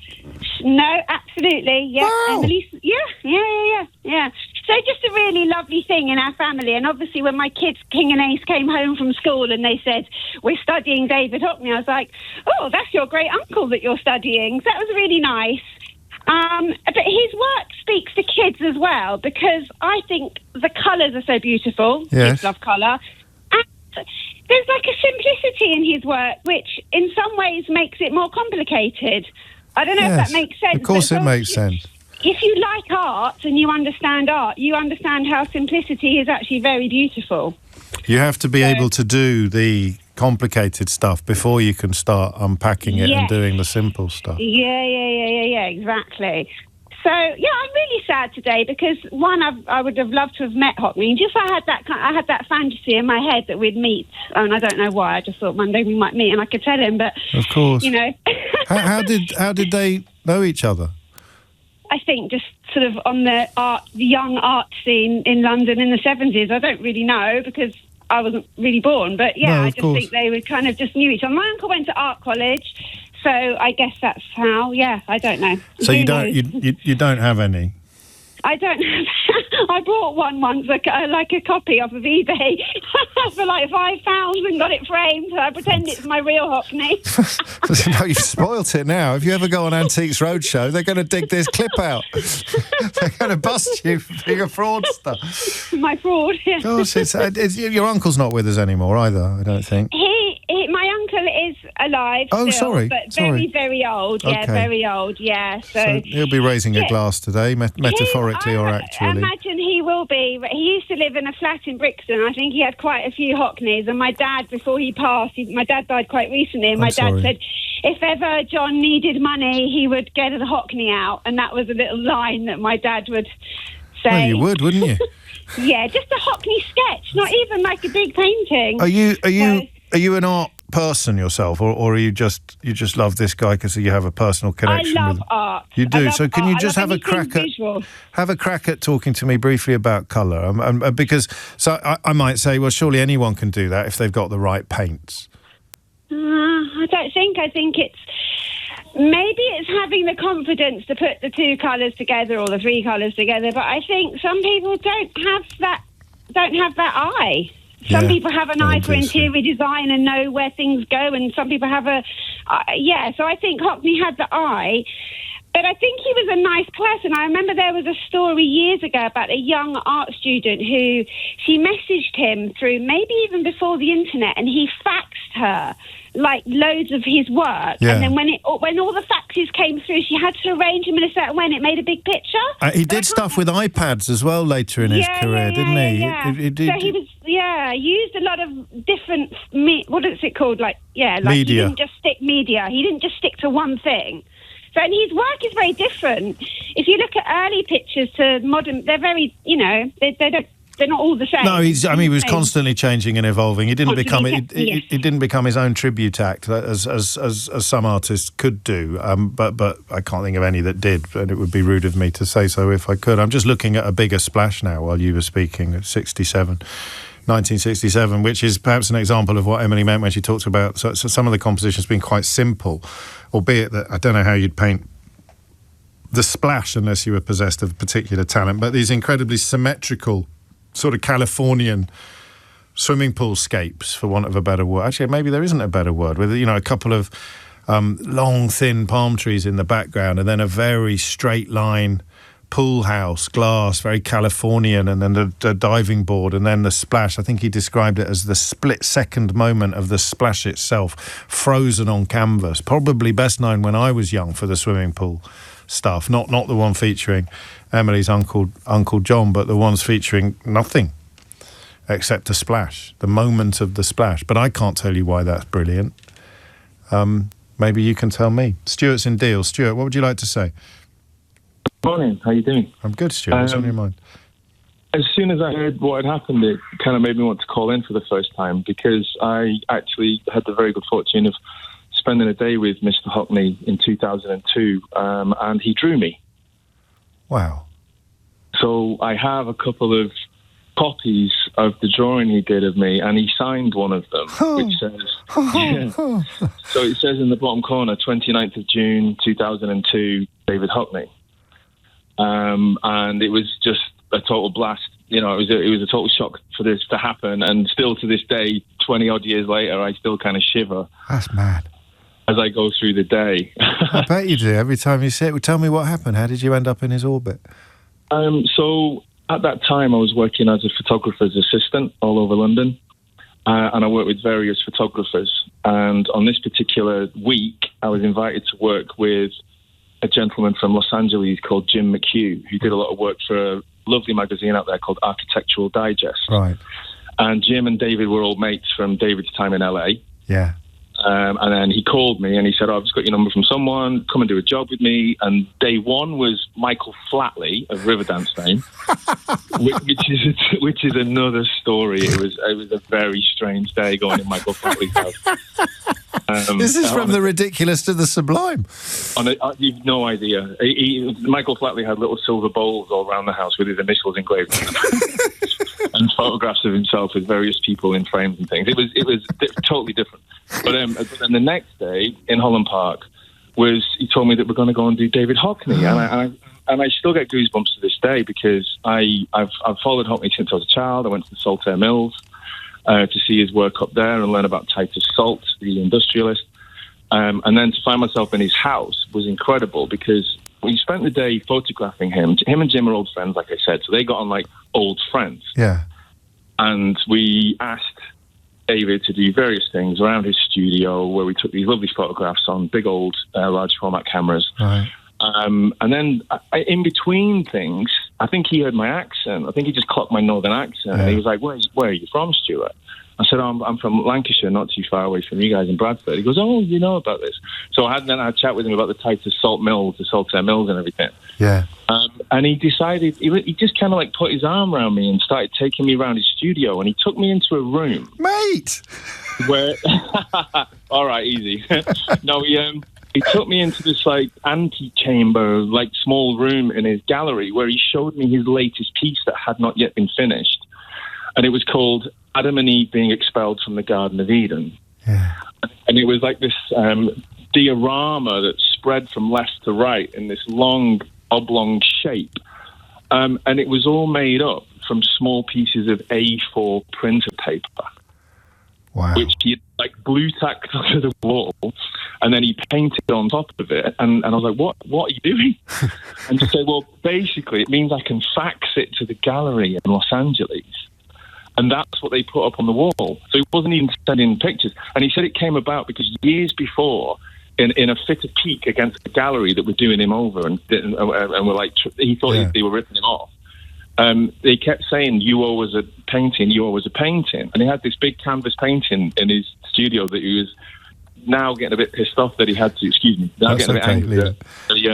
No, absolutely. Yeah. Wow. Emily, yeah. So just a really lovely thing in our family. And obviously when my kids, King and Ace, came home from school and they said, we're studying David Hockney, I was like, oh, that's your great uncle that you're studying. So that was really nice. But his work speaks to kids as well, because I think the colours are so beautiful. Yes. Kids love colour. And there's like a simplicity in his work, which in some ways makes it more complicated. I don't know if that makes sense. Of course it makes sense. If you like art and you understand art, you understand how simplicity is actually very beautiful. You have to be able to do the complicated stuff before you can start unpacking it and doing the simple stuff. Yeah, exactly. So, yeah, I'm really sad today because, one, I would have loved to have met Hockney. Just I had that fantasy in my head that we'd meet, and I don't know why. I just thought one day we might meet and I could tell him, but... Of course. You know... how did they know each other? I think just sort of on the young art scene in London in the 70s. I don't really know because I wasn't really born, but yeah, I just think they would kind of just knew each other. My uncle went to art college, so I guess that's how. Yeah, I don't know. So you don't have any? I don't have. I bought one once, like a copy off of eBay for like £5 and got it framed. So I pretend it's my real Hockney. No, you've spoilt it now. If you ever go on Antiques Roadshow, they're going to dig this clip out. They're going to bust you for being a fraudster. My fraud. Yeah. Gosh, your uncle's not with us anymore either, I don't think. My uncle is alive. Oh, still, sorry. But very, very old. Yeah, very old. Yeah. So he'll be raising a glass today, metaphorically or actually. I imagine he will be. He used to live in a flat in Brixton. I think he had quite a few Hockneys. And my dad, before he passed, my dad died quite recently. And my dad said, if ever John needed money, he would get a Hockney out. And that was a little line that my dad would say. Well, you would, wouldn't you? Yeah, just a Hockney sketch, not even like a big painting. Are you an art person yourself, or are you just love this guy because you have a personal connection? I love with him? art. You do. So can you just have a crack at talking to me briefly about colour? Because I might say, well, surely anyone can do that if they've got the right paints. I don't think. I think maybe it's having the confidence to put the two colours together or the three colours together. But I think some people don't have that eye. Some people have an eye for interior design and know where things go, and some people have so I think Hockney had the eye. But I think he was a nice person. I remember there was a story years ago about a young art student who she messaged him through, maybe even before the internet, and he faxed her like loads of his work. Yeah. And then when all the faxes came through, she had to arrange them in a certain way, and it made a big picture. He did stuff with iPads as well later in his career, didn't he? Yeah. So he was, used a lot of different, what is it called? Media. He didn't just stick media. He didn't just stick to one thing. So, and his work is very different. If you look at early pictures to modern, they're very, they're not all the same. No, he was constantly changing and evolving. He didn't become his own tribute act as some artists could do. But I can't think of any that did, and it would be rude of me to say so if I could. I'm just looking at A Bigger Splash now while you were speaking at 1967, which is perhaps an example of what Emily meant when she talks about so some of the compositions being quite simple, albeit that I don't know how you'd paint the splash unless you were possessed of particular talent, but these incredibly symmetrical sort of Californian swimming pool scapes, for want of a better word. Actually, maybe there isn't a better word, with a couple of long, thin palm trees in the background, and then a very straight line pool house, glass, very Californian, and then the diving board, and then the splash. I think he described it as the split-second moment of the splash itself, frozen on canvas. Probably best known when I was young for the swimming pool stuff, not the one featuring Emily's Uncle John, but the ones featuring nothing except a splash, the moment of the splash. But I can't tell you why that's brilliant. Maybe you can tell me. Stuart's in Deal. Stuart, what would you like to say? Morning, how you doing? I'm good, Stuart. What's on your mind? As soon as I heard what had happened, it kind of made me want to call in for the first time, because I actually had the very good fortune of spending a day with Mr. Hockney in 2002, and he drew me. Wow. So I have a couple of copies of the drawing he did of me, and he signed one of them, which says, so it says in the bottom corner, 29th of June, 2002, David Hockney. And it was just a total blast. You know, it was a total shock for this to happen, and still to this day, 20-odd years later, I still kind of shiver. That's mad. As I go through the day. I bet you do, every time you see it. Well, tell me what happened. How did you end up in his orbit? So at that time, I was working as a photographer's assistant all over London, and I worked with various photographers. And on this particular week, I was invited to work with a gentleman from Los Angeles called Jim McHugh, who did a lot of work for a lovely magazine out there called Architectural Digest. Right. And Jim and David were old mates from David's time in LA. Yeah. And then he called me and he said, I've just got your number from someone, come and do a job with me. And day one was Michael Flatley of Riverdance fame, which is another story. It was a very strange day going in Michael Flatley's house. This is from the ridiculous to the sublime. You've no idea. Michael Flatley had little silver bowls all around the house with his initials engraved and photographs of himself with various people in frames and things. It was totally different. But then the next day in Holland Park he told me that we're going to go and do David Hockney, and I still get goosebumps to this day, because I've followed Hockney since I was a child. I went to the Saltaire Mills to see his work up there and learn about Titus Salt, the industrialist, and then to find myself in his house was incredible, because we spent the day photographing him. Him and Jim are old friends, like I said, so they got on like old friends. Yeah, and we asked David to do various things around his studio, where we took these lovely photographs on big old large format cameras. Right. And then in between things, I think he heard my accent. I think he just clocked my northern accent. Yeah. And he was like, where are you from, Stuart? I said, I'm from Lancashire, not too far away from you guys in Bradford. He goes, oh, you know about this. So I had a chat with him about the Titus Salt Mills, the Saltaire Mills and everything. Yeah. And he decided, he just kind of like put his arm around me and started taking me around his studio, and he took me into a room. Mate! Where, all right, easy. No, he took me into this like antechamber, like small room in his gallery, where he showed me his latest piece that had not yet been finished. And it was called Adam and Eve Being Expelled from the Garden of Eden. Yeah. And it was like this diorama that spread from left to right in this long, oblong shape. And it was all made up from small pieces of A4 printer paper. Wow. Which he like glue tacked to the wall, and then he painted on top of it. And I was like, what are you doing? And he said, well, basically, it means I can fax it to the gallery in Los Angeles. And that's what they put up on the wall. So he wasn't even sending pictures. And he said it came about because years before, in a fit of pique against the gallery that were doing him over, and were like, he thought they were ripping him off. They kept saying, you owe us a painting, you owe us a painting. And he had this big canvas painting in his studio that he was now getting a bit pissed off that he had to, getting a bit angry that he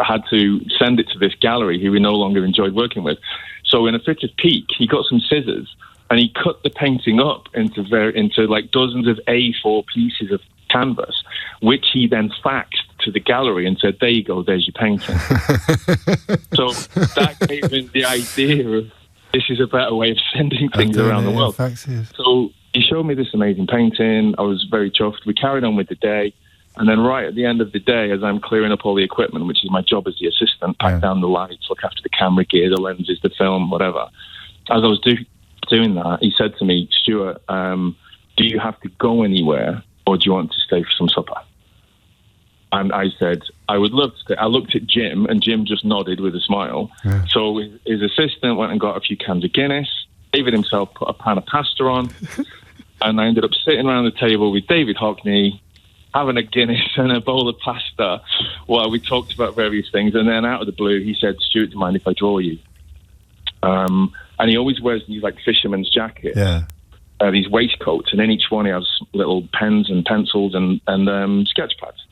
had to send it to this gallery who he no longer enjoyed working with. So in a fit of pique, he got some scissors and he cut the painting up into like dozens of A4 pieces of canvas, which he then faxed to the gallery and said, there you go, there's your painting. So that gave him the idea of this is a better way of sending things around the world. So he showed me this amazing painting. I was very chuffed. We carried on with the day. And then right at the end of the day, as I'm clearing up all the equipment, which is my job as the assistant, pack down the lights, look after the camera gear, the lenses, the film, whatever. As I was doing that, he said to me, Stuart, do you have to go anywhere, or do you want to stay for some supper? And I said, I would love to stay. I looked at Jim, and Jim just nodded with a smile. Yeah. So his assistant went and got a few cans of Guinness. David himself put a pan of pasta on. And I ended up sitting around the table with David Hockney, having a Guinness and a bowl of pasta while we talked about various things. And then out of the blue, he said, Stuart, do you mind if I draw you? And he always wears these like fisherman's jackets, these waistcoats, and in each one he has little pens and pencils and sketch pads.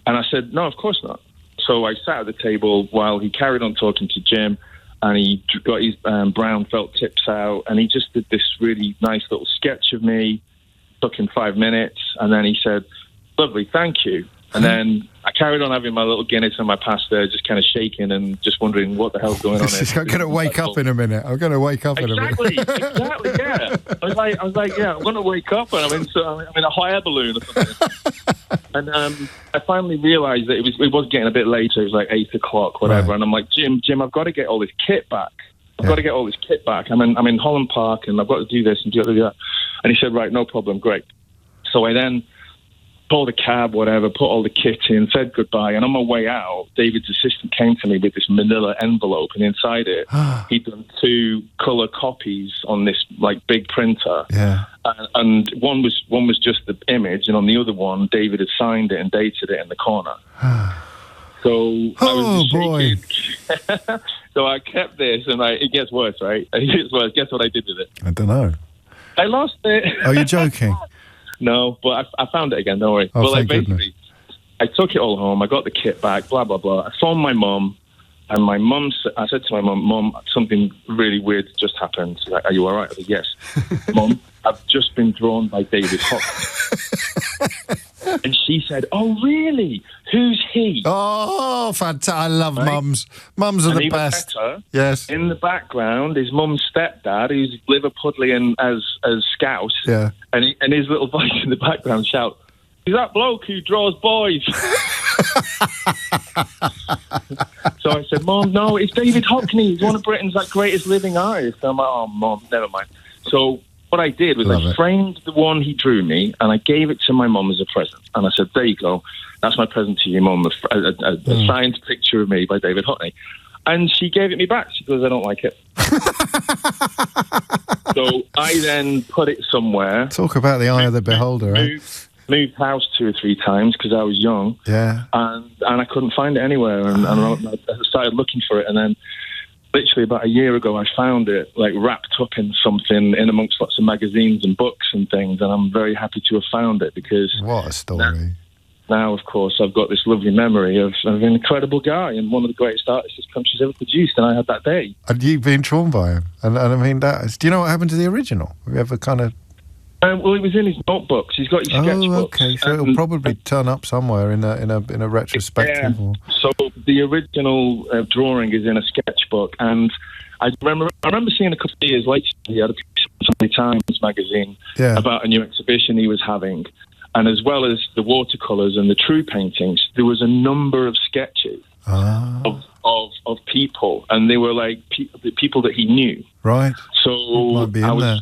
And I said, no, of course not. So I sat at the table while he carried on talking to Jim, and he got his brown felt tips out, and he just did this really nice little sketch of me. Took him 5 minutes, and then he said, "Lovely, thank you." And then I carried on having my little Guinness and my pasta, just kind of shaking and just wondering what the hell's going on. I'm going to wake up in a minute. I'm going to wake up in a minute. Exactly, yeah. I was like, yeah, I'm going to wake up and I'm in a hot air balloon or something. And I finally realised that it was getting a bit later. It was like 8 o'clock, whatever. Right. And I'm like, Jim, I've got to get all this kit back. I've got to get all this kit back. I'm in Holland Park, and I've got to do this and do that. And he said, right, no problem, great. So I then called a cab, whatever, put all the kit in, said goodbye, and on my way out, David's assistant came to me with this manila envelope, and inside it, he'd done 2 colour copies on this like big printer. Yeah. And one was just the image, and on the other one, David had signed it and dated it in the corner. So I was boy. So I kept this, and it gets worse, right? It gets worse. Guess what I did with it? I don't know. I lost it. Oh, you're joking? No, but I found it again, don't worry. Oh, but thank goodness. I took it all home, I got the kit back, blah, blah, blah. I phoned my mum, and I said to my mum, "Mum, something really weird just happened." She's like, "Are you all right?" I said, "Yes." "Mum, I've just been drawn by David Hockney." And she said, "Oh, really? Who's he?" Oh, fantastic. I love mums. Mums are the best. Better, yes. In the background, his mum's stepdad, who's Liverpudlian as Scouse. Yeah. And his little voice in the background shout, "Is that bloke who draws boys?" So I said, "Mum, no, it's David Hockney. He's one of Britain's greatest living artists." I'm like, "Oh, Mum, never mind." So what I did was I framed the one he drew me, and I gave it to my mum as a present. And I said, "There you go. That's my present to you, Mum, a signed picture of me by David Hockney." And she gave it me back. She goes, "I don't like it." So I then put it somewhere. Talk about the eye of the beholder, Moved house 2 or 3 times because I was young. Yeah. And I couldn't find it anywhere. And I started looking for it. And then literally about a year ago, I found it wrapped up in something in amongst lots of magazines and books and things. And I'm very happy to have found it because... What a story. Now, of course, I've got this lovely memory of an incredible guy and one of the greatest artists this country's ever produced, and I had that day. And you've been drawn by him. And I mean, do you know what happened to the original? Have you ever kind of... well, it was in his notebooks. He's got his sketchbooks. Oh, okay. So it'll probably turn up somewhere in a retrospective. Yeah. So the original drawing is in a sketchbook, and I remember seeing a couple of years later, he had a piece in the Sunday Times magazine about a new exhibition he was having. And as well as the watercolours and the true paintings, there was a number of sketches of people, and they were people that he knew. Right. So might be in there.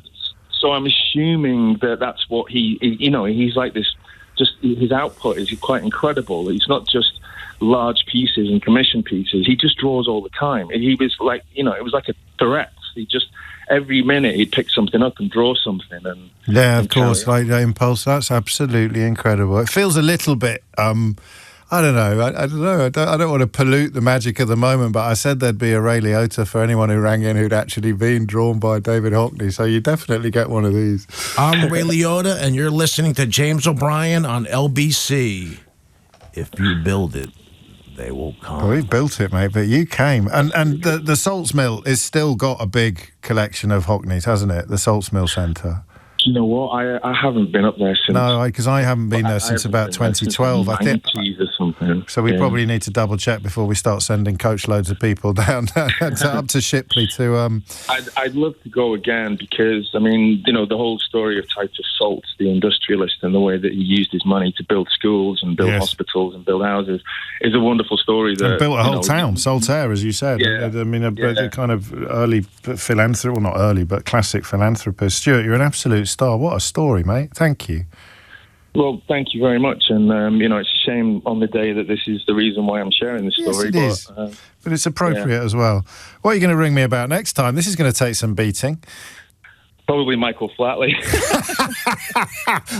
So I'm assuming that that's what he's like this. Just his output is quite incredible. It's not just large pieces and commission pieces. He just draws all the time. He was it was like a Tourette. He just every minute he'd pick something up and draw something. And of course, like that impulse. That's absolutely incredible. It feels a little bit. I don't know. I don't know. I don't want to pollute the magic of the moment, but I said there'd be a Ray Liotta for anyone who rang in who'd actually been drawn by David Hockney. So you definitely get one of these. I'm Ray Liotta, and you're listening to James O'Brien on LBC. If you build it, they will come. Well, we built it, mate, but you came. And the Salts Mill has still got a big collection of Hockneys, hasn't it? The Salts Mill Centre. Do you know what? I haven't been up there since. No, because I haven't been there since about 2012. I think. Or something. So we probably need to double check before we start sending coach loads of people down up to Shipley to. I'd love to go again because the whole story of Titus Salts, the industrialist, and the way that he used his money to build schools and build hospitals and build houses is a wonderful story. That and built a whole town, Saltaire, as you said. Yeah. A kind of early philanthropist, well, not early, but classic philanthropist. Stuart, you're an absolute star. What a story, mate. Thank you. Well, thank you very much. And, it's a shame on the day that this is the reason why I'm sharing this story. Yes, it is. But it's appropriate as well. What are you going to ring me about next time? This is going to take some beating. Probably Michael Flatley.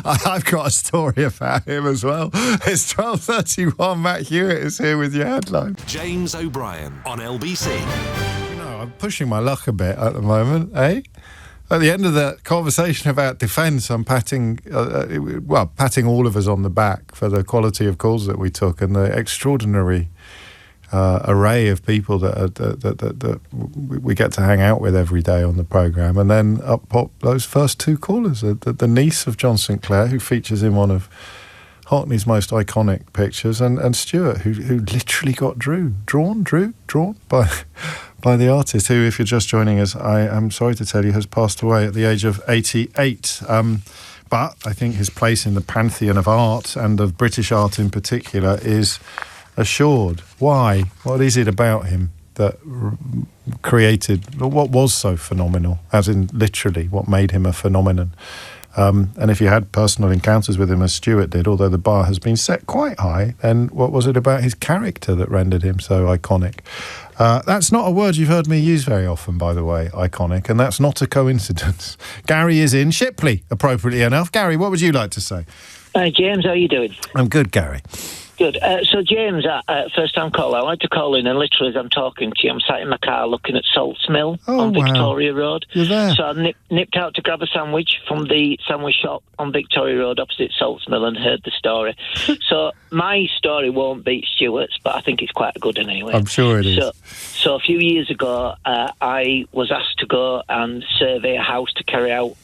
I've got a story about him as well. It's 12:31. Matt Hewitt is here with your headline. James O'Brien on LBC. I'm pushing my luck a bit at the moment, eh? At the end of that conversation about defence, I'm patting all of us on the back for the quality of calls that we took and the extraordinary array of people that we get to hang out with every day on the programme. And then up pop those first two callers, the niece of John Sinclair, who features in one of Hockney's most iconic pictures, and Stuart, who literally got drawn by the artist, who, if you're just joining us, I am sorry to tell you, has passed away at the age of 88. But I think his place in the pantheon of art, and of British art in particular, is assured. Why? What is it about him that created what was so phenomenal, as in literally what made him a phenomenon? And if you had personal encounters with him, as Stuart did, although the bar has been set quite high, then what was it about his character that rendered him so iconic? That's not a word you've heard me use very often, by the way, iconic, and that's not a coincidence. Gary is in Shipley, appropriately enough. Gary, what would you like to say? James, how are you doing? I'm good, Gary. Good. So, James, first time caller, I like to call in, and literally as I'm talking to you, I'm sat in my car looking at Salts Mill on Victoria Road. You're there. So I nipped out to grab a sandwich from the sandwich shop on Victoria Road opposite Salts Mill and heard the story. So my story won't beat Stuart's, but I think it's quite a good one anyway. I'm sure it is. So a few years ago, I was asked to go and survey a house to carry out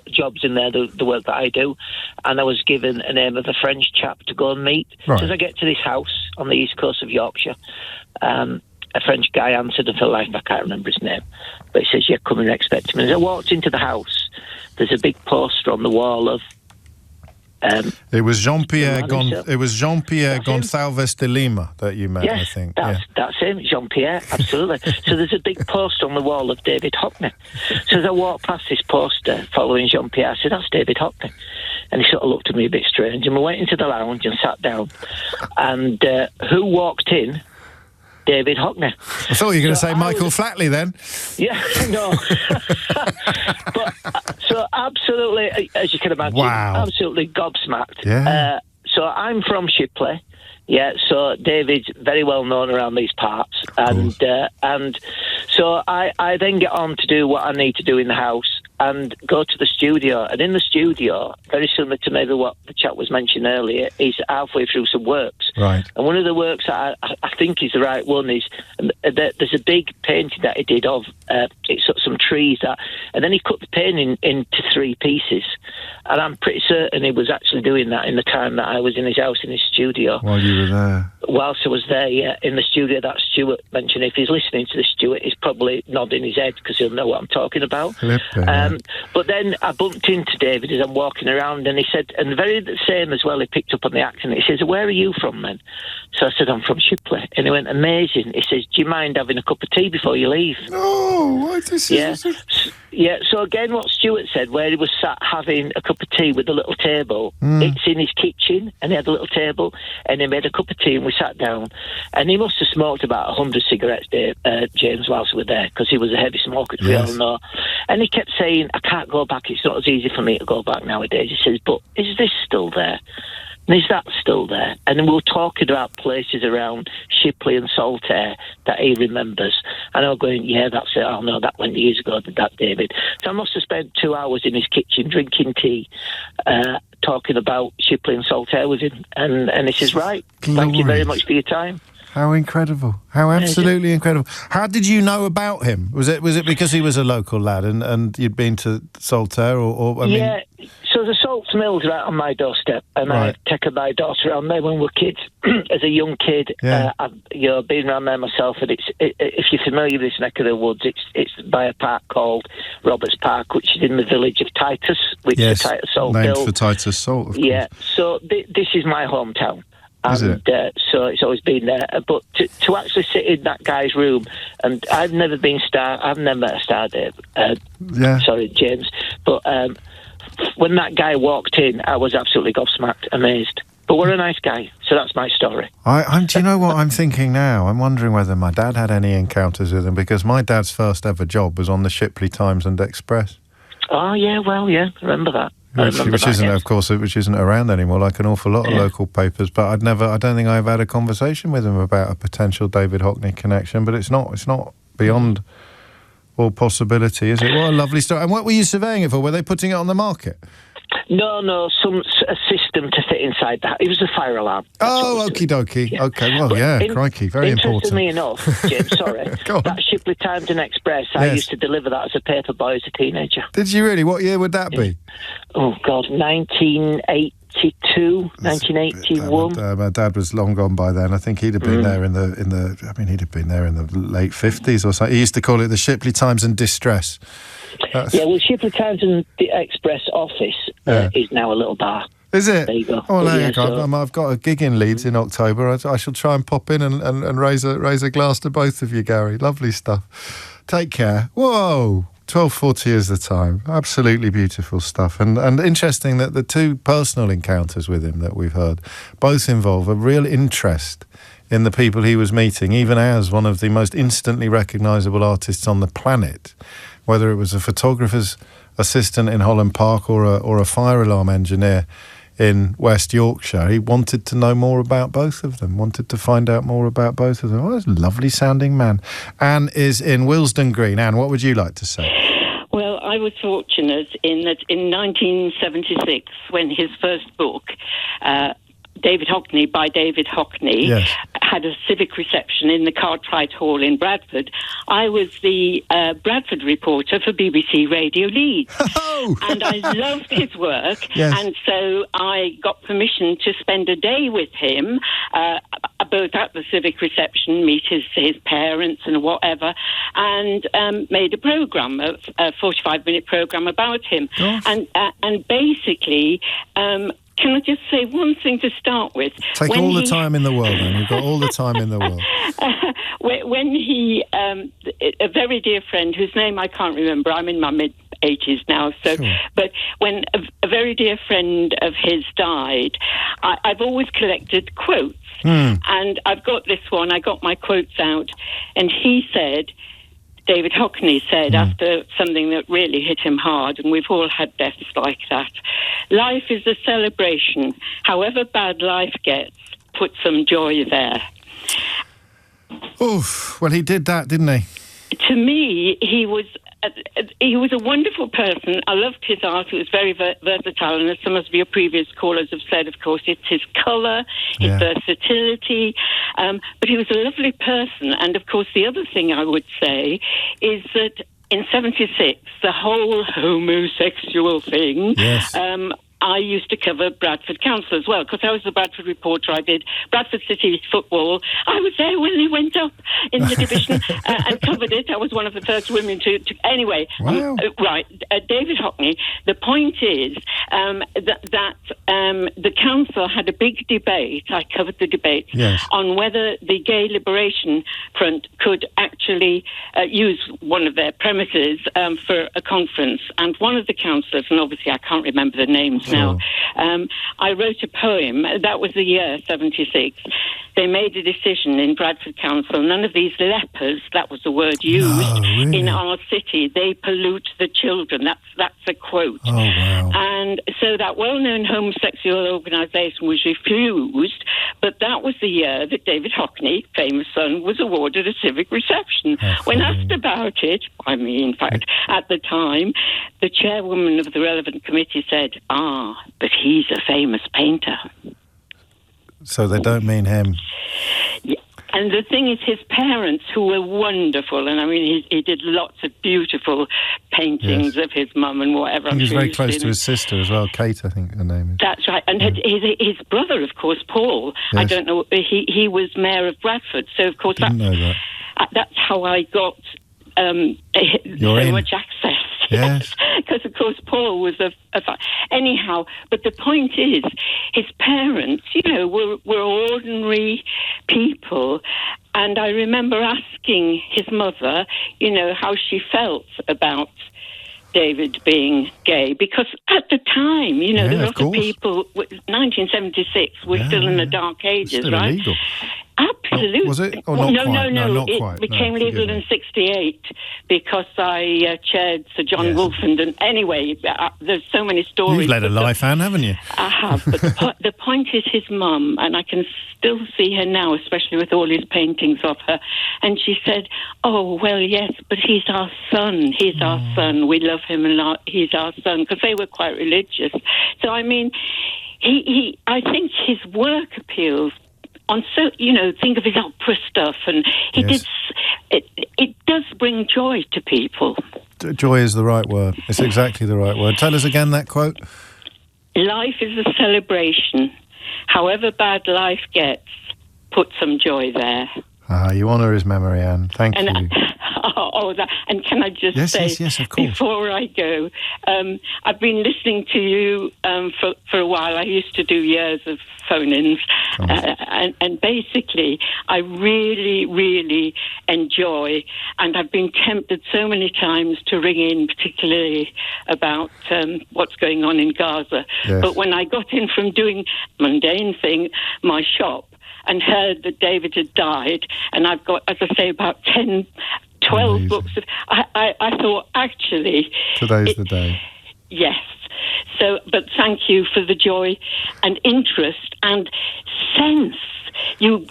jobs in there, the work that I do, and I was given a name of a French chap to go and meet. Right. So as I get to this house on the east coast of Yorkshire, a French guy answered, and for life I can't remember his name, but he says, "Yeah, come and expect me." As I walked into the house, there's a big poster on the wall of. It was Jean-Pierre Gonçalves de Lima that you met, yes, I think. That's him, Jean-Pierre, absolutely. So there's a big poster on the wall of David Hockney. So as I walked past this poster following Jean-Pierre, I said, "That's David Hockney." And he sort of looked at me a bit strange. And we went into the lounge and sat down. And who walked in? David Hockney. I thought you were going to say Michael Flatley then. Yeah, no. But so absolutely, as you can imagine, absolutely gobsmacked. Yeah. So I'm from Shipley. Yeah, so David's very well known around these parts, and so I then get on to do what I need to do in the house and go to the studio. And in the studio, very similar to maybe what the chap was mentioning earlier, he's halfway through some works. Right. And one of the works that I think is the right one is there's a big painting that he did of some trees and then he cut the painting into three pieces. And I'm pretty certain he was actually doing that in the time that I was in his house, in his studio. While you were there. Whilst I was there, yeah, in the studio that Stuart mentioned. If he's listening to this, Stuart, he's probably nodding his head because he'll know what I'm talking about. But then I bumped into David as I'm walking around, and he said, and very the same as well, he picked up on the accent. He says, "Where are you from then?" So I said, "I'm from Shipley." And he went, "Amazing." He says, "Do you mind having a cup of tea before you leave?" Yeah, so again, what Stuart said, where he was sat having a cup of tea with a little table, it's in his kitchen, and he had a little table, and he made a cup of tea, and we sat down, and he must have smoked about 100 cigarettes, James, whilst we were there, because he was a heavy smoker, as we all know. And he kept saying, "I can't go back, it's not as easy for me to go back nowadays." He says, "But is this still there? And is that still there?" And then we were talking about places around Shipley and Saltaire that he remembers. And I was going, "Yeah, that's it. Oh, no, that went years ago, that David." So I must have spent 2 hours in his kitchen drinking tea, talking about Shipley and Saltaire with him. And he says, "Right, thank you very much for your time." How incredible. How absolutely incredible. How did you know about him? Was it because he was a local lad and you'd been to Saltaire or I mean... Yeah, so the Salts Mill's right on my doorstep, and I've taken my daughter around there when we were kids. As a young kid, I've been around there myself, and if you're familiar with this neck of the woods, it's by a park called Roberts Park, which is in the village of Titus, which is the Titus Salt named Mill. for Titus Salt, of course. Yeah, so this is my hometown. And so it's always been there. But to actually sit in that guy's room, and I've never met a star, Dave. Sorry, James. But when that guy walked in, I was absolutely gobsmacked, amazed. But what a nice guy. So that's my story. Do you know what I'm thinking now? I'm wondering whether my dad had any encounters with him, because my dad's first ever job was on the Shipley Times and Express. Oh, yeah, well, yeah, I remember that. Which isn't around anymore, like an awful lot of local papers. But I don't think I've had a conversation with him about a potential David Hockney connection. But it's not beyond all possibility, is it? What a lovely story. And what were you surveying it for? Were they putting it on the market? No, a system to fit inside that. It was a fire alarm. Oh, okie dokie. Yeah. Okay, well, crikey, very important. Interestingly enough, Jim, sorry, that Shipley Times and Express, I used to deliver that as a paper boy as a teenager. Did you really? What year would that be? Oh, God, 1982, 1981. My dad was long gone by then. I think he'd have been there he'd have been there in the late 50s or something. He used to call it the Shipley Times and Distress. Shipley Times and the Express office is now a little bar. Is it? There you go. Oh, there you go. I've got a gig in Leeds in October. I shall try and pop in and raise a glass to both of you, Gary. Lovely stuff. Take care. Whoa. 12:40 is the time. Absolutely beautiful stuff. And interesting that the two personal encounters with him that we've heard both involve a real interest in the people he was meeting, even as one of the most instantly recognisable artists on the planet. Whether it was a photographer's assistant in Holland Park or a fire alarm engineer in West Yorkshire, he wanted to know more about both of them, wanted to find out more about both of them. Oh, that's a lovely sounding man. Anne is in Willesden Green. Anne, what would you like to say? Well, I was fortunate in that in 1976, when his first book, David Hockney by David Hockney, had a civic reception in the Cartwright Hall in Bradford. I was the Bradford reporter for BBC Radio Leeds. Oh. And I loved his work. Yes. And so I got permission to spend a day with him, both at the civic reception, meet his parents and whatever, and made a programme, a 45-minute programme about him. And basically... can I just say one thing to start with? Take all the time in the world, then. You've got all the time in the world. When he, a very dear friend, whose name I can't remember, I'm in my mid-80s now, so, but when a very dear friend of his died, I've always collected quotes. And I've got this one, I got my quotes out, and he said... David Hockney said, after something that really hit him hard, and we've all had deaths like that, life is a celebration. However bad life gets, put some joy there. Oof. Well, he did that, didn't he? To me, he was a wonderful person. I loved his art. It was very versatile. And as some of your previous callers have said, of course, it's his colour, his versatility. But he was a lovely person. And, of course, the other thing I would say is that in 76, the whole homosexual thing... Yes. I used to cover Bradford Council as well, because I was the Bradford reporter. I did Bradford City football. I was there when they went up in the division and covered it. I was one of the first women to anyway, right, David Hockney, the point is that the council had a big debate, I covered the debate, on whether the Gay Liberation Front could actually use one of their premises for a conference. And one of the councillors, and obviously I can't remember the names now, I wrote a poem. That was the year 76. They made a decision in Bradford Council. None of these lepers, that was the word used, in our city. They pollute the children. That's a quote. Oh, wow. And so that well-known homosexual organisation was refused, but that was the year that David Hockney, famous son, was awarded a civic reception. When asked about it, by me, in fact, at the time, the chairwoman of the relevant committee said, but he's a famous painter. So they don't mean him. Yeah. And the thing is, his parents, who were wonderful, and I mean, he did lots of beautiful paintings of his mum and whatever. He was very close to his sister as well, Kate, I think her name is. That's right. And his brother, of course, Paul, I don't know, he was mayor of Bradford. So, of course, that's how I got so much access. Yes. Because, of course, Paul was anyhow, but the point is, his parents, were ordinary people. And I remember asking his mother, how she felt about David being gay, because at the time, there were a lot of people, 1976, we're still in the dark ages, right? Illegal. Absolutely. Was it? Or not no, quite? no, not it quite. became no, legal in '68 because I chaired Sir John Wolfenden. Anyway, there's so many stories. You've led a life, Anne, haven't you? I have, but the point is his mum, and I can still see her now, especially with all his paintings of her, and she said, "Oh, well, yes, but he's our son. He's our son. We love him, and he's our son," because they were quite religious. So, I mean, I think his work appeals on, think of his opera stuff, and he did. It does bring joy to people. Joy is the right word. It's exactly the right word. Tell us again that quote. Life is a celebration. However bad life gets, put some joy there. You honour his memory, Anne. Thank you. And can I just say, yes, of course. Before I go, I've been listening to you for a while. I used to do years of phone-ins, and basically, I really, really enjoy, and I've been tempted so many times to ring in, particularly about what's going on in Gaza. Yes. But when I got in from doing mundane thing, my shop, and heard that David had died, and I've got, as I say, about 10, 12 Amazing. books. I thought, actually... Today's the day. Yes. So, but thank you for the joy and interest and sense. You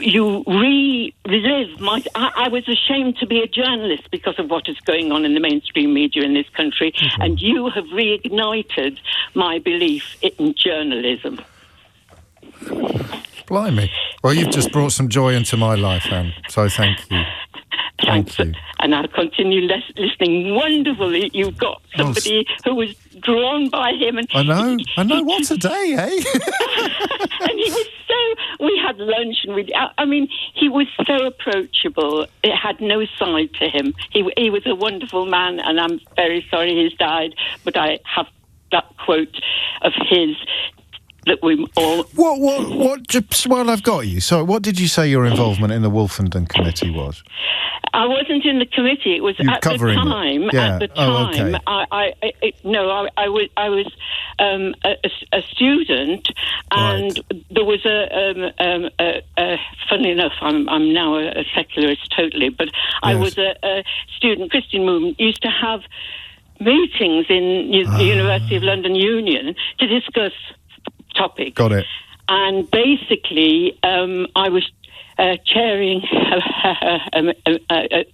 relive my... I was ashamed to be a journalist because of what is going on in the mainstream media in this country, and you have reignited my belief in journalism. Blimey. Well, you've just brought some joy into my life, Anne, so thank you. Thank you. And I'll continue listening. Wonderfully, you've got somebody who was drawn by him. And I know. What's a day, eh? And he was so... We had lunch, and he was so approachable. It had no side to him. He was a wonderful man, and I'm very sorry he's died, but I have that quote of his... that we all... What, just while I've got you, so what did you say your involvement in the Wolfenden Committee was? I wasn't in the committee. It was at the time. Yeah. At the time, okay. I was a student, and there was funny enough, I'm now a secularist totally, but I was a student. Christian movement used to have meetings in the University of London Union to discuss topics. Got it. And basically, I was chairing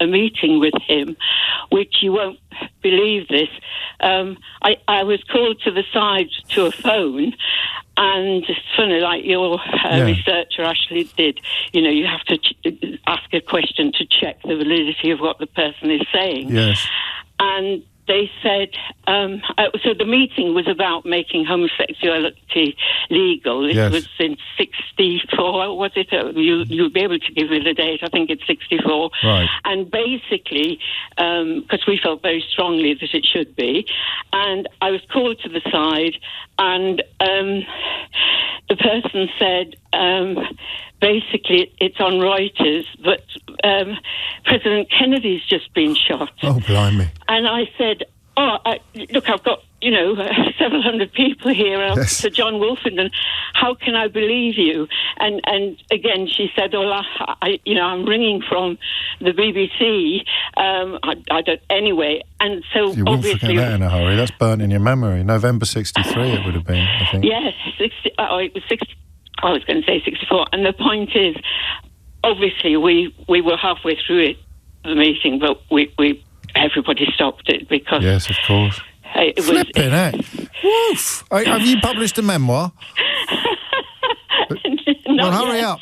a meeting with him, which you won't believe this. I was called to the side to a phone, and it's funny, like your researcher actually did. You have to ask a question to check the validity of what the person is saying. Yes. And they said, so the meeting was about making homosexuality legal. It was in 64, was it? You'll be able to give me the date. I think it's 64. Right. And basically, because we felt very strongly that it should be, and I was called to the side, and the person said, basically, it's on Reuters, but President Kennedy's just been shot. Oh, blimey. And I said, look, I've got, several hundred people here, Sir John Wolfenden. How can I believe you? And again, she said, I'm ringing from the BBC. I don't, anyway. And so you wouldn't obviously... forget that in a hurry. That's burnt in your memory. November 63 it would have been, I think. Yes, it was 60. I was going to say 64. And the point is, obviously, we were halfway through the meeting, but everybody stopped it because... Yes, of course. It was... Flipping heck. Woof. Have you published a memoir? Well, hurry up.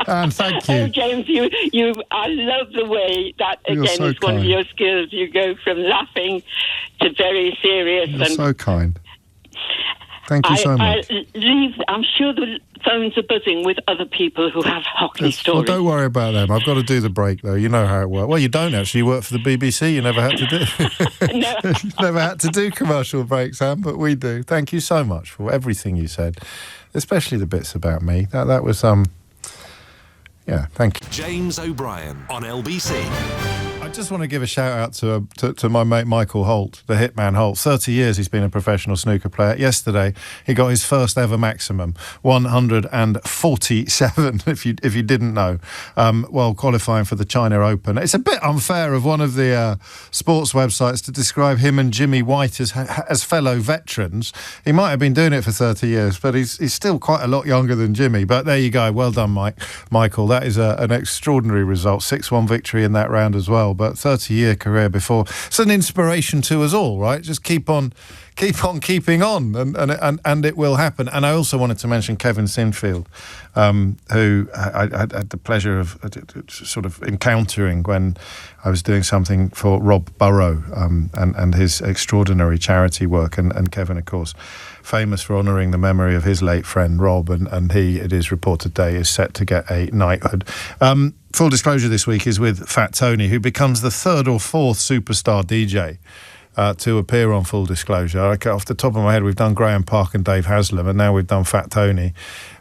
And thank you. Oh, James, I love the way that, again, is one of your skills. You go from laughing to very serious. You're so kind. Thank you so much. I'm sure the phones are buzzing with other people who have Hockney stories. Well, don't worry about them. I've got to do the break, though. You know how it works. Well, you don't actually. You work for the BBC. You never had to do. You never had to do commercial breaks, Anne, but we do. Thank you so much for everything you said, especially the bits about me. That was yeah. Thank you. James O'Brien on LBC. I just want to give a shout out to my mate Michael Holt, the hitman Holt. 30 years he's been a professional snooker player. Yesterday he got his first ever maximum, 147. If you didn't know, while qualifying for the China Open. It's a bit unfair of one of the sports websites to describe him and Jimmy White as fellow veterans. He might have been doing it for 30 years, but he's still quite a lot younger than Jimmy. But there you go. Well done, Michael. That is an extraordinary result. 6-1 victory in that round as well. But 30-year career before. It's an inspiration to us all, right? Just keep on keeping on, and it will happen. And I also wanted to mention Kevin Sinfield, who I had the pleasure of sort of encountering when I was doing something for Rob Burrow and his extraordinary charity work. And Kevin, of course, famous for honouring the memory of his late friend Rob, and he, it is reported today, is set to get a knighthood. Full disclosure this week is with Fat Tony, who becomes the third or fourth superstar DJ to appear on Full Disclosure. Off the top of my head, we've done Graham Park and Dave Haslam, and now we've done Fat Tony.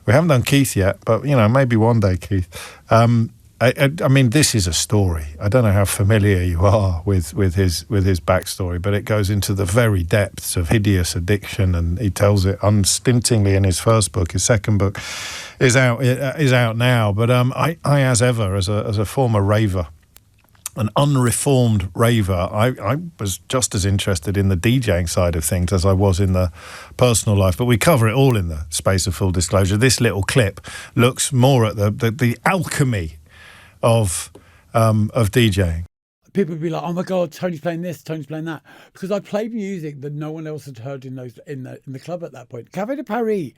We haven't done Keith yet, but, maybe one day, Keith. I mean, this is a story. I don't know how familiar you are with his backstory, but it goes into the very depths of hideous addiction, and he tells it unstintingly in his first book. His second book is out now. But I as ever, as a former raver, an unreformed raver, I was just as interested in the DJing side of things as I was in the personal life. But we cover it all in the space of Full Disclosure. This little clip looks more at the alchemy of DJing. People would be like, "Oh my God, Tony's playing this, Tony's playing that," because I played music that no one else had heard in the club at that point. Café de Paris,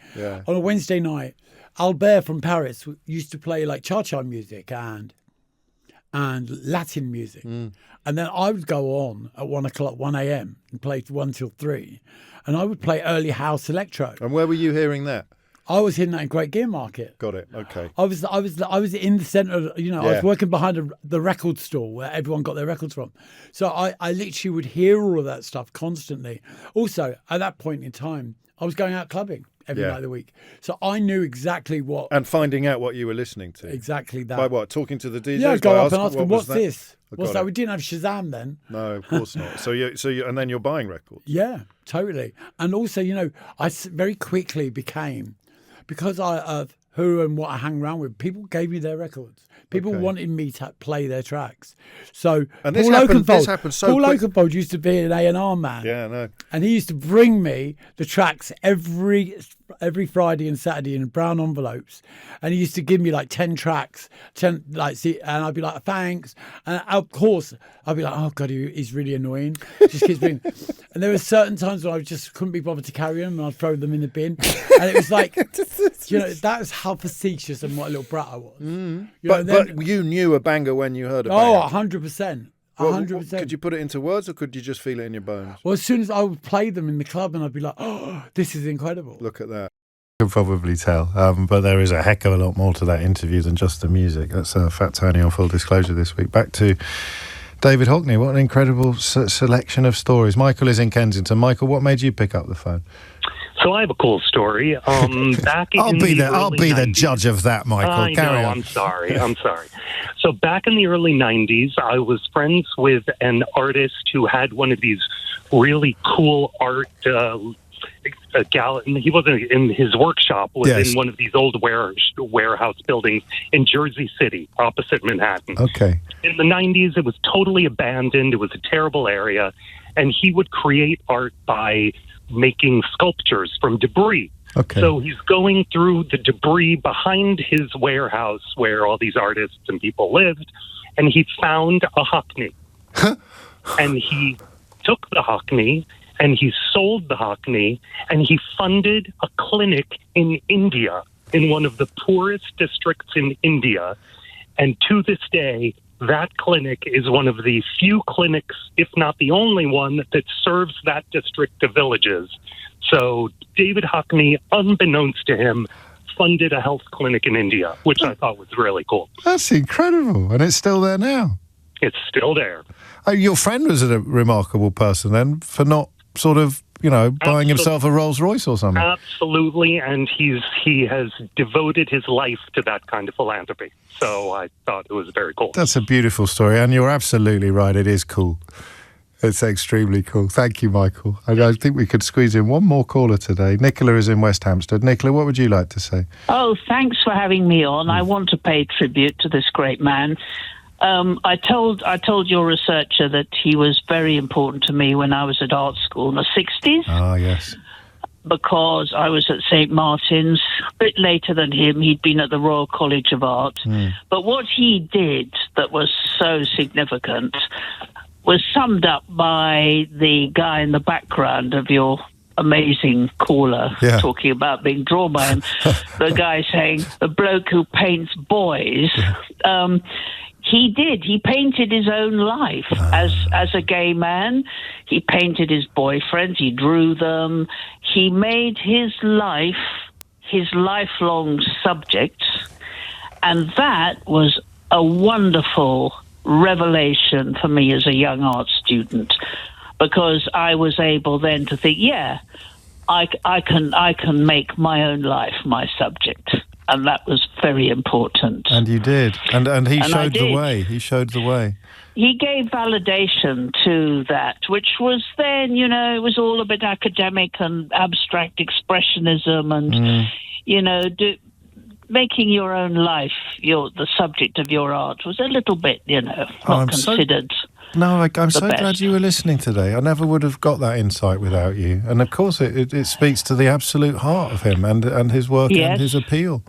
on a Wednesday night, Albert from Paris used to play like cha-cha music and Latin music, and then I would go on at 1 a.m. and play 1 till 3, and I would play early house electro. And where were you hearing that? I was hearing that in Great Gear Market. Got it. Okay. I was in the centre. I was working behind the record store where everyone got their records from. So I literally would hear all of that stuff constantly. Also, at that point in time, I was going out clubbing every night of the week. So I knew exactly what... And finding out what you were listening to. Exactly that. By what? Talking to the DJs? Yeah, I'd go up and ask them, what's this? What's that? It. We didn't have Shazam then. No, of course not. So you, and then you're buying records. Yeah, totally. And also, I very quickly became... Because of who and what I hang around with, people gave me their records. People wanted me to play their tracks. So and Paul Oakenfold used to be an A&R man. Yeah, I know. And he used to bring me the tracks every Friday and Saturday in brown envelopes. And he used to give me like 10 tracks, and I'd be like, thanks. And of course, I'd be like, oh God, he's really annoying. Just keeps bringing. And there were certain times when I just couldn't be bothered to carry them, and I'd throw them in the bin. And it was like, that was how facetious and what a little brat I was. But you knew a banger when you heard a banger. Oh, 100%. 100%. Could you put it into words, or could you just feel it in your bones? Well, as soon as I would play them in the club, and I'd be like, oh, this is incredible. Look at that. You can probably tell. But there is a heck of a lot more to that interview than just the music. That's Fat Tony on Full Disclosure this week. Back to David Hockney. What an incredible selection of stories. Michael is in Kensington. Michael, what made you pick up the phone? So I have a cool story. Back I'll be the judge of that, Michael. Carry on. I'm sorry. So back in the early 90s, I was friends with an artist who had one of these really cool art he wasn't in his workshop, was in one of these old warehouse buildings in Jersey City, opposite Manhattan. Okay. In the 90s, it was totally abandoned. It was a terrible area. And he would create art by making sculptures from debris. Okay. So he's going through the debris behind his warehouse where all these artists and people lived, and he found a Hockney. And he took the Hockney, and he sold the Hockney, and he funded a clinic in India, in one of the poorest districts in India. And to this day, that clinic is one of the few clinics, if not the only one, that serves that district of villages. So David Hockney, unbeknownst to him, funded a health clinic in India, which I thought was really cool. That's incredible. And it's still there now. It's still there. Your friend was a remarkable person then for not sort of buying himself a Rolls Royce or something. Absolutely, and he has devoted his life to that kind of philanthropy. So I thought it was very cool. That's a beautiful story, and you're absolutely right. It is cool. It's extremely cool. Thank you, Michael. I think we could squeeze in one more caller today. Nicola is in West Hampstead. Nicola, what would you like to say? Oh, thanks for having me on. I want to pay tribute to this great man. I told your researcher that he was very important to me when I was at art school in the 60s. Ah, yes. Because I was at St. Martin's, a bit later than him. He'd been at the Royal College of Art. But what he did that was so significant was summed up by the guy in the background of your amazing caller talking about being drawn by him. The guy saying, the bloke who paints boys. He did. He painted his own life as a gay man. He painted his boyfriends. He drew them. He made his life his lifelong subject. And that was a wonderful revelation for me as a young art student, because I was able then to think, I can make my own life my subject. And that was very important. And you did. And he showed the way. He showed the way. He gave validation to that, which was then, it was all a bit academic and abstract expressionism and, making your own life the subject of your art was a little bit, not considered. I'm so glad you were listening today. I never would have got that insight without you. And of course, it speaks to the absolute heart of him and his work and his appeal.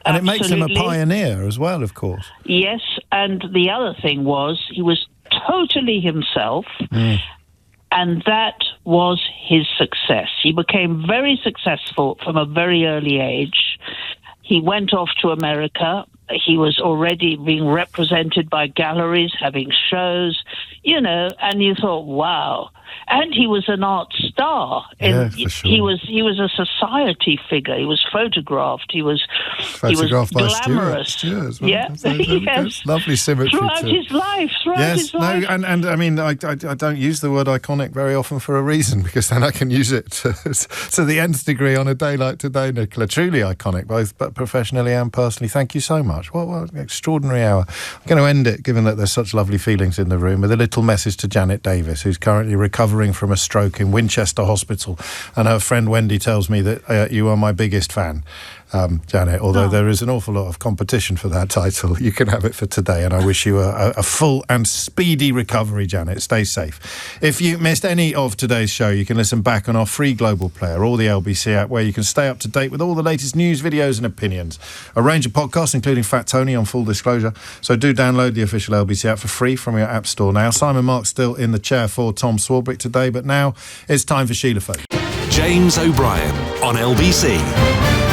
And Absolutely. It makes him a pioneer as well, of course. Yes, and the other thing was he was totally himself, and that was his success. He became very successful from a very early age. He went off to America. He was already being represented by galleries, having shows, and you thought, wow. And he was an art star. Yeah, for sure. He was a society figure. He was photographed. He was photographed by glamorous. Stuart. Yeah, yes. Lovely symmetry Throughout to his life. And I mean, I don't use the word iconic very often for a reason, because then I can use it to the nth degree on a day like today, Nicola. Truly iconic, both but professionally and personally. Thank you so much. What an extraordinary hour. I'm going to end it, given that there's such lovely feelings in the room, with a little message to Janet Davis, who's currently recovering from a stroke in Winchester Hospital. And her friend Wendy tells me that you are my biggest fan. Janet, although there is an awful lot of competition for that title, you can have it for today, and I wish you a full and speedy recovery, Janet. Stay safe. If you missed any of today's show, you can listen back on our free global player or the LBC app, where you can stay up to date with all the latest news, videos and opinions. A range of podcasts, including Fat Tony, on full disclosure, so do download the official LBC app for free from your app store now. Simon Mark's still in the chair for Tom Swarbrick today, but now it's time for Sheila Folk. James O'Brien on LBC.